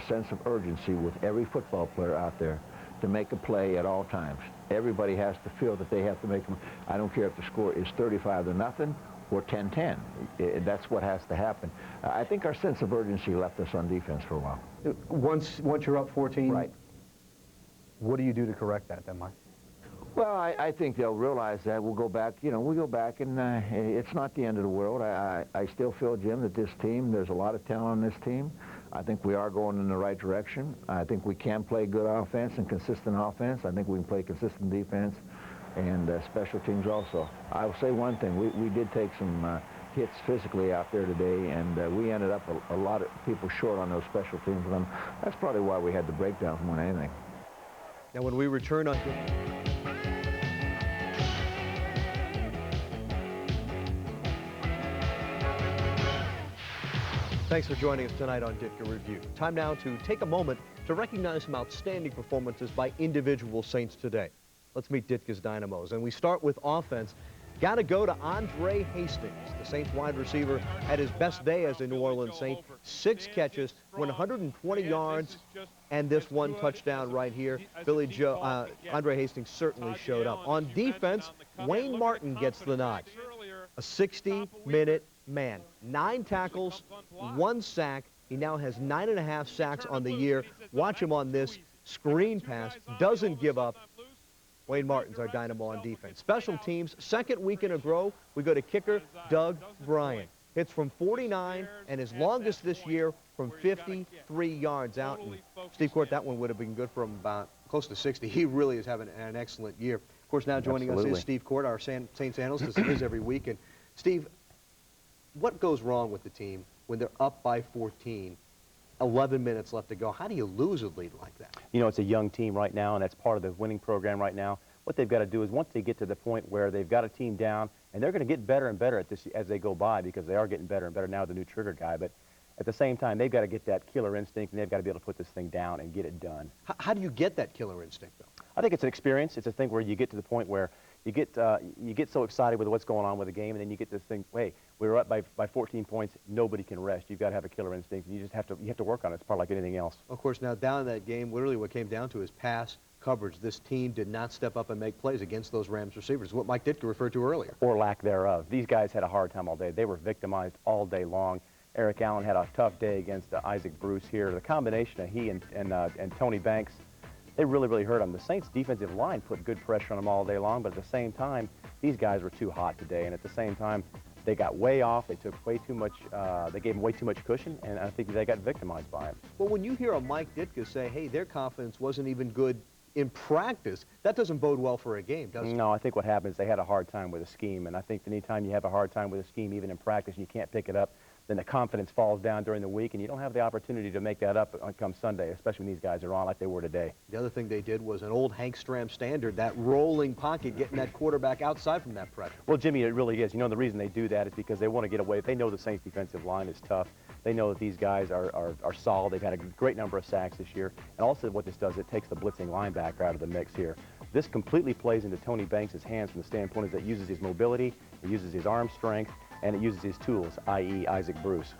sense of urgency with every football player out there to make a play at all times. Everybody has to feel that they have to make them. I don't care if the score is 35-0 or 10-10. That's what has to happen. I think our sense of urgency left us on defense for a while. Once you're up 14, right. What do you do to correct that then, Mike? Well, I think they'll realize that. We'll go back, you know, we go back, and it's not the end of the world. I still feel, Jim, that this team, there's a lot of talent on this team. I think we are going in the right direction. I think we can play good offense and consistent offense. I think we can play consistent defense and special teams also. I will say one thing. We did take some hits physically out there today, and we ended up a lot of people short on those special teams. And that's probably why we had the breakdowns more than anything. Now, when we return on... Thanks for joining us tonight on Ditka Review. Time now to take a moment to recognize some outstanding performances by individual Saints today. Let's meet Ditka's Dynamos. And we start with offense. Got to go to Andre Hastings. The Saints wide receiver had his best day as a New Orleans Saint. 6 catches, 120 yards, and this one touchdown right here. Andre Hastings certainly showed up. On defense, Wayne Martin gets the nod. A 60-minute man. 9 tackles, 1 sack. He now has 9.5 sacks on the year. Watch him on this screen pass. Doesn't give up. Wayne Martin's our dynamo on defense. Special teams, second week in a row, we go to kicker Doug Bryan. Hits from 49 and his longest this year from 53 yards out. And Steve Court, that one would have been good for him about close to 60. He really is having an excellent year. Of course, now joining us is Steve Court, our Saints analyst, as he is every week. And Steve, what goes wrong with the team when they're up by 14, 11 minutes left to go? How do you lose a lead like that? You know, it's a young team right now, and that's part of the winning program right now. What they've got to do is once they get to the point where they've got a team down, and they're going to get better and better at this as they go by, because they are getting better and better now with the new trigger guy. But at the same time, they've got to get that killer instinct, and they've got to be able to put this thing down and get it done. How do you get that killer instinct, though? I think it's an experience. It's a thing where you get to the point where you get so excited with what's going on with the game, and then you get this thing, hey, we were up by 14 points. Nobody can rest. You've got to have a killer instinct, and you just have to work on it. It's part like anything else. Of course, now down in that game, literally what came down to is pass coverage. This team did not step up and make plays against those Rams receivers, what Mike Ditka referred to earlier. Or lack thereof. These guys had a hard time all day. They were victimized all day long. Eric Allen had a tough day against Isaac Bruce here. The combination of he and Tony Banks, they really hurt him. The Saints' defensive line put good pressure on them all day long, but at the same time, these guys were too hot today, and at the same time, they got way off. They took way too much, they gave them way too much cushion, and I think they got victimized by it. Well, when you hear a Mike Ditka say, hey, their confidence wasn't even good in practice, that doesn't bode well for a game, does it? No, I think what happens, they had a hard time with a scheme, and I think anytime you have a hard time with a scheme, even in practice, and you can't pick it up, then the confidence falls down during the week, and you don't have the opportunity to make that up come Sunday, especially when these guys are on like they were today. The other thing they did was an old Hank Stram standard, that rolling pocket, getting that quarterback outside from that pressure. Well, Jimmy, it really is. You know, the reason they do that is because they want to get away. They know the Saints defensive line is tough. They know that these guys are solid. They've had a great number of sacks this year. And also what this does, it takes the blitzing linebacker out of the mix here. This completely plays into Tony Banks' hands from the standpoint is that it uses his mobility, it uses his arm strength, and it uses his tools, i.e. Isaac Bruce.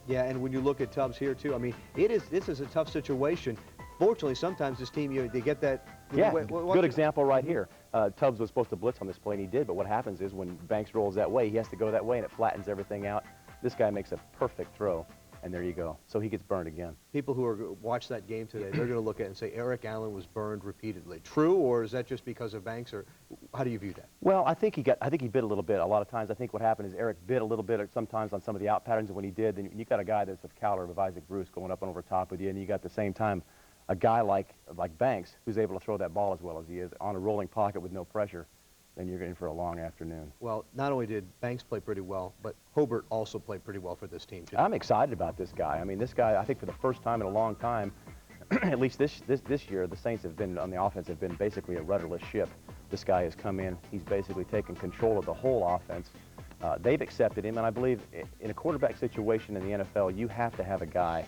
Yeah, and when you look at Tubbs here, too, I mean, this is a tough situation. Fortunately, sometimes this team, they get that. Yeah, good example right here. Tubbs was supposed to blitz on this play, and he did, but what happens is when Banks rolls that way, he has to go that way, and it flattens everything out. This guy makes a perfect throw, and there you go. So he gets burned again. People who watch that game today, they're going to look at it and say Eric Allen was burned repeatedly. True, or is that just because of Banks, or how do you view that? Well, I think he bit a little bit. A lot of times, I think what happened is Eric bit a little bit sometimes on some of the out patterns, and when he did, then you got a guy that's of caliber of Isaac Bruce going up and over top with you, and you got at the same time a guy like Banks who's able to throw that ball as well as he is on a rolling pocket with no pressure. Then you're in for a long afternoon. Well, not only did Banks play pretty well, but Hobert also played pretty well for this team, too. I'm excited about this guy. I mean, this guy, I think for the first time in a long time, at least this year, the Saints have been, on the offense, have been basically a rudderless ship. This guy has come in. He's basically taken control of the whole offense. They've accepted him, and I believe in a quarterback situation in the NFL, you have to have a guy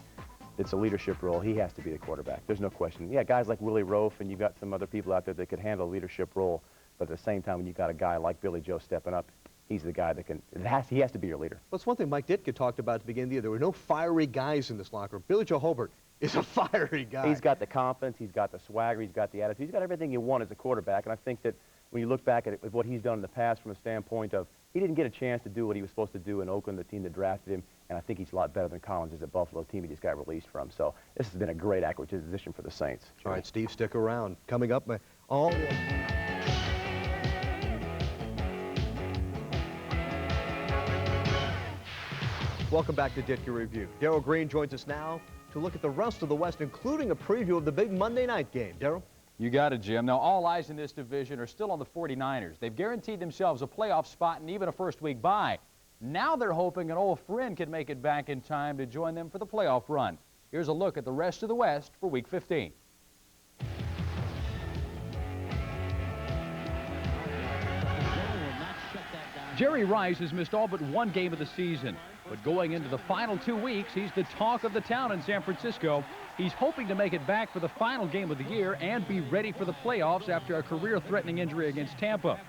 that's a leadership role. He has to be the quarterback. There's no question. Yeah, guys like Willie Roaf, and you've got some other people out there that could handle a leadership role. But at the same time, when you've got a guy like Billy Joe stepping up, he's the guy that he has to be your leader. Well, it's one thing Mike Ditka talked about at the beginning of the year. There were no fiery guys in this locker room. Billy Joe Hobert is a fiery guy. He's got the confidence, he's got the swagger, he's got the attitude, he's got everything you want as a quarterback. And I think that when you look back at what he's done in the past from a standpoint of he didn't get a chance to do what he was supposed to do in Oakland, the team that drafted him, and I think he's a lot better than Collins is at Buffalo, team he just got released from. So this has been a great acquisition for the Saints. All right, Steve, stick around. Coming up, all... Welcome back to Ditka Review. Darrell Green joins us now to look at the rest of the West, including a preview of the big Monday night game. Darrell? You got it, Jim. Now, all eyes in this division are still on the 49ers. They've guaranteed themselves a playoff spot and even a first-week bye. Now they're hoping an old friend can make it back in time to join them for the playoff run. Here's a look at the rest of the West for Week 15. Jerry Rice has missed all but one game of the season. But going into the final 2 weeks, he's the talk of the town in San Francisco. He's hoping to make it back for the final game of the year and be ready for the playoffs after a career-threatening injury against Tampa.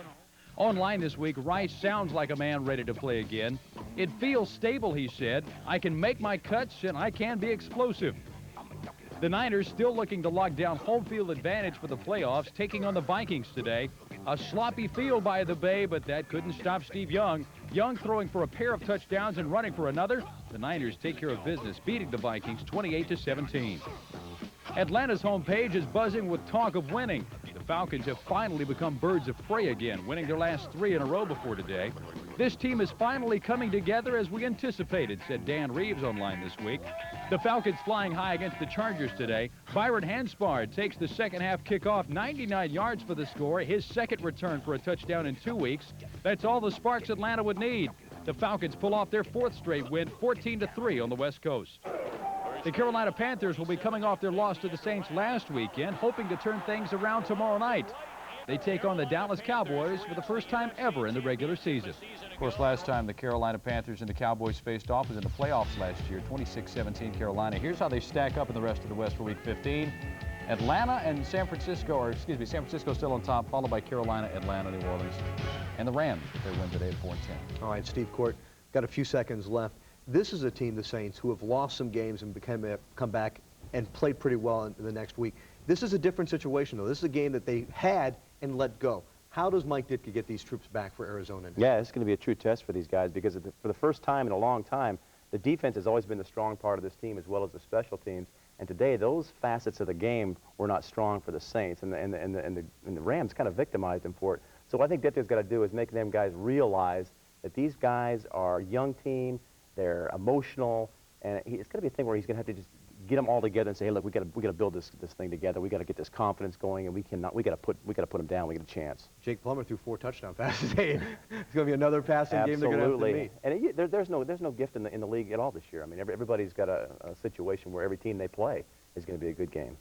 Online this week, Rice sounds like a man ready to play again. It feels stable, he said. I can make my cuts and I can be explosive. The Niners still looking to lock down home field advantage for the playoffs, taking on the Vikings today. A sloppy field by the Bay, but that couldn't stop Steve Young. Young throwing for a pair of touchdowns and running for another. The Niners take care of business, beating the Vikings 28-17. Atlanta's homepage is buzzing with talk of winning. The Falcons have finally become birds of prey again, winning their last 3 in a row before today. This team is finally coming together as we anticipated, said Dan Reeves online this week. The Falcons flying high against the Chargers today. Byron Hanspard takes the second half kickoff, 99 yards for the score, his second return for a touchdown in 2 weeks. That's all the sparks Atlanta would need. The Falcons pull off their 4th straight win, 14-3 on the West Coast. The Carolina Panthers will be coming off their loss to the Saints last weekend, hoping to turn things around tomorrow night. They take on the Dallas Cowboys for the first time ever in the regular season. Of course, last time the Carolina Panthers and the Cowboys faced off was in the playoffs last year, 26-17 Carolina. Here's how they stack up in the rest of the West for Week 15. Atlanta and San Francisco, or excuse me, San Francisco still on top, followed by Carolina, Atlanta, New Orleans, and the Rams. They win today at 4-10. All right, Steve Court, got a few seconds left. This is a team, the Saints, who have lost some games and come back and played pretty well in the next week. This is a different situation, though. This is a game that they had and let go. How does Mike Ditka get these troops back for Arizona? Yeah, it's going to be a true test for these guys because for the first time in a long time, the defense has always been the strong part of this team as well as the special teams. And today, those facets of the game were not strong for the Saints, and the Rams kind of victimized them for it. So what I think Ditka's got to do is make them guys realize that these guys are a young team. They're emotional, and it's going to be a thing where he's going to have to just get them all together and say, hey, look, we got to build this thing together. We got to get this confidence going, and we got to put them down. We get a chance. Jake Plummer threw 4 touchdown passes. It's going to be another passing game they're going to have to meet. And there's no gift in the league at all this year. I mean, everybody's got a situation where every team they play is going to be a good game.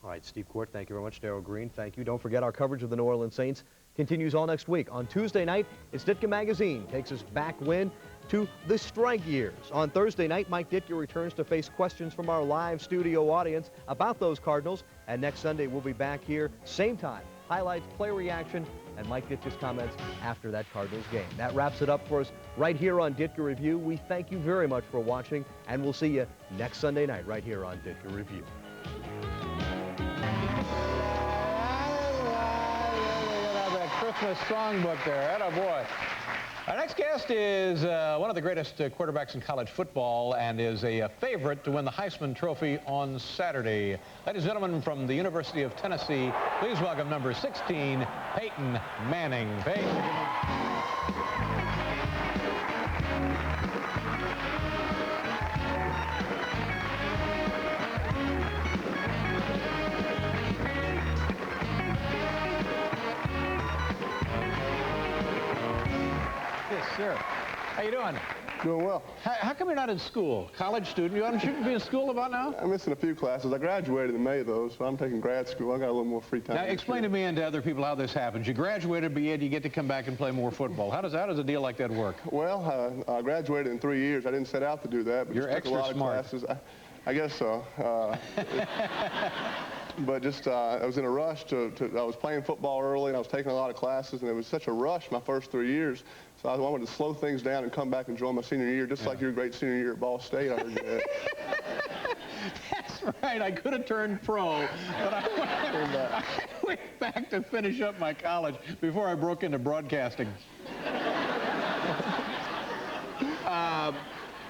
All right, Steve Court, thank you very much. Darrell Green, thank you. Don't forget our coverage of the New Orleans Saints continues all next week. On Tuesday night, it's Ditka Magazine takes us back win to the strike years. On Thursday night, Mike Ditka returns to face questions from our live studio audience about those Cardinals. And next Sunday, we'll be back here, same time. Highlights, player reaction, and Mike Ditka's comments after that Cardinals game. That wraps it up for us right here on Ditka Review. We thank you very much for watching, and we'll see you next Sunday night right here on Ditka Review. Christmas songbook there. Attaboy. Our next guest is one of the greatest quarterbacks in college football and is a favorite to win the Heisman Trophy on Saturday. Ladies and gentlemen, from the University of Tennessee, please welcome number 16, Peyton Manning. Peyton. Sure. How you doing? Doing well. How come you're not in school? College student? You shouldn't be in school about now? I'm missing a few classes. I graduated in May, though, so I'm taking grad school. I got a little more free time. Now, explain to me and to other people how this happens. You graduated, but yet you get to come back and play more football. How does a deal like that work? Well, I graduated in 3 years. I didn't set out to do that, but you're just took a lot of classes. I guess so. But just, I was in a rush I was playing football early, and I was taking a lot of classes, and it was such a rush my first 3 years. So I wanted to slow things down and come back and join my senior year, just like your great senior year at Ball State. I heard you that. That's right. I could have turned pro, but I went back to finish up my college before I broke into broadcasting.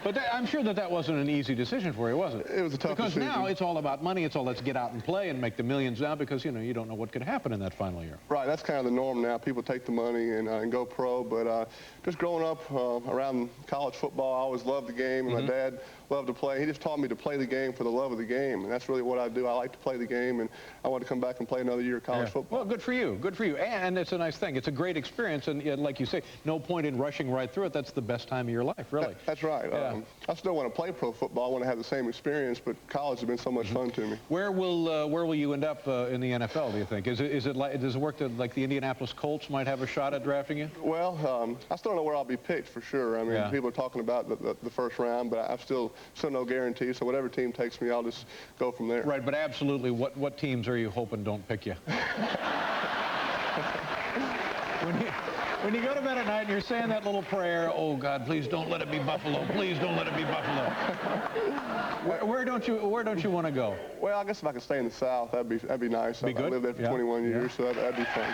But I'm sure that wasn't an easy decision for you, was it? It was a tough decision. Because now it's all about money. It's all let's get out and play and make the millions now because, you know, you don't know what could happen in that final year. Right, that's kind of the norm now. People take the money and go pro. But just growing up around college football, I always loved the game, and my dad loved to play. He just taught me to play the game for the love of the game, and that's really what I do. I like to play the game, and I want to come back and play another year of college football. Well, good for you. Good for you. And it's a nice thing. It's a great experience, and like you say, no point in rushing right through it. That's the best time of your life, really. That's right. Yeah. I still want to play pro football. I want to have the same experience, but college has been so much fun to me. Where will you end up in the NFL, do you think? Does it work that like the Indianapolis Colts might have a shot at drafting you? Well, I still don't know where I'll be picked for sure. I mean, people are talking about the first round, but I've still no guarantee. So whatever team takes me, I'll just go from there. Right, but absolutely, what teams are you hoping don't pick you? When you go to bed at night and you're saying that little prayer, oh God, please don't let it be Buffalo. Please don't let it be Buffalo. Where don't you want to go? Well, I guess if I could stay in the South, that'd be nice. Be good? I lived there for 21 years, so that'd be fun.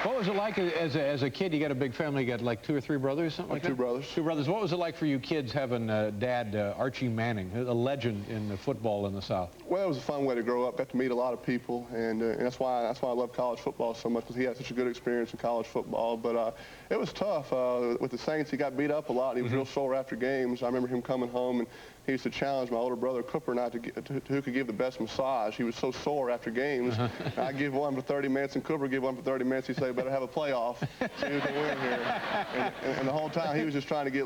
What was it like as a kid? You got a big family. You got like 2 or 3 brothers, something like that? 2 brothers. 2 brothers. What was it like for you kids having Dad Archie Manning, a legend in football in the South? Well, it was a fun way to grow up. Got to meet a lot of people, and that's why I love college football so much, because he had such a good experience in college football. But it was tough with the Saints. He got beat up a lot. He was real sore after games. I remember him coming home, and he used to challenge my older brother Cooper and I to who could give the best massage. He was so sore after games. I'd give one for 30 minutes, and Cooper would give one for 30 minutes. He'd say, better have a playoff so you can win here. And the whole time he was just trying to get